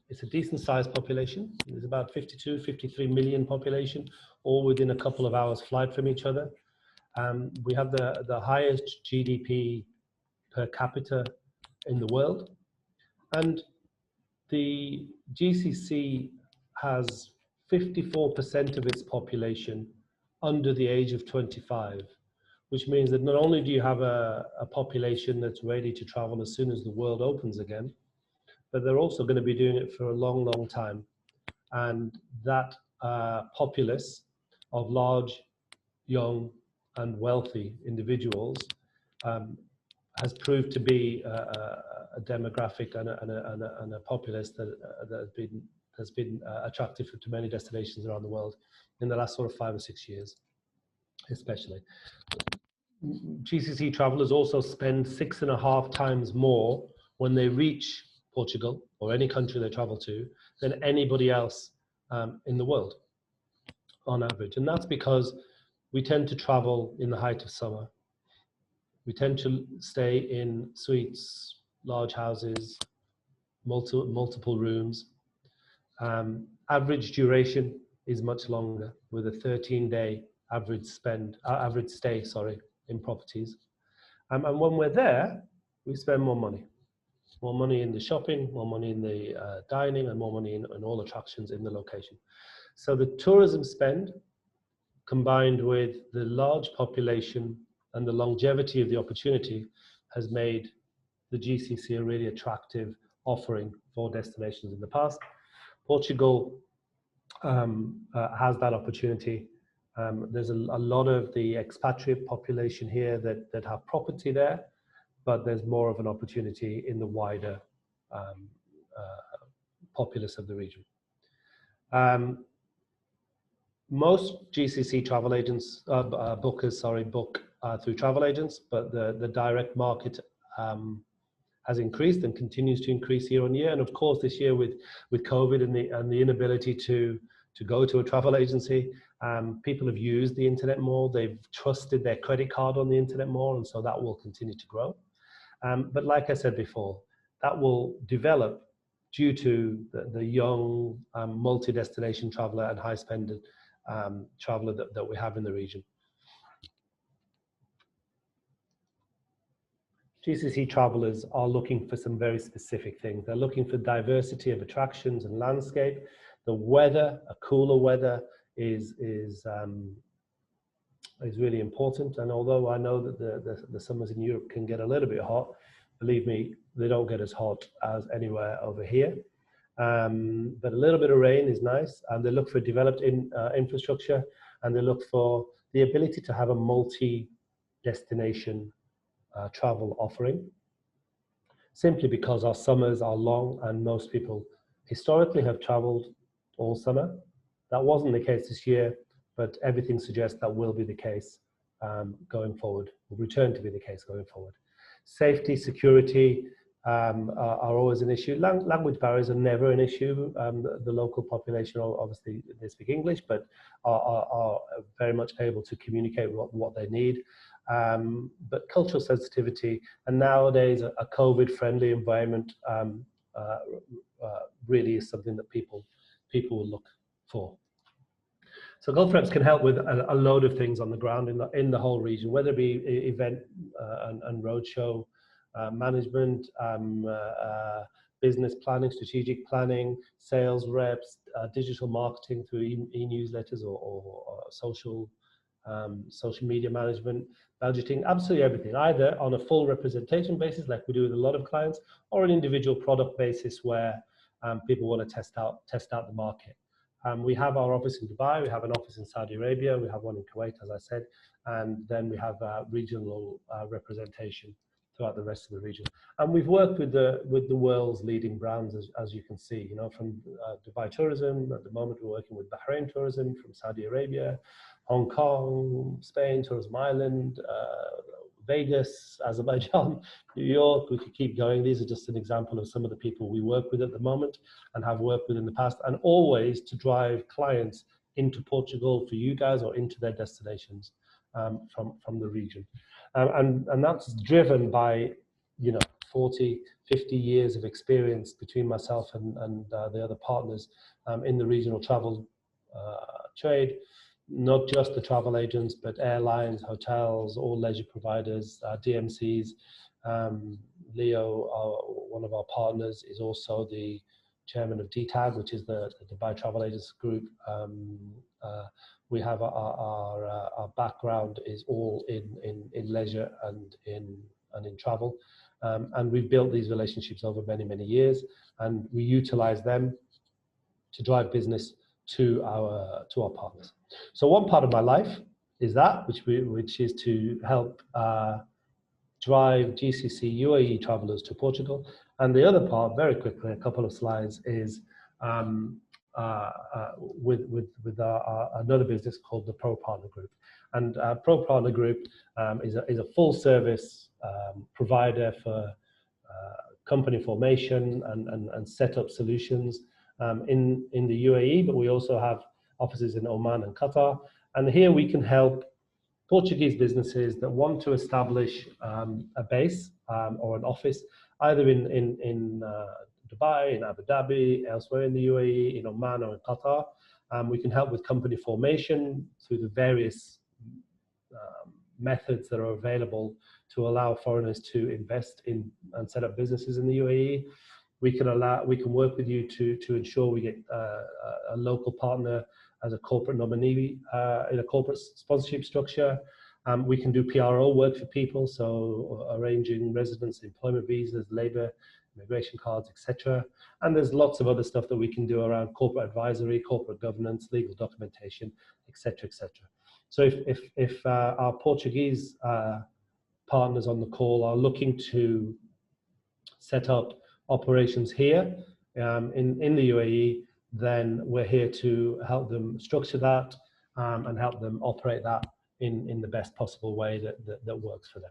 it's a decent sized population. There's about 52, 53 million population, all within a couple of hours flight from each other. We have the highest GDP per capita in the world. And the GCC has 54% of its population under the age of 25, which means that not only do you have a population that's ready to travel as soon as the world opens again, but they're also going to be doing it for a long, long time. And that populace of large, young, and wealthy individuals has proved to be a demographic and a populace that has been attractive to many destinations around the world in the last sort of 5 or 6 years, especially. GCC travelers also spend 6.5 times more when they reach Portugal or any country they travel to than anybody else in the world on average. And that's because we tend to travel in the height of summer. We tend to stay in suites, large houses, multiple rooms. Average duration is much longer, with a 13-day average stay in properties. And when we're there, we spend more money in the shopping, more money in the dining, and more money in all attractions in the location. So the tourism spend, combined with the large population and the longevity of the opportunity, has made the GCC a really attractive offering for destinations in the past. Portugal has that opportunity. There's a lot of the expatriate population here that have property there, but there's more of an opportunity in the wider populace of the region. Most GCC travel agents, bookers, book through travel agents, but the direct market has increased and continues to increase year on year. And of course, this year with COVID and the inability to go to a travel agency, people have used the internet more. They've trusted their credit card on the internet more, and so that will continue to grow. But like I said before, that will develop due to the young multi-destination traveler and high spender traveler that we have in the region. GCC travelers are looking for some very specific things. They're looking for diversity of attractions and landscape. The weather, a cooler weather, is really important. And although I know that the summers in Europe can get a little bit hot, believe me, they don't get as hot as anywhere over here. But a little bit of rain is nice, and they look for developed infrastructure, and they look for the ability to have a multi-destination travel offering, simply because our summers are long and most people historically have traveled all summer. That wasn't the case this year, but everything suggests that will be the case going forward, will return to be the case going forward. Safety, security are always an issue. Language barriers are never an issue. The local population, obviously they speak English, but are very much able to communicate what they need. But cultural sensitivity, and nowadays a COVID-friendly environment really is something that people will look for. So Gulf Reps can help with a load of things on the ground in the whole region, whether it be event and roadshow management, business planning, strategic planning, sales reps, digital marketing through e-newsletters or social media management, budgeting, absolutely everything, either on a full representation basis like we do with a lot of clients, or an individual product basis where people want to test out the market. We have our office in Dubai, we have an office in Saudi Arabia, we have one in Kuwait, as I said, and then we have regional representation throughout the rest of the region. And we've worked with the world's leading brands, as you can see, from Dubai Tourism. At the moment, we're working with Bahrain Tourism, from Saudi Arabia, Hong Kong, Spain, Tourism Island, Vegas, Azerbaijan, New York. We could keep going. These are just an example of some of the people we work with at the moment and have worked with in the past, and always to drive clients into Portugal for you guys or into their destinations from the region. And that's driven by 40, 50 years of experience between myself and the other partners in the regional travel trade. Not just the travel agents, but airlines, hotels, all leisure providers, DMCs. Leo, one of our partners, is also the chairman of DTAG, which is the Dubai Travel Agents Group. We have our background is all in leisure and in travel, and we've built these relationships over many, many years, and we utilize them to drive business to our partners. So one part of my life is that, which is to help drive GCC UAE travelers to Portugal, and the other part, very quickly, a couple of slides, is with another business called the Pro Partner Group. And Pro Partner Group is a full service provider for company formation and setup solutions in the UAE, but we also have offices in Oman and Qatar. And here we can help Portuguese businesses that want to establish a base or an office either in Dubai, in Abu Dhabi, elsewhere in the UAE, in Oman or in Qatar. We can help with company formation through the various methods that are available to allow foreigners to invest in and set up businesses in the UAE. We can work with you to ensure we get a local partner as a corporate nominee in a corporate sponsorship structure. We can do PRO work for people, so arranging residence, employment visas, labor, immigration cards, etc. And there's lots of other stuff that we can do around corporate advisory, corporate governance, legal documentation, etc., etc. So if our Portuguese partners on the call are looking to set up operations here in the UAE, then we're here to help them structure that and help them operate that in the best possible way that works for them.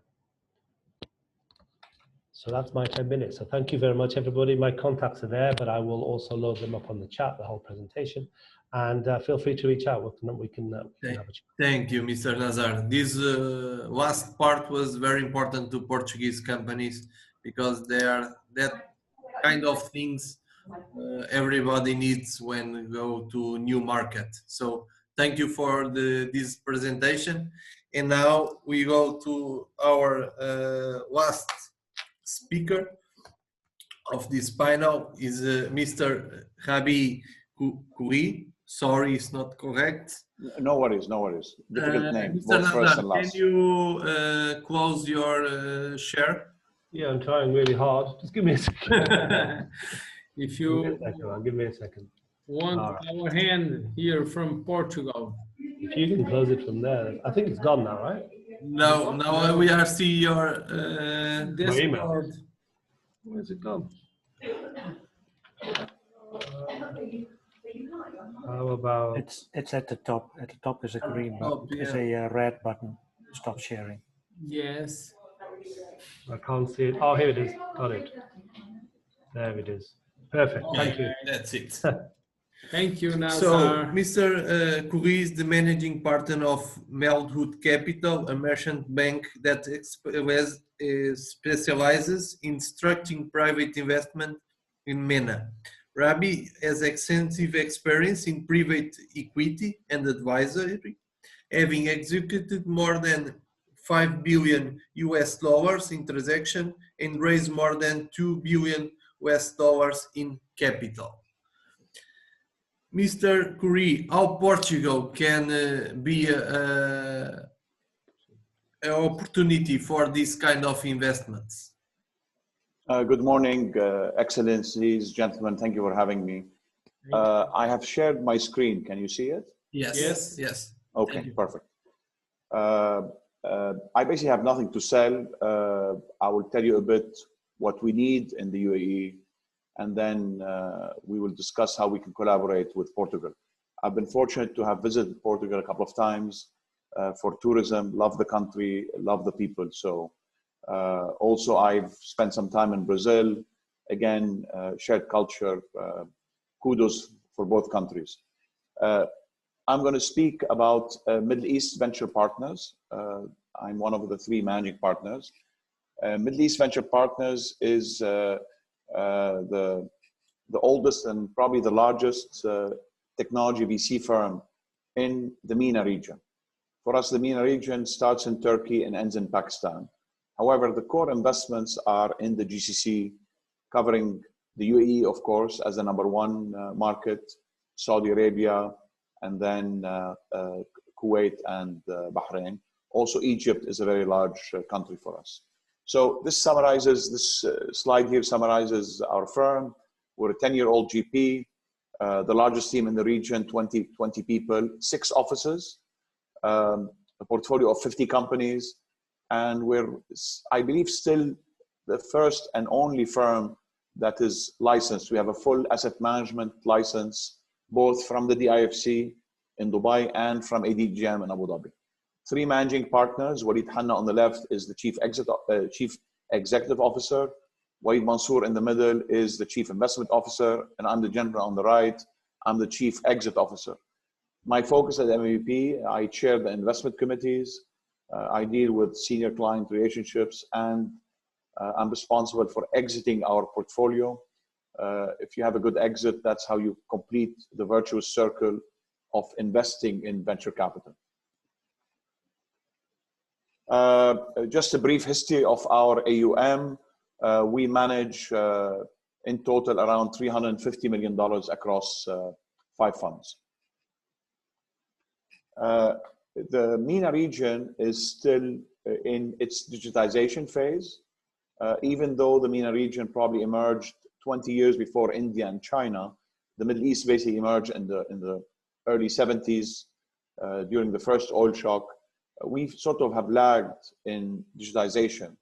So that's my 10 minutes. So thank you very much, everybody. My contacts are there, but I will also load them up on the chat, the whole presentation. And feel free to reach out. We can have a chat. Thank you, Mr. Nazar. This last part was very important to Portuguese companies because they are that kind of things everybody needs when you go to new market. So Thank you for this presentation. And now we go to our last speaker of this panel is Mr. Rabi Kouri. Sorry, it's not correct. No worries, no worries. Difficult name, Mr. both first and Nazar, last. can you close your share? Yeah, I'm trying really hard. Just give me a second. If you Give me a second. want our hand here from Portugal. If you can close it from there, I think it's gone now, right? No, now we are seeing your My email. Discord. Where's it gone? How about? It's at the top. At the top is a green button. Oh, yeah. There's a red button. Stop sharing. Yes. I can't see it. Oh, here it is. Got it. There it is. Perfect. Thank you. That's it. Thank you, Nazar. So, Mr. Kouri is the managing partner of Meldhood Capital, a merchant bank that specializes in structuring private investment in MENA. Rabi has extensive experience in private equity and advisory, having executed more than $5 billion in transaction and raised more than $2 billion in capital. Mr. Kouri, how Portugal can be an opportunity for this kind of investments? Good morning, Excellencies, gentlemen. Thank you for having me. I have shared my screen. Can you see it? Yes. Yes. Yes. Okay, perfect. I basically have nothing to sell. I will tell you a bit what we need in the UAE, and then we will discuss how we can collaborate with Portugal. I've been fortunate to have visited Portugal a couple of times for tourism, love the country, love the people. So also I've spent some time in Brazil, again, shared culture, kudos for both countries. I'm going to speak about Middle East Venture Partners. I'm one of the 3 managing partners. Middle East Venture Partners is the oldest and probably the largest technology VC firm in the MENA region. For us, the MENA region starts in Turkey and ends in Pakistan. However, the core investments are in the GCC, covering the UAE, of course, as the #1 market, Saudi Arabia, and then Kuwait and Bahrain. Also, Egypt is a very large country for us. So this slide here summarizes our firm. We're a 10-year-old GP, the largest team in the region, 20 people, 6 offices, a portfolio of 50 companies. And we're, I believe, still the first and only firm that is licensed. We have a full asset management license, both from the DIFC in Dubai and from ADGM in Abu Dhabi. 3 managing partners. Walid Hanna on the left is the chief executive officer. Walid Mansour in the middle is the chief investment officer, and I'm the gentleman on the right. I'm the chief exit officer. My focus at MVP, I chair the investment committees. I deal with senior client relationships, and I'm responsible for exiting our portfolio. If you have a good exit, that's how you complete the virtuous circle of investing in venture capital. Just a brief history of our AUM. We manage in total around $350 million across 5 funds. The MENA region is still in its digitization phase. Even though the MENA region probably emerged 20 years before India and China, the Middle East basically emerged in the early 70s during the first oil shock. We sort of have lagged in digitization.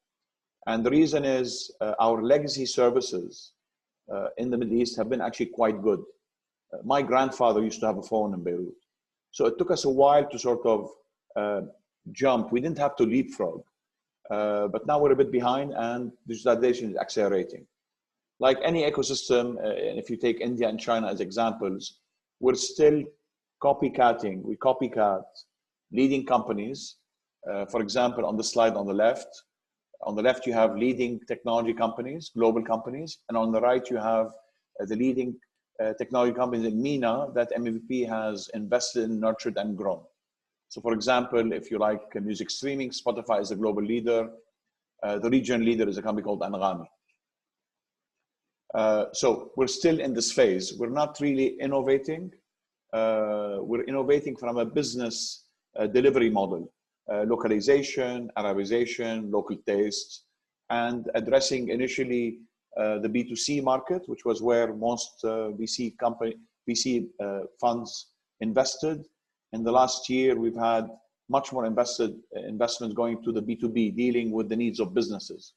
And the reason is our legacy services in the Middle East have been actually quite good. My grandfather used to have a phone in Beirut. So it took us a while to sort of jump. We didn't have to leapfrog. But now we're a bit behind, and digitalization is accelerating. Like any ecosystem, and if you take India and China as examples, we're still copycatting. We copycat leading companies. For example, on the slide on the left you have leading technology companies, global companies, and on the right you have the leading technology companies in MENA that MVP has invested in, nurtured, and grown. So for example, if you like music streaming, Spotify is a global leader. The region leader is a company called Anghami. So we're still in this phase. We're not really innovating. We're innovating from a business delivery model, localization, Arabization, local tastes, and addressing initially the B2C market, which was where most VC funds invested. In the last year, we've had much more investments going to the B2B, dealing with the needs of businesses.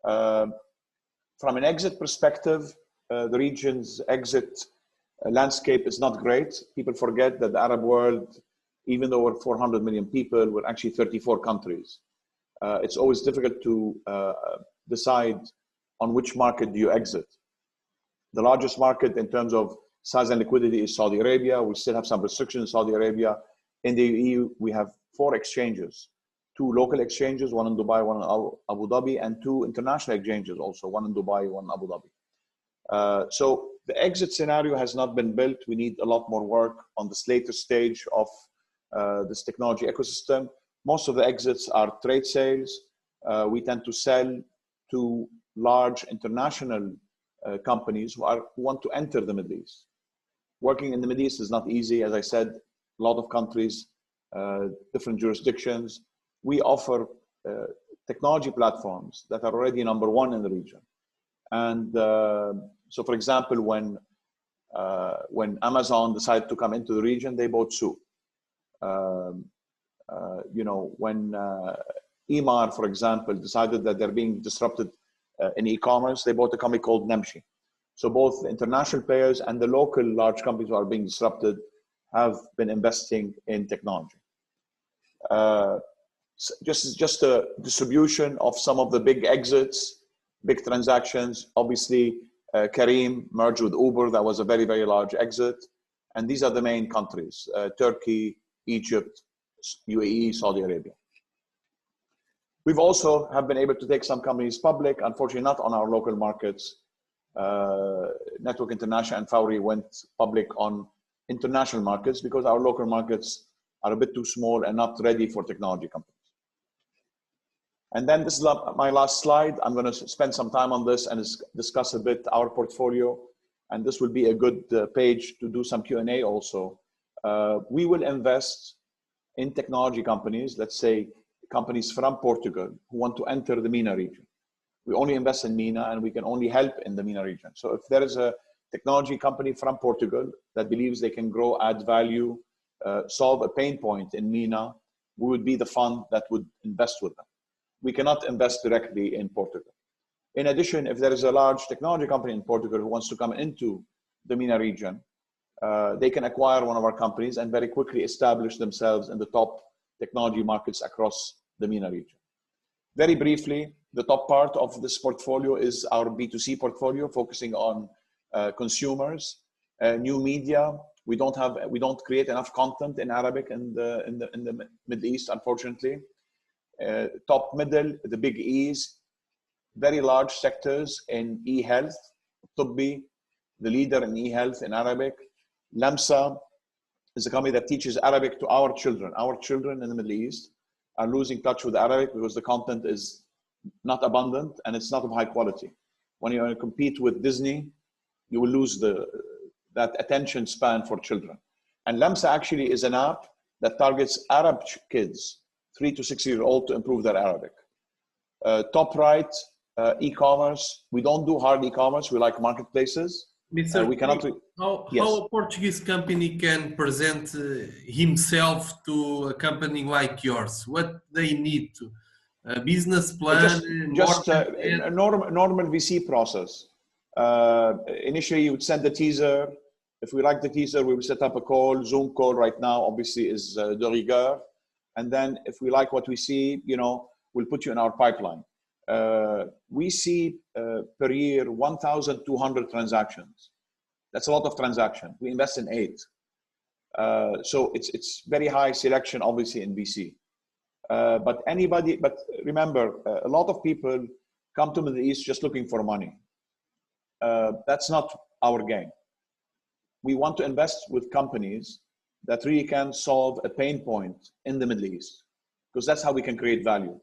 From an exit perspective, the region's exit landscape is not great. People forget that the Arab world, even though we're 400 million people, we're actually 34 countries. It's always difficult to decide on which market do you exit. The largest market in terms of size and liquidity is Saudi Arabia. We still have some restrictions in Saudi Arabia. In the EU, we have 4 exchanges, 2 local exchanges, 1 in Dubai, 1 in Abu Dhabi, and 2 international exchanges also, 1 in Dubai, 1 in Abu Dhabi. So the exit scenario has not been built. We need a lot more work on this later stage of this technology ecosystem. Most of the exits are trade sales. We tend to sell to large international companies who want to enter the Middle East. Working in the Middle East is not easy. As I said, a lot of countries, different jurisdictions. We offer technology platforms that are already number 1 in the region. And so, for example, when Amazon decided to come into the region, they bought Souq. You know, when Emaar, for example, decided that they're being disrupted in e-commerce, they bought a company called Namshi. So both the international players and the local large companies who are being disrupted have been investing in technology. Just a distribution of some of the big exits, big transactions. Obviously, Careem merged with Uber. That was a very, very large exit. And these are the main countries: Turkey, Egypt, UAE, Saudi Arabia. We've also have been able to take some companies public, unfortunately not on our local markets. Network International and Fowry went public on international markets because our local markets are a bit too small and not ready for technology companies. And then this is my last slide. I'm going to spend some time on this and discuss a bit our portfolio. And this will be a good page to do some Q&A also. We will invest in technology companies, let's say companies from Portugal who want to enter the MENA region. We only invest in MENA and we can only help in the MENA region. So if there is a technology company from Portugal that believes they can grow, add value, solve a pain point in MENA, we would be the fund that would invest with them. We cannot invest directly in Portugal. In addition, if there is a large technology company in Portugal who wants to come into the MENA region, they can acquire one of our companies and very quickly establish themselves in the top technology markets across the MENA region. Very briefly, the top part of this portfolio is our B2C portfolio, focusing on consumers, new media. We don't create enough content in Arabic in the Middle East, unfortunately. Top middle, the big E's, very large sectors in e-health, Tubbi, the leader in e-health in Arabic. Lamsa is a company that teaches Arabic to our children. Our children in the Middle East are losing touch with Arabic because the content is not abundant and it's not of high quality. When you compete with Disney, you will lose that attention span for children. And Lamsa actually is an app that targets Arab kids, 3 to 6 years old, to improve their Arabic. Top right, e-commerce. We don't do hard e-commerce. We like marketplaces. Mr. We cannot. Yes. How a Portuguese company can present himself to a company like yours? What they need to? A business plan? Just a normal VC process. Initially, you would send the teaser. If we like the teaser, we will set up a call. Zoom call right now, obviously, is de rigueur. And then if we like what we see, you know, we'll put you in our pipeline. We see per year 1,200 transactions. That's a lot of transactions. We invest in 8. So it's very high selection, obviously, in VC. But remember, a lot of people come to the Middle East just looking for money. That's not our game. We want to invest with companies that really can solve a pain point in the Middle East, because that's how we can create value.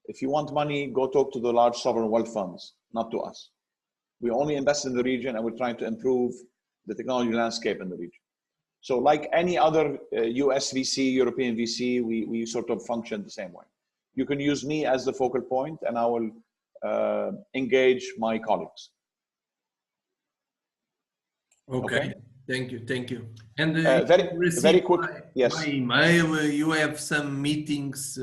If you want money, go talk to the large sovereign wealth funds, not to us. We only invest in the region, and we're trying to improve the technology landscape in the region. So like any other US VC, European VC, we sort of function the same way. You can use me as the focal point, and I will engage my colleagues. Okay. Thank you. And very quick, yes. By email, you have some meetings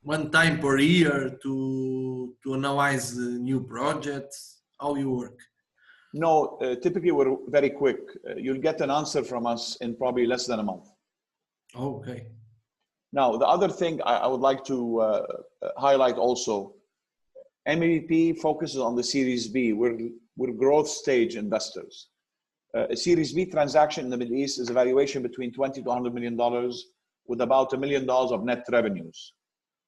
one time per year to analyze new projects. How you work? No, typically we're very quick. You'll get an answer from us in probably less than a month. Okay. Now, the other thing I would like to highlight also, MEP focuses on the Series B. We're growth stage investors. A Series B transaction in the Middle East is a valuation between $20 to $100 million with about $1 million of net revenues.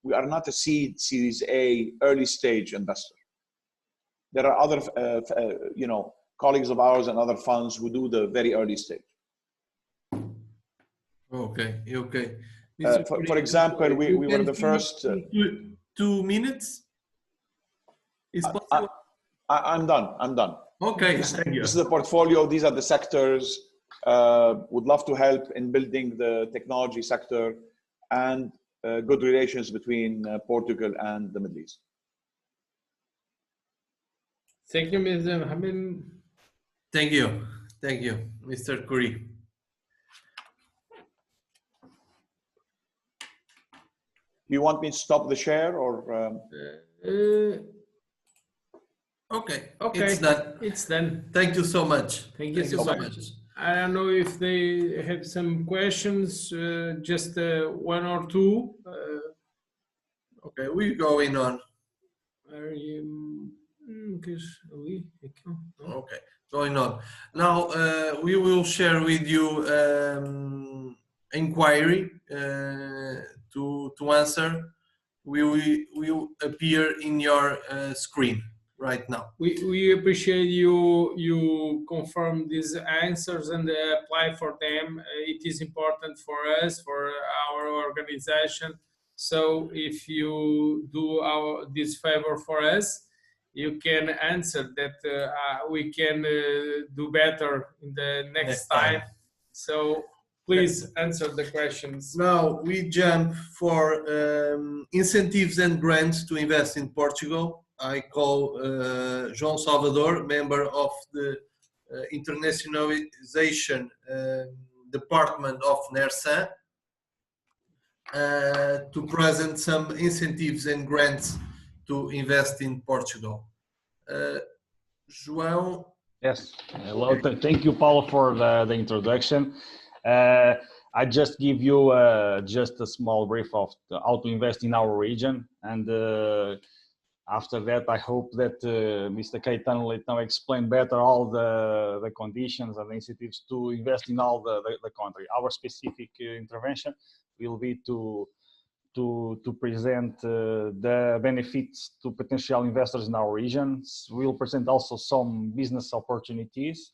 We are not a seed, Series A, early stage investor. There are other, colleagues of ours and other funds who do the very early stage. Okay. For example, we were the first. 2 minutes? Is possible? I'm done. Okay, thank you. This is the portfolio. These are the sectors. Would love to help in building the technology sector and good relations between Portugal and the Middle East. Thank you, Mr. Mohammed. Thank you, Mr. Curry. Do you want me to stop the share or? Okay. It's done. Thank you so much. Thank you so much. I don't know if they have some questions, just one or two. Okay, we're going on. Okay, going on. Now we will share with you inquiry to answer. Will appear in your screen right now. We appreciate you confirm these answers and apply for them. It is important for us, for our organization. So if you do this favor for us, you can answer that we can do better in the next time. So please answer the questions. Now we jump for incentives and grants to invest in Portugal. I call João Salvador, member of the Internationalization Department of NERSANT, to present some incentives and grants to invest in Portugal. João? Yes, hello. Thank you, Paulo, for the introduction. I just give you just a small brief of how to invest in our region, and after that, I hope that Mr. Caetano will now explain better all the conditions and incentives to invest in all the country. Our specific intervention will be to present the benefits to potential investors in our regions. We'll present also some business opportunities,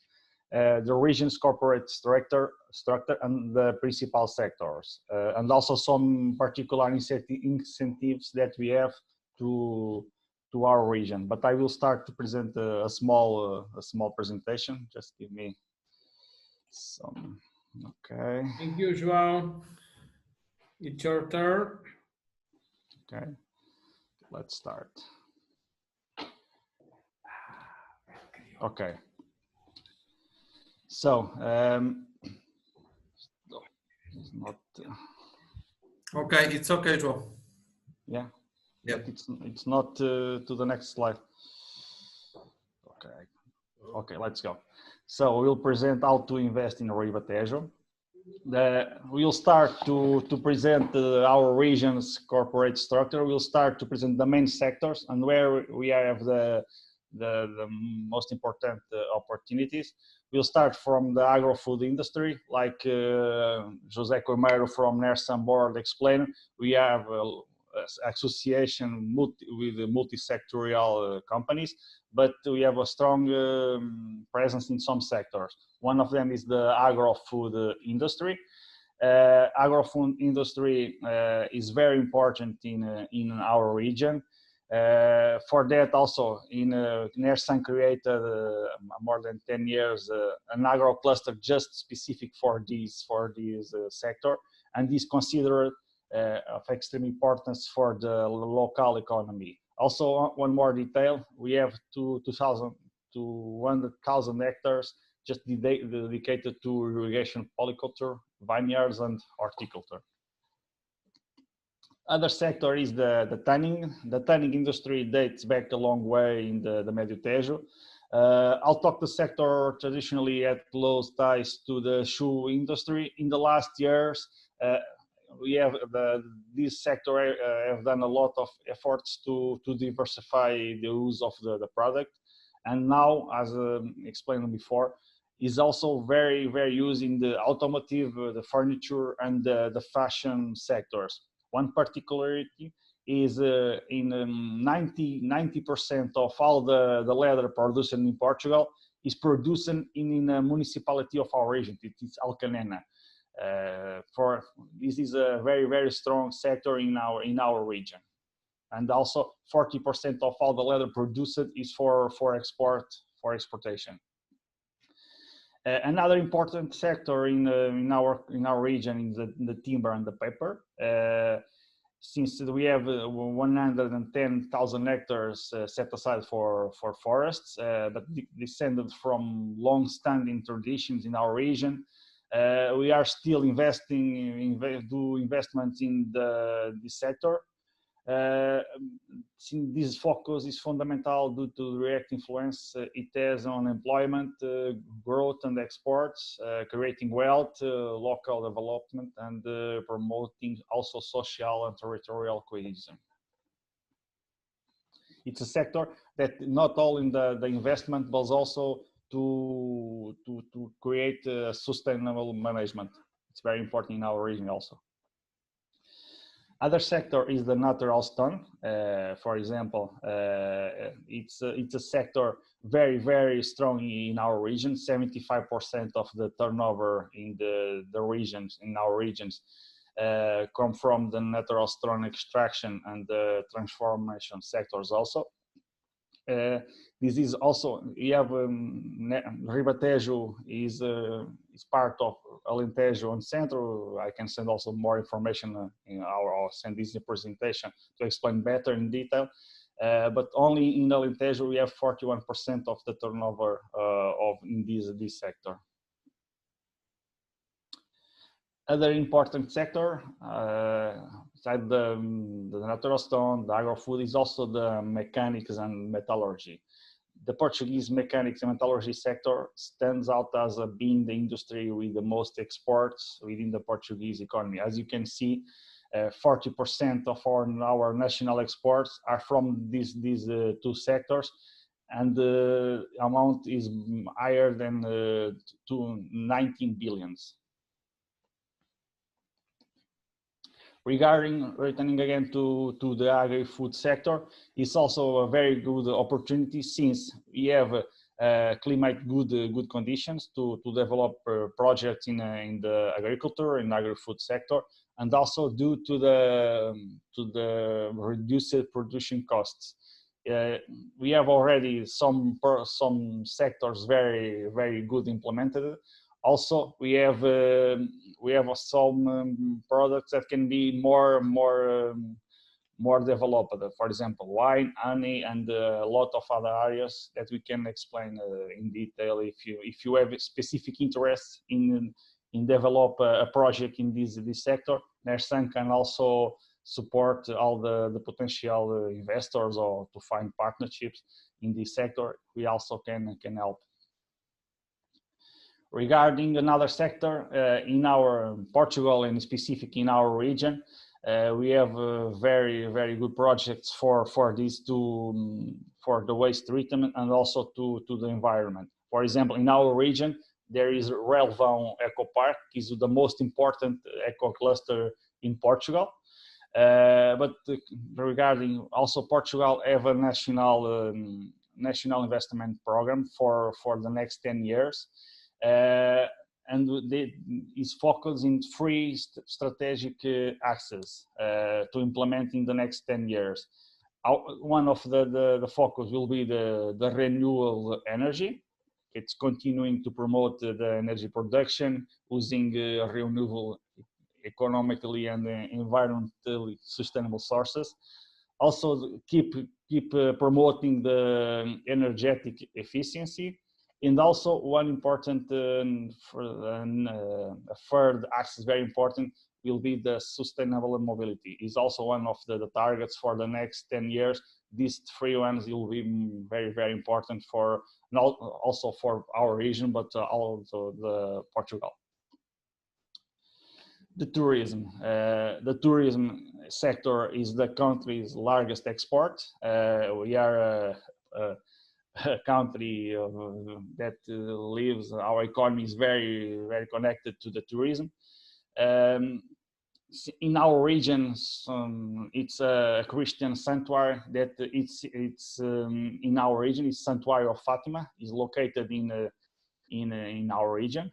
the region's corporate structure and the principal sectors, and also some particular incentives that we have to our region. But I will start to present a small presentation. Just give me some. Okay. Thank you, João. It's your turn. Okay, let's start. Okay. So, it's not. Okay, it's okay, João. Yeah. Yep. It's not to the next slide. Okay, let's go. So we'll present how to invest in Ribatejo. We'll start to present our region's corporate structure. We'll start to present the main sectors and where we have the most important opportunities. We'll start from the agro-food industry, like José Coimero from NERSANT board explained. We have association with multi-sectorial companies, but we have a strong presence in some sectors. One of them is the agro-food industry. Agro-food industry is very important in our region. For that also, NERSANT created more than 10 years an agro cluster just specific for this sector, and is considered of extreme importance for the local economy. Also, one more detail: we have 2,000 to 100,000 hectares just dedicated to irrigation, polyculture, vineyards, and horticulture. Other sector is the tanning. The tanning industry dates back a long way in the Ribatejo. I'll talk the sector traditionally had close ties to the shoe industry. In the last years, we have this sector have done a lot of efforts to diversify the use of the product, and now, as explained before, is also very used in the automotive, the furniture, and the fashion sectors. One particularity is in 90% of all the leather produced in Portugal is produced in a municipality of our region. It is Alcanena. This is a very strong sector in our region, and also 40% of all the leather produced is for exportation. Another important sector in our region is the timber and the paper. Since we have 110,000 hectares set aside for forests, but descended from long-standing traditions in our region, we are still investing, do investments in this sector. Since this focus is fundamental due to the direct influence it has on employment, growth and exports, creating wealth, local development, and promoting also social and territorial cohesion. It's a sector that not only in the investment, but also to create sustainable management. It's very important in our region also. Other sector is the natural stone. For example, it's a sector very strong in our region. 75% of the turnover in the regions, in our regions, come from the natural stone extraction and the transformation sectors also. This is also, we have Ribatejo is part of Alentejo and Centro. I can send also more information I'll send this presentation to explain better in detail. But only in Alentejo we have 41% of the turnover in this sector. Other important sector, besides the natural stone, the agro-food, is also the mechanics and metallurgy. The Portuguese mechanics and metallurgy sector stands out as being the industry with the most exports within the Portuguese economy. As you can see, 40% of our national exports are from these two sectors, and the amount is higher than 19 billions. Regarding returning again to the agri-food sector, it's also a very good opportunity since we have climate good conditions to develop projects in the agriculture and agri-food sector, and also due to the reduced production costs. We have already some sectors very good implemented. Also, we have some products that can be more developed. For example, wine, honey, and a lot of other areas that we can explain in detail. If you have a specific interest in develop a project in this sector, NERSANT can also support all the potential investors or to find partnerships in this sector. We also can help. Regarding another sector, in our Portugal and specific in our region, we have very good projects for this for the waste treatment and also to the environment. For example, in our region, there is Relvão Eco Park, is the most important eco cluster in Portugal. But regarding also Portugal have a national investment program for the next 10 years. And is focused in three strategic axes to implement in the next 10 years. One of the focus will be the renewable energy. It's continuing to promote the energy production using renewable, economically and environmentally sustainable sources. Also keep promoting the energetic efficiency. And also one important a third axis, very important, will be the sustainable mobility. Is also one of the targets for the next 10 years. These three ones will be very, very important for not also for our region, but also the Portugal. The tourism. The tourism sector is the country's largest export. We are a country that lives, our economy is very, very connected to the tourism. In our region, it's a Christian sanctuary that it's in our region. It's Sanctuary of Fatima. Is located in our region.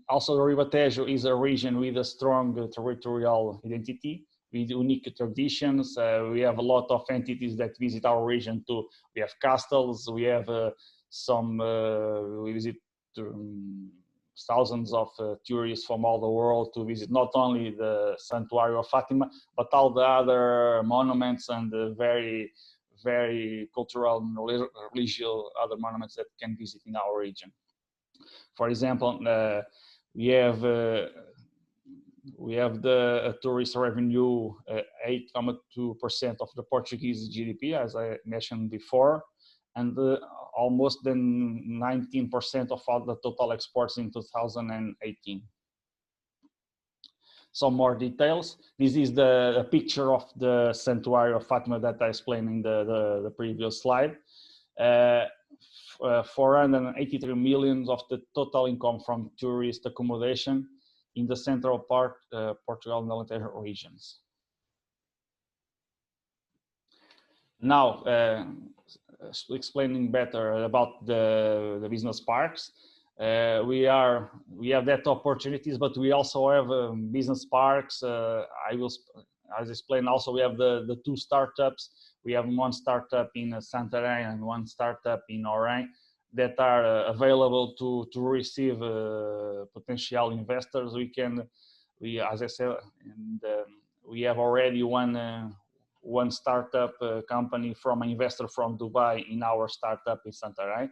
Also, Ribatejo is a region with a strong territorial identity, with unique traditions. We have a lot of entities that visit our region too. We have castles, we have we visit thousands of tourists from all the world to visit not only the Sanctuary of Fatima, but all the other monuments and the very, very cultural and religious other monuments that can visit in our region. For example, we have the tourist revenue 8.2% of the Portuguese GDP, as I mentioned before, and almost then 19% of all the total exports in 2018. Some more details. This is the picture of the Sanctuary of Fatima that I explained in the previous slide. 483 million of the total income from tourist accommodation in the central part, Portugal and Ribatejo regions. Now, explaining better about the business parks, we have that opportunities, but we also have business parks. As explained, also we have the two startups. We have one startup in Santarém and one startup in Oran that are available to receive potential investors. As I said, we have already one startup company from an investor from Dubai in our startup in Santarém.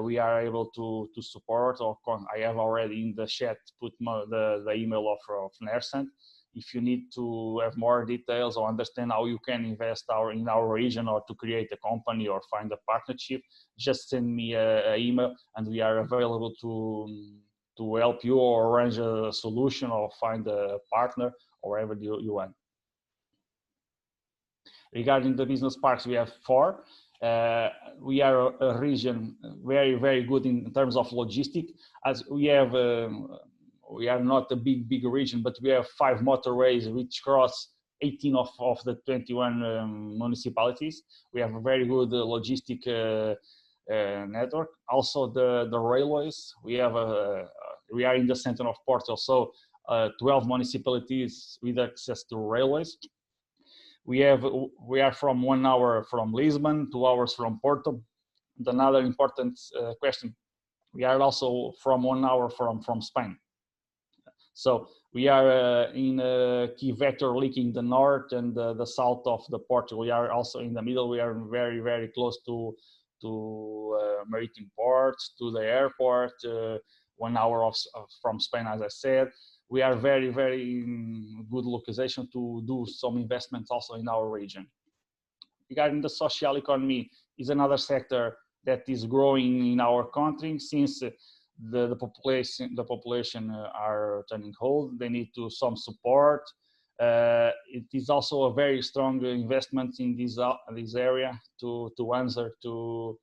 We are able to support, or I have already in the chat put the email of NERSANT. If you need to have more details or understand how you can invest in our region or to create a company or find a partnership, just send me an email and we are available to help you or arrange a solution or find a partner or whatever you want. Regarding the business parks, we have 4. We are a region very, very good in terms of logistics, as we have we are not a big region, but we have 5 motorways which cross 18 of the 21 municipalities. We have a very good logistic network. Also the railways. We are in the center of Porto, so 12 municipalities with access to railways. We are from 1 hour from Lisbon, 2 hours from Porto. And another important question, we are also from 1 hour from Spain. So we are in a key vector linking the north and the south of the Portugal. We are also in the middle. We are very, very close to maritime ports, to the airport, 1 hour from Spain, as I said. We are very, very good localization to do some investments also in our region. Regarding the social economy, is another sector that is growing in our country since the population are turning old. They need some support. It is also a very strong investment in this area to answer to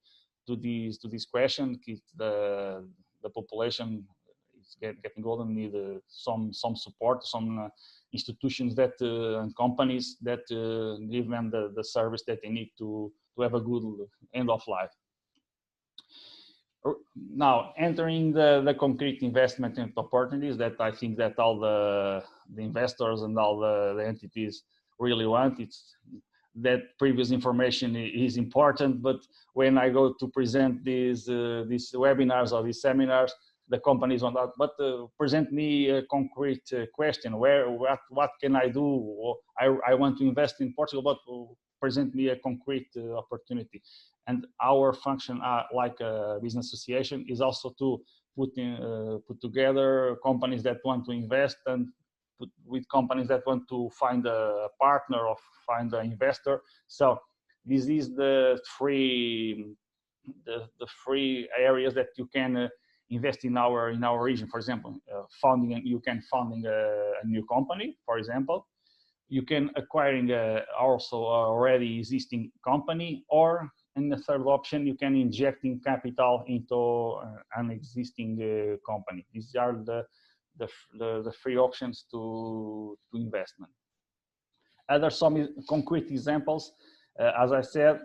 this question. The population is getting old and need some support, some institutions that and companies that give them the service that they need to have a good end of life. Now, entering the concrete investment opportunities that I think that all the investors and all the entities really want. It's that previous information is important, but when I go to present these webinars or these seminars, the companies want that, but present me a concrete question. What can I do? I want to invest in Portugal, but present me a concrete opportunity. And our function, like a business association, is also to put together companies that want to invest and put with companies that want to find a partner or find an investor. So this is the three areas that you can invest in our region. For example, you can founding a new company, for example. You can acquiring also already existing company, or in the third option, you can injecting capital into an existing company. These are the three options to investment. Other some concrete examples. As I said,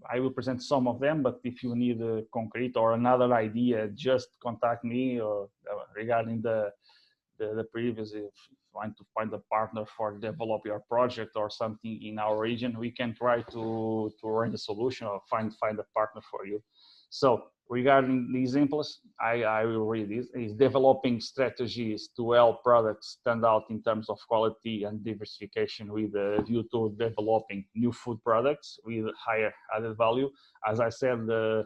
I will present some of them, but if you need a concrete or another idea, just contact me or regarding the previous, if you want to find a partner for develop your project or something in our region, we can try to run the solution or find a partner for you. So regarding the examples, I will read this, is developing strategies to help products stand out in terms of quality and diversification with a view to developing new food products with higher added value. As I said, the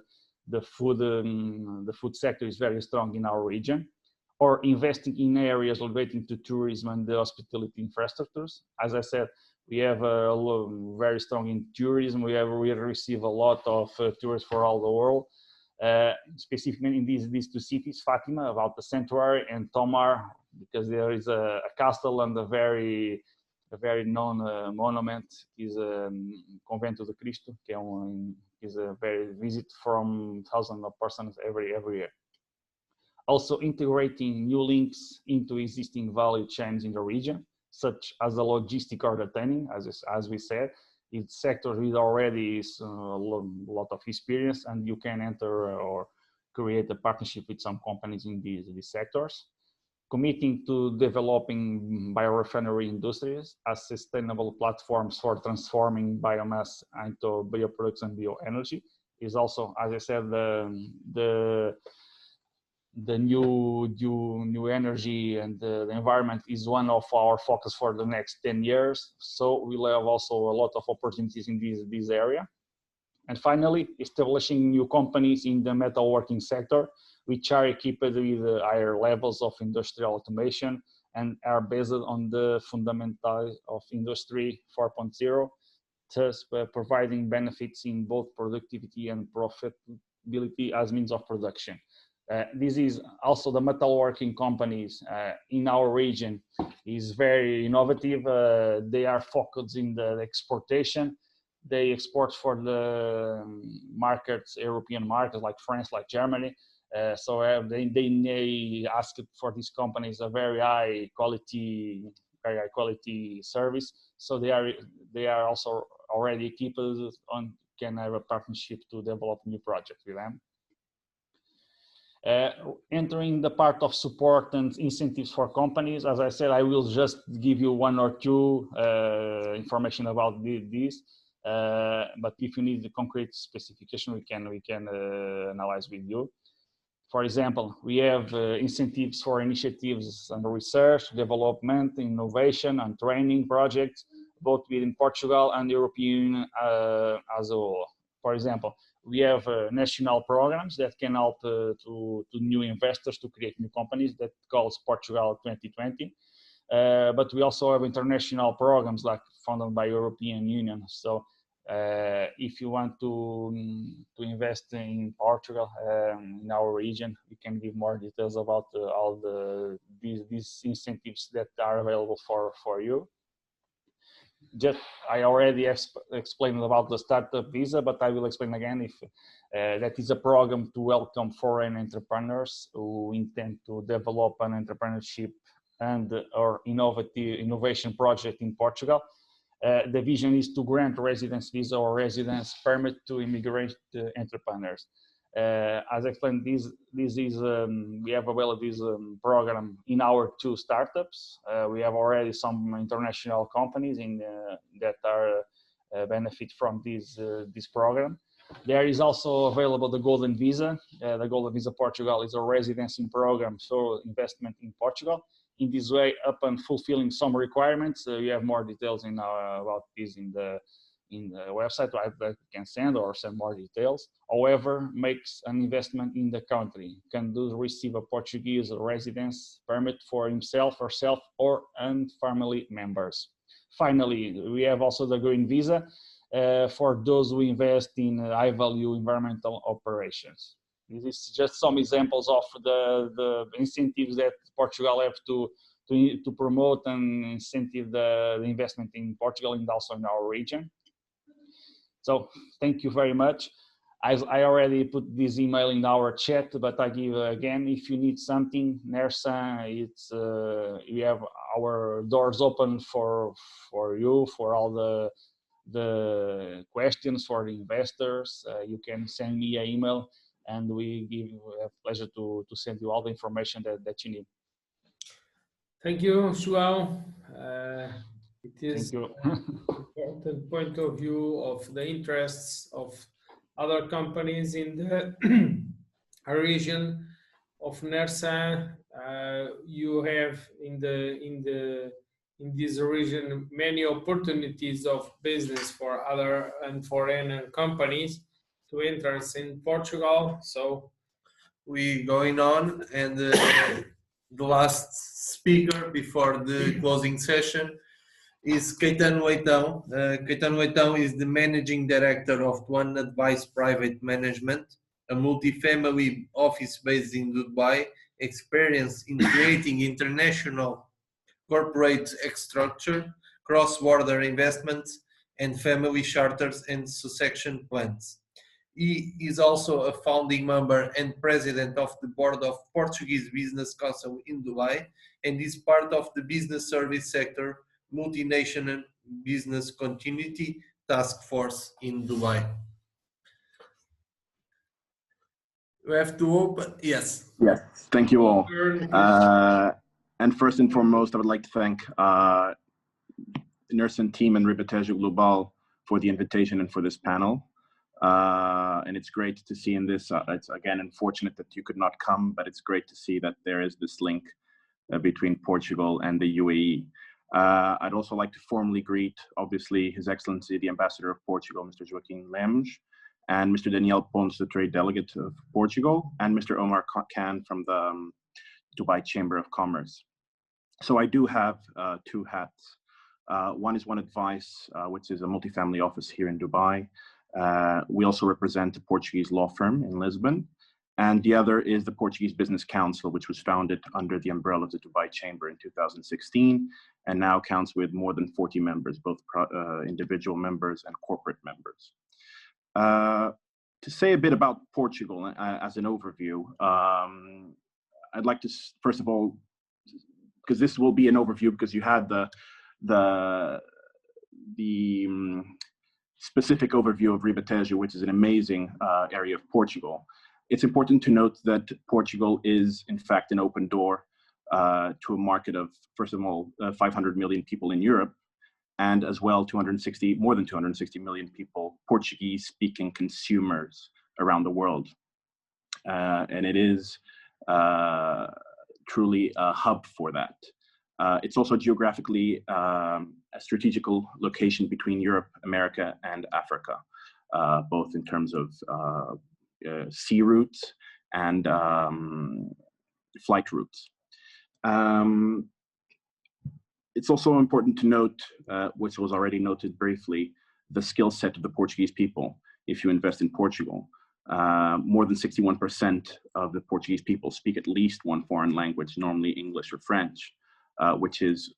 food sector is very strong in our region. Or investing in areas relating to tourism and the hospitality infrastructures. As I said, we have very strong in tourism. We receive a lot of tourists for all the world. Specifically in these two cities, Fatima, about the sanctuary, and Tomar, because there is a castle and a very known monument is Convento de Cristo, is a very visit from thousands of persons every year. Also integrating new links into existing value chains in the region, such as the logistic order obtaining, as we said. It's sector with already a lot of experience, and you can enter or create a partnership with some companies in these sectors. Committing to developing biorefinery industries as sustainable platforms for transforming biomass into bioproducts and bioenergy is also, as I said, the new energy and the environment is one of our focus for the next 10 years. So we'll have also a lot of opportunities in this area. And finally, establishing new companies in the metalworking sector, which are equipped with higher levels of industrial automation and are based on the fundamentals of Industry 4.0, thus providing benefits in both productivity and profitability as means of production. This is also the metalworking companies in our region is very innovative. They are focused in the exportation. They export for the markets, European markets like France, like Germany. So they ask for these companies a very high quality service. So they are also already equipped on can have a partnership to develop new projects with them. Entering the part of support and incentives for companies, as I said, I will just give you one or two information about this. But if you need the concrete specification, we can analyze with you. For example, we have incentives for initiatives and research, development, innovation, and training projects, both within Portugal and European as a whole. For example, we have national programs that can help to new investors to create new companies that calls Portugal2020. But we also have international programs like funded by European Union. So if you want to invest in Portugal, in our region, we can give more details about all these incentives that are available for you. I already explained about the startup visa, but I will explain again. If that is a program to welcome foreign entrepreneurs who intend to develop an entrepreneurship and or innovation project in Portugal. The vision is to grant residence visa or residence permit to immigrant entrepreneurs. As I explained, this is we have available this program in our 2 startups. We have already some international companies that are benefit from this program. There is also available the Golden Visa. The Golden Visa Portugal is a residency program for investment in Portugal. In this way, upon fulfilling some requirements, you have more details about this in the website that you can send more details. However, makes an investment in the country, can receive a Portuguese residence permit for himself, herself, and family members. Finally, we have also the Green Visa for those who invest in high-value environmental operations. This is just some examples of the incentives that Portugal have to promote and incentive the investment in Portugal and also in our region. So thank you very much. I already put this email in our chat, but I give again, if you need something, NERSANT, we have our doors open for you, for all the questions for the investors. You can send me an email and we have pleasure to send you all the information that you need. Thank you, João. It is an important point of view of the interests of other companies in the region of NERSANT. You have in this region many opportunities of business for other and foreign companies to enter in Portugal. So we going on, and the last speaker before the closing session is Caetano Leitão. Caetano Leitão is the managing director of One Advice Private Management, a multi-family office based in Dubai, experienced in creating international corporate structure, cross-border investments, and family charters and succession plans. He is also a founding member and president of the board of Portuguese Business Council in Dubai, and is part of the business service sector multinational business continuity task force in Dubai. We have to open, yes. Yes, thank you all. And first and foremost, I would like to thank NERSANT team and RibatejoGlobal for the invitation and for this panel. And it's great to see in this, it's again unfortunate that you could not come, but it's great to see that there is this link between Portugal and the UAE. I'd also like to formally greet, obviously, His Excellency, the Ambassador of Portugal, Mr. Joaquim Lemos, and Mr. Daniel Pontes, the Trade Delegate of Portugal, and Mr. Omar Khan from the Dubai Chamber of Commerce. So I do have 2 hats. One is One Advice, which is a multifamily office here in Dubai. We also represent a Portuguese law firm in Lisbon. And the other is the Portuguese Business Council, which was founded under the umbrella of the Dubai Chamber in 2016, and now counts with more than 40 members, both individual members and corporate members. To say a bit about Portugal as an overview, I'd like to, first of all, because this will be an overview because you had the specific overview of Ribatejo, which is an amazing area of Portugal. It's important to note that Portugal is, in fact, an open door to a market of, first of all, 500 million people in Europe, and as well more than 260 million people, Portuguese-speaking consumers around the world. And it is truly a hub for that. It's also geographically a strategical location between Europe, America, and Africa, both in terms of sea routes and flight routes. It's also important to note, which was already noted briefly, the skill set of the Portuguese people. If you invest in Portugal, more than 61% of the Portuguese people speak at least one foreign language, normally English or French, which is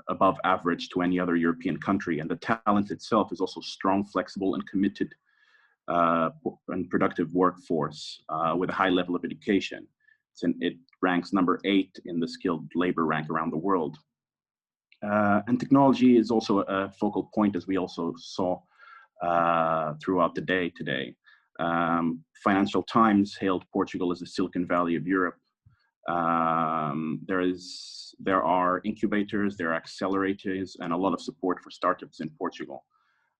above average to any other European country. And the talent itself is also strong, flexible, and committed and productive workforce with a high level of education. It ranks number 8 in the skilled labor rank around the world. And technology is also a focal point, as we also saw throughout the day today. Financial Times hailed Portugal as the Silicon Valley of Europe. There are incubators, there are accelerators, and a lot of support for startups in Portugal.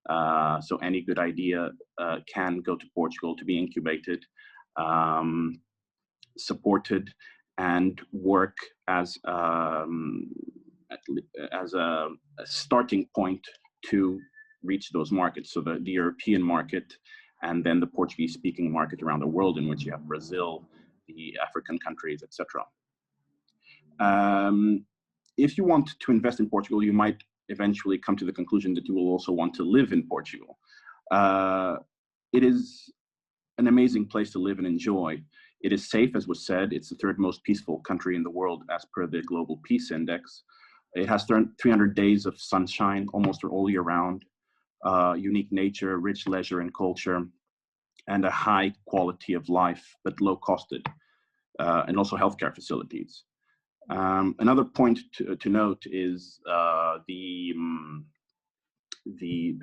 So any good idea can go to Portugal to be incubated, supported, and work as a starting point to reach those markets. So the European market, and then the Portuguese-speaking market around the world, in which you have Brazil, the African countries, etc. If you want to invest in Portugal, you might eventually come to the conclusion that you will also want to live in Portugal. It is an amazing place to live and enjoy. It is safe, as was said. It's the 3rd most peaceful country in the world as per the Global Peace Index. It has 300 days of sunshine almost all year round, unique nature, rich leisure and culture, and a high quality of life, but low costed, and also healthcare facilities. Another point to note is the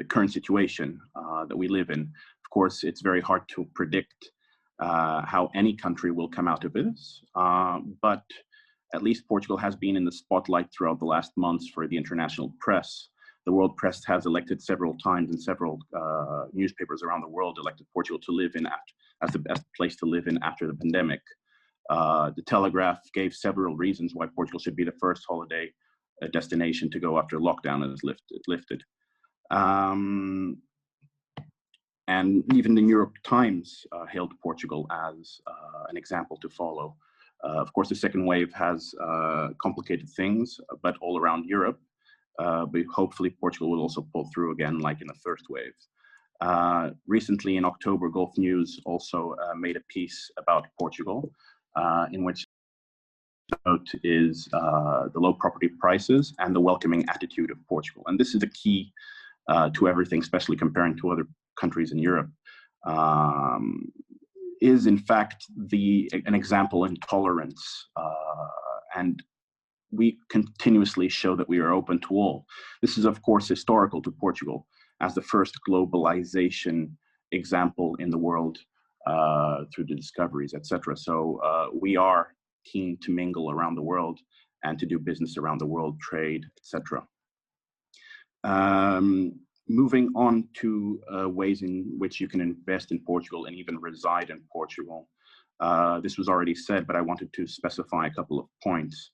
current situation that we live in. Of course, it's very hard to predict how any country will come out of this, but at least Portugal has been in the spotlight throughout the last months for the international press. The world press has elected several times, and several newspapers around the world elected Portugal to live in as the best place to live in after the pandemic. The Telegraph gave several reasons why Portugal should be the first holiday destination to go after lockdown is lifted. And even the New York Times hailed Portugal as an example to follow. Of course, the second wave has complicated things, but all around Europe. But hopefully Portugal will also pull through again, like in the first wave. Recently in October, Gulf News also made a piece about Portugal, in which the note is the low property prices and the welcoming attitude of Portugal. And this is the key to everything, especially comparing to other countries in Europe, is in fact an example in tolerance. And we continuously show that we are open to all. This is, of course, historical to Portugal as the first globalization example in the world through the discoveries, etc. So we are keen to mingle around the world and to do business around the world, trade, etc. Moving on to ways in which you can invest in Portugal and even reside in Portugal. This was already said, but I wanted to specify a couple of points.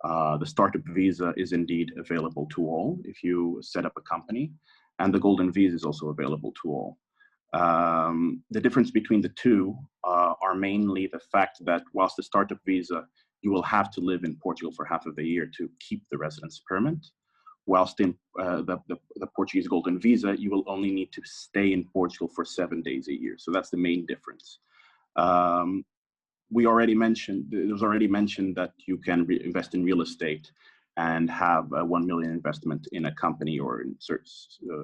The startup visa is indeed available to all if you set up a company, and the golden visa is also available to all. The difference between the two are mainly the fact that whilst the startup visa, you will have to live in Portugal for half of the year to keep the residence permit, whilst in the Portuguese golden visa, you will only need to stay in Portugal for 7 days a year. So that's the main difference. It was already mentioned that you can invest in real estate and have a 1 million investment in a company or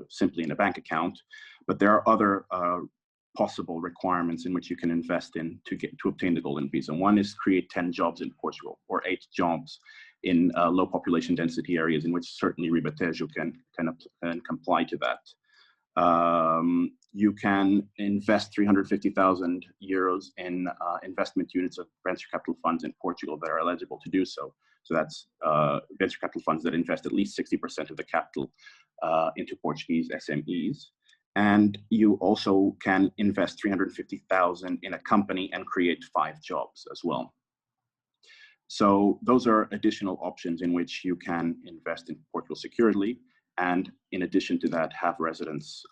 simply in a bank account. But there are other possible requirements in which you can invest in to obtain the golden visa. One is create 10 jobs in Portugal or 8 jobs in low population density areas, in which certainly Ribatejo can comply to that. You can invest 350,000 euros in investment units of venture capital funds in Portugal that are eligible to do so. So that's venture capital funds that invest at least 60% of the capital into Portuguese SMEs. And you also can invest 350,000 in a company and create 5 jobs as well. So those are additional options in which you can invest in Portugal securely, and in addition to that, have residence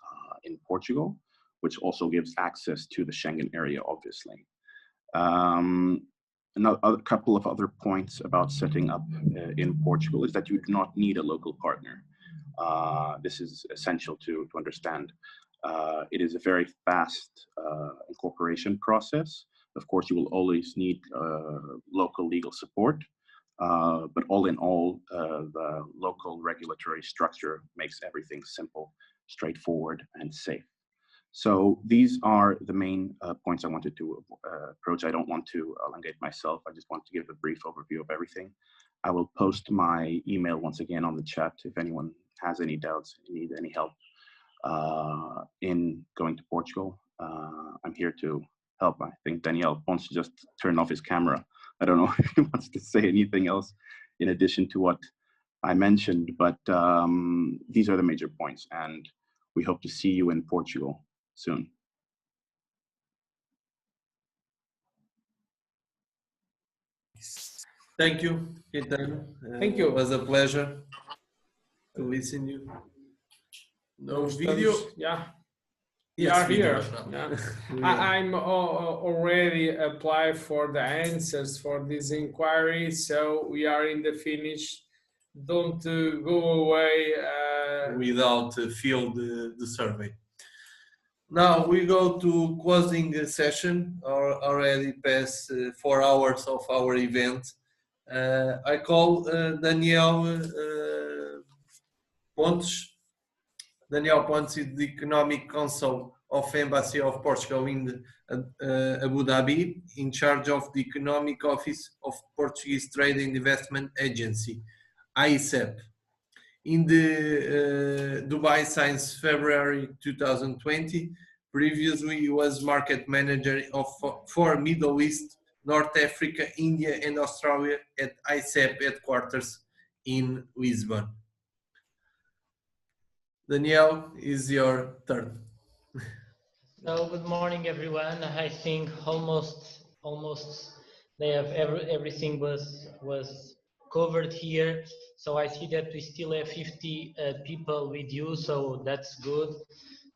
in Portugal, which also gives access to the Schengen area, obviously. A couple of other points about setting up in Portugal is that you do not need a local partner. This is essential to understand. It is a very fast incorporation process. Of course, you will always need local legal support, but all in all, the local regulatory structure makes everything simple, straightforward, and safe. So these are the main points I wanted to approach. I don't want to elongate myself. I just want to give a brief overview of everything. I will post my email once again on the chat if anyone has any doubts, need any help in going to Portugal. I'm here to help. I think Daniel wants to just turn off his camera. I don't know if he wants to say anything else in addition to what I mentioned, but these are the major points, and we hope to see you in Portugal soon. Thank you, Caetano. Thank you. It was a pleasure to listen to you. No video. Yeah. We Yes, are video. here. Yeah. I'm already applied for the answers for this inquiry, so we are in the finish. Don't go away without fill the survey. Now we go to closing session, or already past 4 hours of our event. I call Daniel Pontes. Daniel Pontes is the Economic Counsel of Embassy of Portugal in Abu Dhabi, in charge of the Economic Office of Portuguese Trade and Investment Agency, AICEP. In the Dubai since February 2020. Previously, he was market manager for Middle East, North Africa, India, and Australia at AICEP headquarters in Lisbon. Daniel, is your turn. So good morning, everyone. I think almost they have everything was covered here. So I see that we still have 50 people with you, so that's good.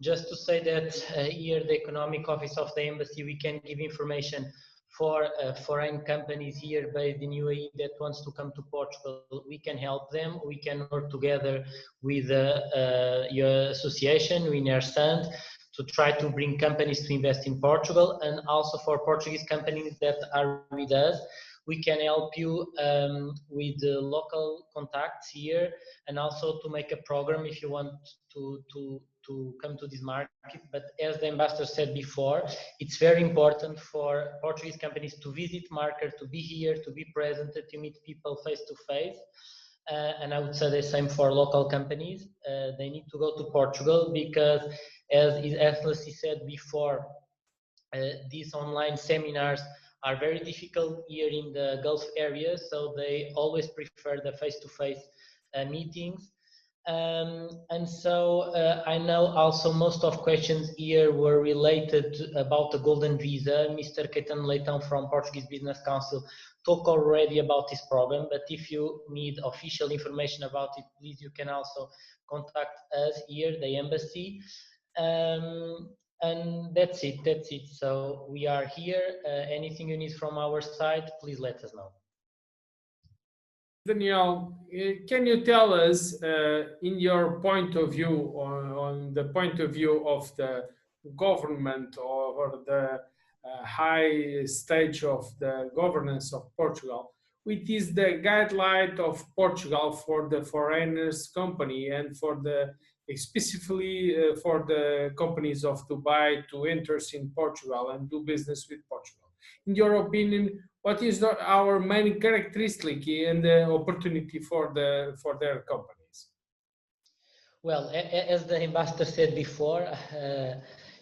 Just to say that here, the Economic Office of the Embassy, we can give information for foreign companies here based in UAE that wants to come to Portugal. We can help them. We can work together with your association, NERSANT, to try to bring companies to invest in Portugal, and also for Portuguese companies that are with us. We can help you with the local contacts here, and also to make a program if you want to come to this market. But as the ambassador said before, it's very important for Portuguese companies to visit market, to be here, to be present, to meet people face to face. And I would say the same for local companies. They need to go to Portugal because, as Lucy said before, these online seminars are very difficult here in the Gulf area, so they always prefer the face-to-face meetings. And so I know also most of questions here were related about the golden visa. Mr. Caetano Leitão from Portuguese Business Council talked already about this program, but if you need official information about it, please, you can also contact us here, the embassy. And that's it. So we are here. Anything you need from our side, please let us know. Daniel, can you tell us, in your point of view, on the point of view of the government or the high stage of the governance of Portugal, which is the guideline of Portugal for the foreigners company and for the specifically for the companies of Dubai to enter in Portugal and do business with Portugal? In your opinion, what is our main characteristic and the opportunity for their companies? Well, as the ambassador said before,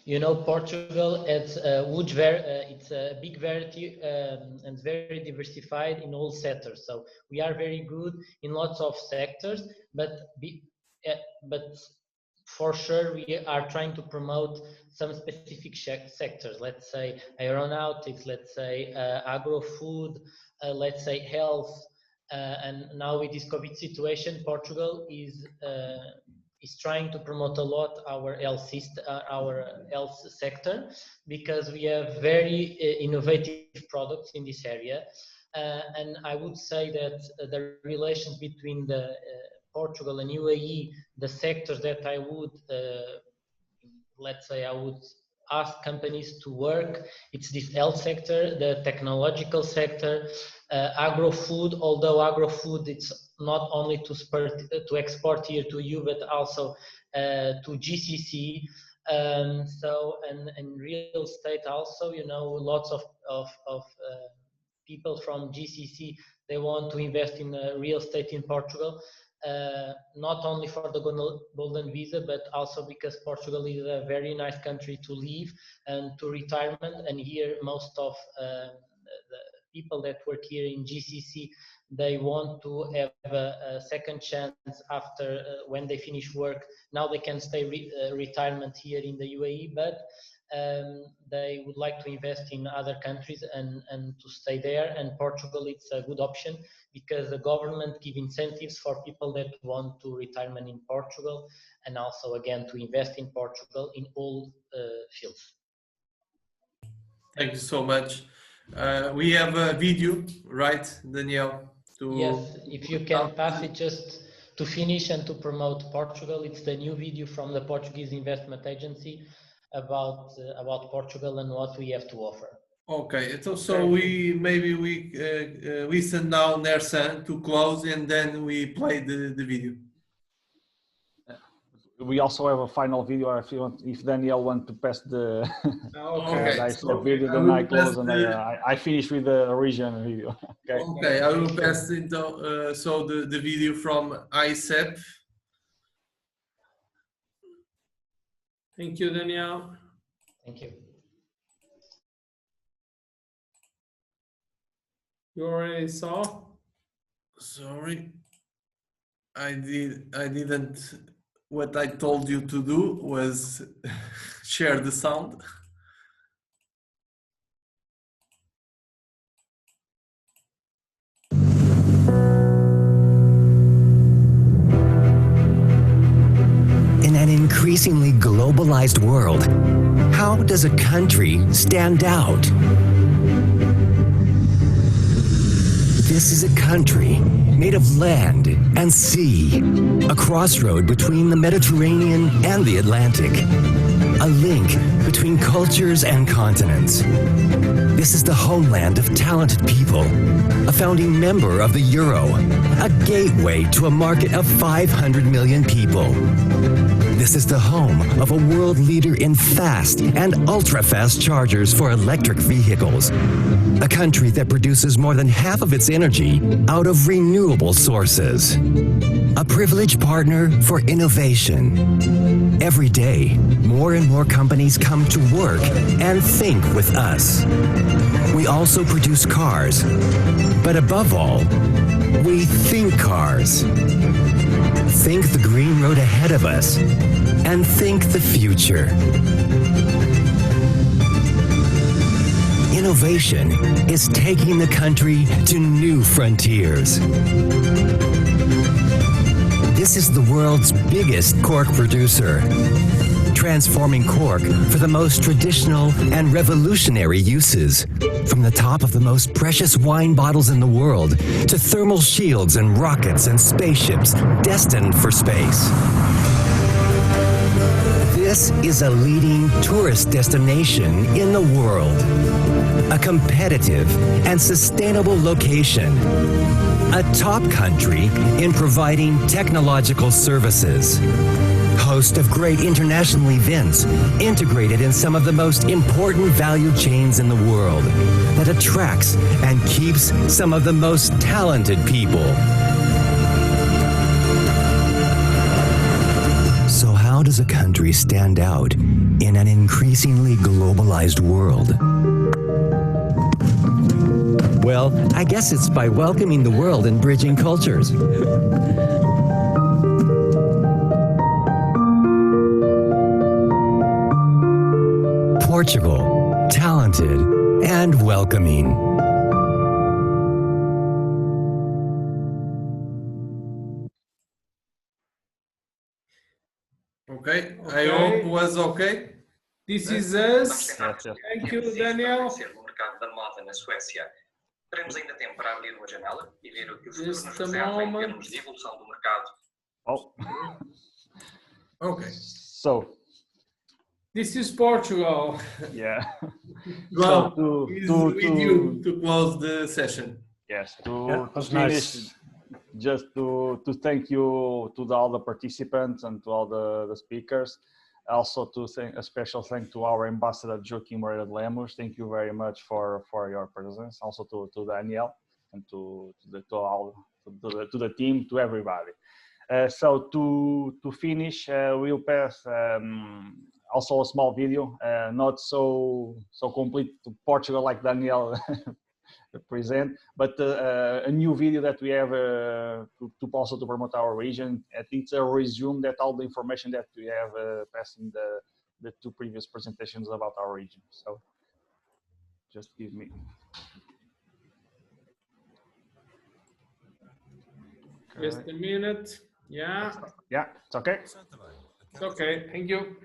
you know, Portugal it's a big variety and very diversified in all sectors. So we are very good in lots of sectors, but for sure we are trying to promote some specific sectors. Let's say aeronautics, let's say agro-food, let's say health, and now with this COVID situation, Portugal is trying to promote a lot our health sector, because we have very innovative products in this area, and I would say that the relations between the Portugal and UAE, the sectors that I would, let's say, I would ask companies to work, it's this health sector, the technological sector, agro-food, although agro-food, it's not only to export here to you, but also to GCC, So and real estate also, you know, lots of people from GCC, they want to invest in real estate in Portugal, not only for the golden visa, but also because Portugal is a very nice country to live and to retirement. And here most of the people that work here in GCC, they want to have a second chance after when they finish work. Now they can stay retirement here in the UAE, but they would like to invest in other countries and to stay there. And Portugal, it's a good option because the government give incentives for people that want to retirement in Portugal, and also again to invest in Portugal in all fields. Thank you so much. We have a video, right, Daniel? Yes, if you can pass it just to finish and to promote Portugal. It's the new video from the Portuguese Investment Agency about Portugal and what we have to offer. Okay, so we listen now NERSANT to close, and then we play the video. We also have a final video if Daniel wants to pass the video, then I close and I finish with the original video. Okay, I will pass it so the video from ICEP. Thank you, Daniel. Thank you. You already saw? Sorry, I didn't. What I told you to do was share the sound. In an increasingly globalized world, how does a country stand out? This is a country made of land and sea, a crossroad between the Mediterranean and the Atlantic, a link between cultures and continents. This is the homeland of talented people, a founding member of the Euro, a gateway to a market of 500 million people. This is the home of a world leader in fast and ultra-fast chargers for electric vehicles. A country that produces more than half of its energy out of renewable sources. A privileged partner for innovation. Every day, more and more companies come to work and think with us. We also produce cars, but above all, we think cars. Think the green road ahead of us, and think the future. Innovation is taking the country to new frontiers. This is the world's biggest cork producer, transforming cork for the most traditional and revolutionary uses, from the top of the most precious wine bottles in the world to thermal shields and rockets and spaceships destined for space. This is a leading tourist destination in the world, a competitive and sustainable location, a top country in providing technological services, host of great international events integrated in some of the most important value chains in the world that attracts and keeps some of the most talented people. So how does a country stand out in an increasingly globalized world? Well, I guess it's by welcoming the world and bridging cultures. Portugal, talented and welcoming. Okay, I hope it was okay. This is us. Thank you, Daniel. Just a moment. Oh. Okay. So. This is Portugal. Yeah. Well, so with you to close the session. Yes, to finish, just to thank you to all the participants and to all the speakers. Also to thank a special thank to our ambassador Joaquim Moreira de Lemos. Thank you very much for your presence. Also to Daniel and to the team, to everybody. So to finish, we'll pass also a small video, not so complete to Portugal like Daniel present, but a new video that we have to also to promote our region. I think it's a resume that all the information that we have passing the two previous presentations about our region. So just give me. Just a minute. Yeah. Yeah, it's okay. It's okay. Thank you.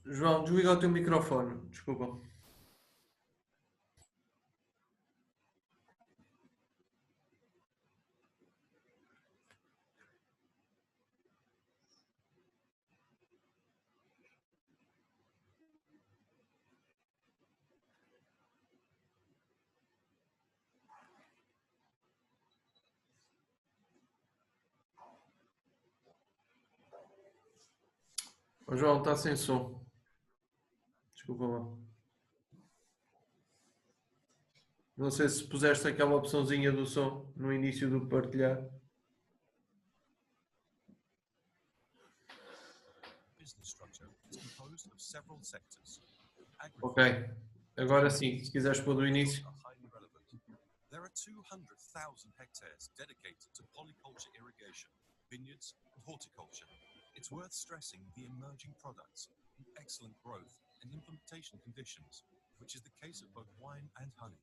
João, desliga o teu microfone, desculpa. O João está sem som. Desculpa lá. Não sei se puseste aquela opçãozinha do som no início do partilhar. Ok, agora sim, se quiseres pôr do início. There are 200,000 hectares dedicated to polyculture irrigation, vineyards and horticulture. It's worth stressing the emerging products, excellent growth and implementation conditions, which is the case of both wine and honey.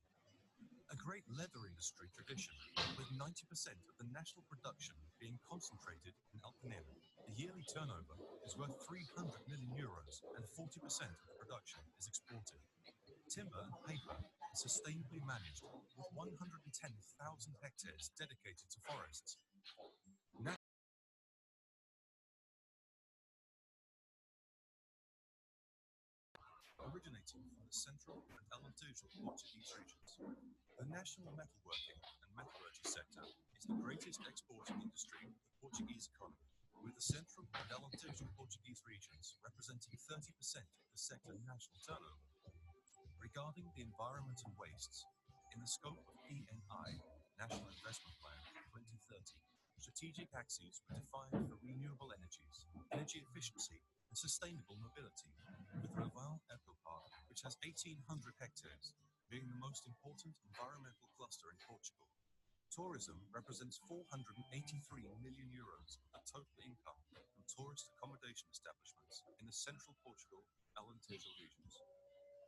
A great leather industry tradition, with 90% of the national production being concentrated in Alcanera. The yearly turnover is worth 300 million euros and 40% of the production is exported. Timber and paper is sustainably managed with 110,000 hectares dedicated to forests. Originating from the central and Alentejo Portuguese regions. The national metalworking and metallurgy sector is the greatest exporting industry of the Portuguese economy, with the central and Alentejo Portuguese regions representing 30% of the sector national turnover. Regarding the environment and wastes, in the scope of ENI, National Investment Plan 2030, strategic axes were defined for renewable energies, energy efficiency, and sustainable mobility, with Raval Ecopark, which has 1,800 hectares, being the most important environmental cluster in Portugal. Tourism represents 483 million euros of the total income from tourist accommodation establishments in the central Portugal Alentejo regions.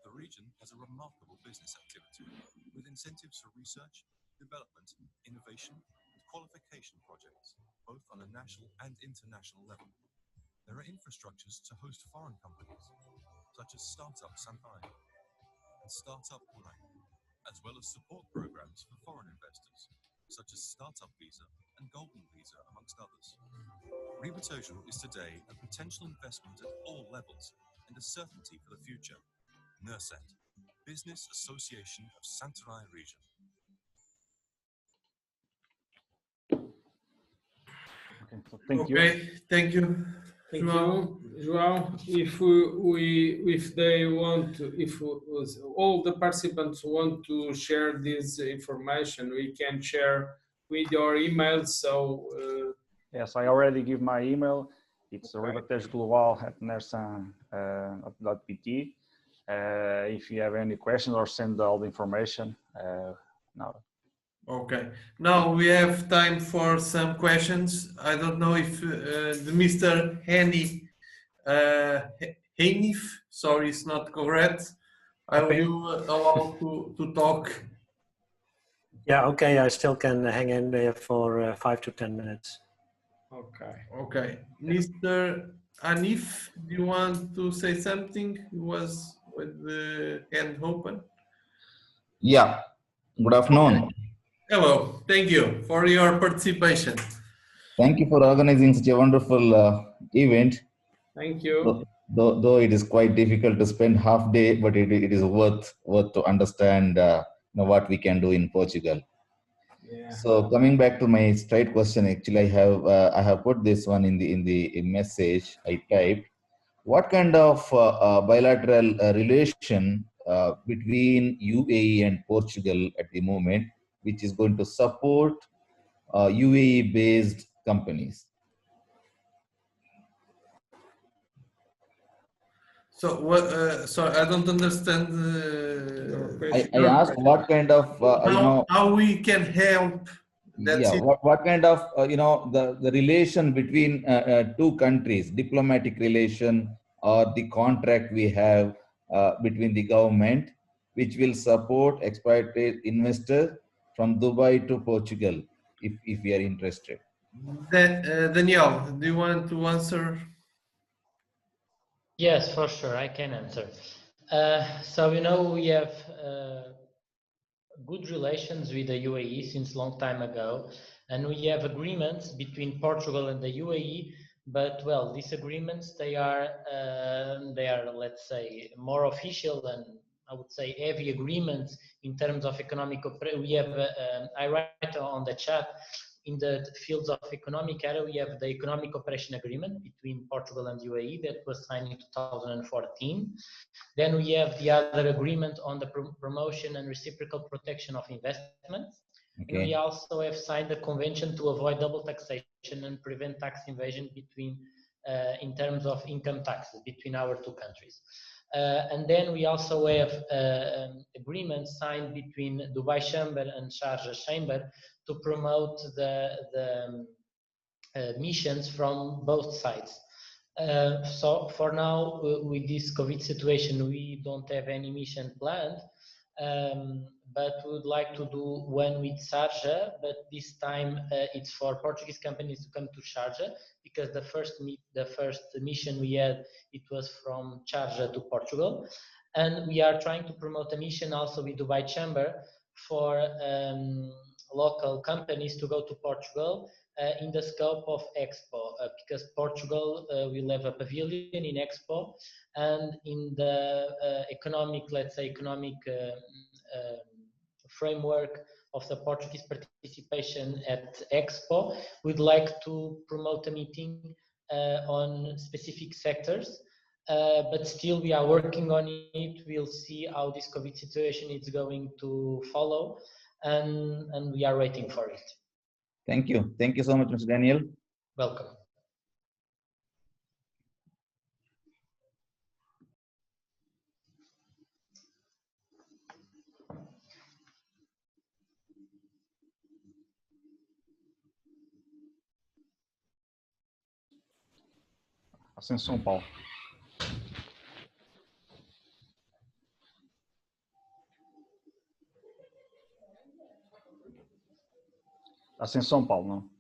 The region has a remarkable business activity, with incentives for research, development, innovation, and qualification projects, both on a national and international level. There are infrastructures to host foreign companies, such as Startup Sanpai and Startup Unai, as well as support programs for foreign investors, such as Startup Visa and Golden Visa, amongst others. Ribatejo is today a potential investment at all levels and a certainty for the future. NERSANT, Business Association of Santarém Region. Okay, so thank you. Thank you. Thank you, João. If they want to, if all the participants want to share this information, we can share with your email. So yes, I already give my email. It's RibatejoGlobal@nersant.pt. If you have any questions or send all the information now. Okay. Now we have time for some questions. I don't know if the Mr. Hanif, sorry, it's not correct. I will allow to talk. Yeah, okay. I still can hang in there for 5 to 10 minutes. Okay. Okay. Mr. Hanif, do you want to say something? He was with the hand open. Yeah. Good afternoon. Okay. Hello. Thank you for your participation. Thank you for organizing such a wonderful event. Thank you. though it is quite difficult to spend half day, but it is worth to understand what we can do in Portugal. Yeah. So coming back to my straight question, actually I have put this one in the message I typed. What kind of bilateral relation between UAE and Portugal at the moment, which is going to support UAE-based companies? So what? Sorry, I don't understand. I asked what kind of how we can help. That's it. What kind of the relation between two countries, diplomatic relation or the contract we have between the government, which will support expatriate investors from Dubai to Portugal, if we are interested. Then, Daniel, do you want to answer? Yes, for sure, I can answer. So, you know, we have good relations with the UAE since long time ago, and we have agreements between Portugal and the UAE. But well, these agreements they are let's say more official and I would say heavy agreements in terms of economic. We have I write on the chat. In the fields of economic area, we have the economic cooperation agreement between Portugal and UAE that was signed in 2014. Then we have the other agreement on the promotion and reciprocal protection of investments. Okay. And we also have signed a convention to avoid double taxation and prevent tax evasion between, in terms of income taxes between our two countries. And then we also have agreements signed between Dubai Chamber and Sharjah Chamber to promote the missions from both sides. So for now, with this COVID situation, we don't have any mission planned, but we would like to do one with Sharjah, but this time it's for Portuguese companies to come to Sharjah, because the first mission we had, it was from Sharjah to Portugal. And we are trying to promote a mission also with Dubai Chamber for local companies to go to Portugal in the scope of Expo, because Portugal will have a pavilion in Expo, and in the economic, let's say, economic framework of the Portuguese participation at Expo, we'd like to promote a meeting on specific sectors. But still we are working on it. We'll see how this COVID situation is going to follow, and we are waiting for it. Thank you. Thank you so much, Mr. Daniel. Welcome. Ascensão Paulo. Ascensão Paulo, não.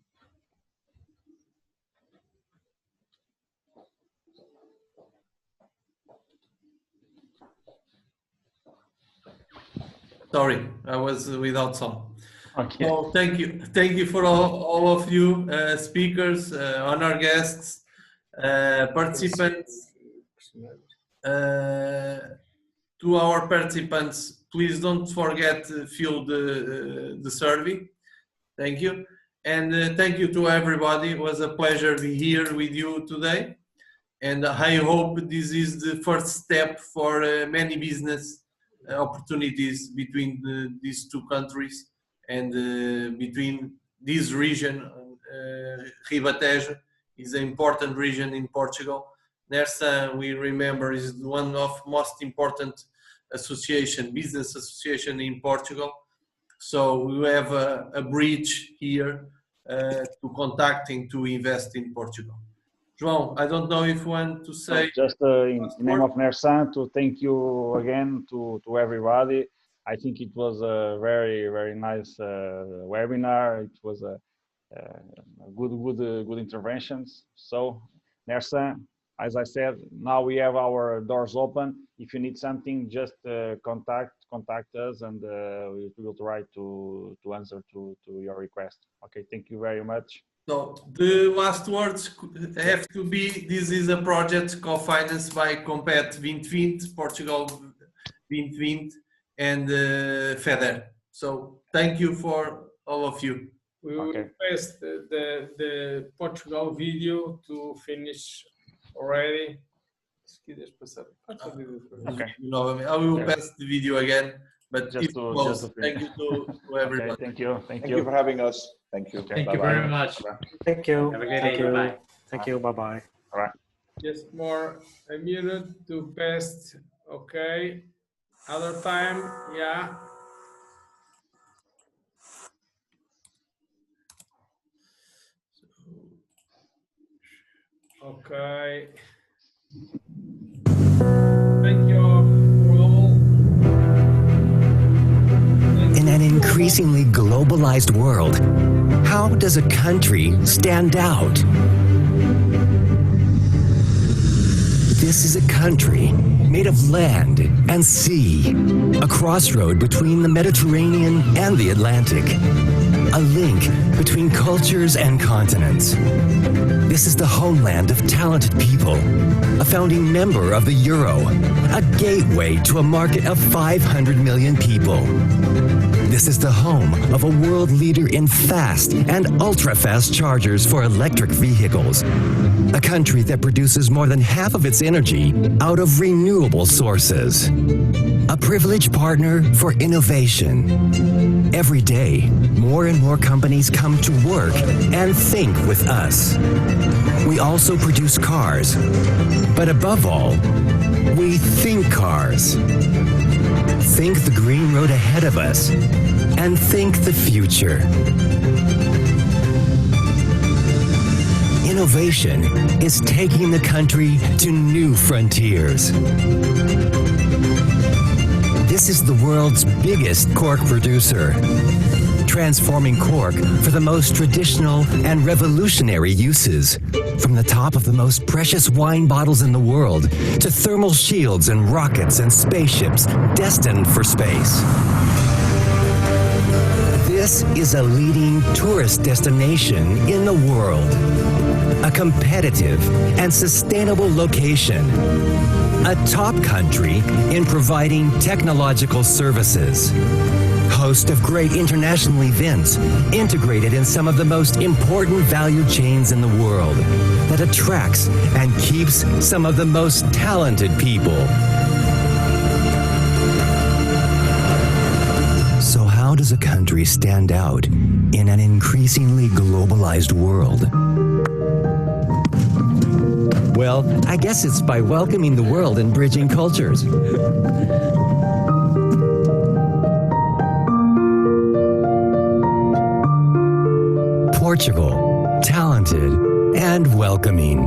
Sorry, I was without sound. Okay. So thank you for all of you speakers, honor guests, participants. To our participants, please don't forget to fill the survey. Thank you, and thank you to everybody. It was a pleasure to be here with you today, and I hope this is the first step for many business opportunities between these two countries and between this region. Ribatejo is an important region in Portugal. NERSANT, we remember, is one of most important business association in Portugal. So we have a bridge here to contacting to invest in Portugal. João, I don't know if you want to say. Just in name of NERSANT, to thank you again to everybody. I think it was a very, very nice webinar. It was a good interventions. So NERSANT, as I said, now we have our doors open. If you need something, just contact us, and we will try to answer to your request. Okay, thank you very much. So the last words have to be, this is a project co-financed by Compete2020, Portugal2020 and FEDER. So thank you for all of you. We will paste the Portugal video to finish already. Okay. I will pass the video again, but Just to thank you to everyone. Okay, thank you. Thank you for having us. Thank you. Thank you very much. Thank you. Have a good Thank day. you. Bye. Thank you. Bye-bye. All right. Just more a minute to paste. Okay. Other time, yeah. Okay. Thank you all. In an increasingly globalized world, how does a country stand out? This is a country made of land and sea, a crossroad between the Mediterranean and the Atlantic, a link between cultures and continents. This is the homeland of talented people, a founding member of the Euro, a gateway to a market of 500 million people. This is the home of a world leader in fast and ultra-fast chargers for electric vehicles. A country that produces more than half of its energy out of renewable sources. A privileged partner for innovation. Every day, more and more companies come to work and think with us. We also produce cars, but above all, we think cars. Think the green road ahead of us, and think the future. Innovation is taking the country to new frontiers. This is the world's biggest cork producer, transforming cork for the most traditional and revolutionary uses. From the top of the most precious wine bottles in the world to thermal shields and rockets and spaceships destined for space. This is a leading tourist destination in the world. A competitive and sustainable location. A top country in providing technological services. Host of great international events, integrated in some of the most important value chains in the world, that attracts and keeps some of the most talented people. So how does a country stand out in an increasingly globalized world? Well, I guess it's by welcoming the world and bridging cultures. Portugal, talented and welcoming.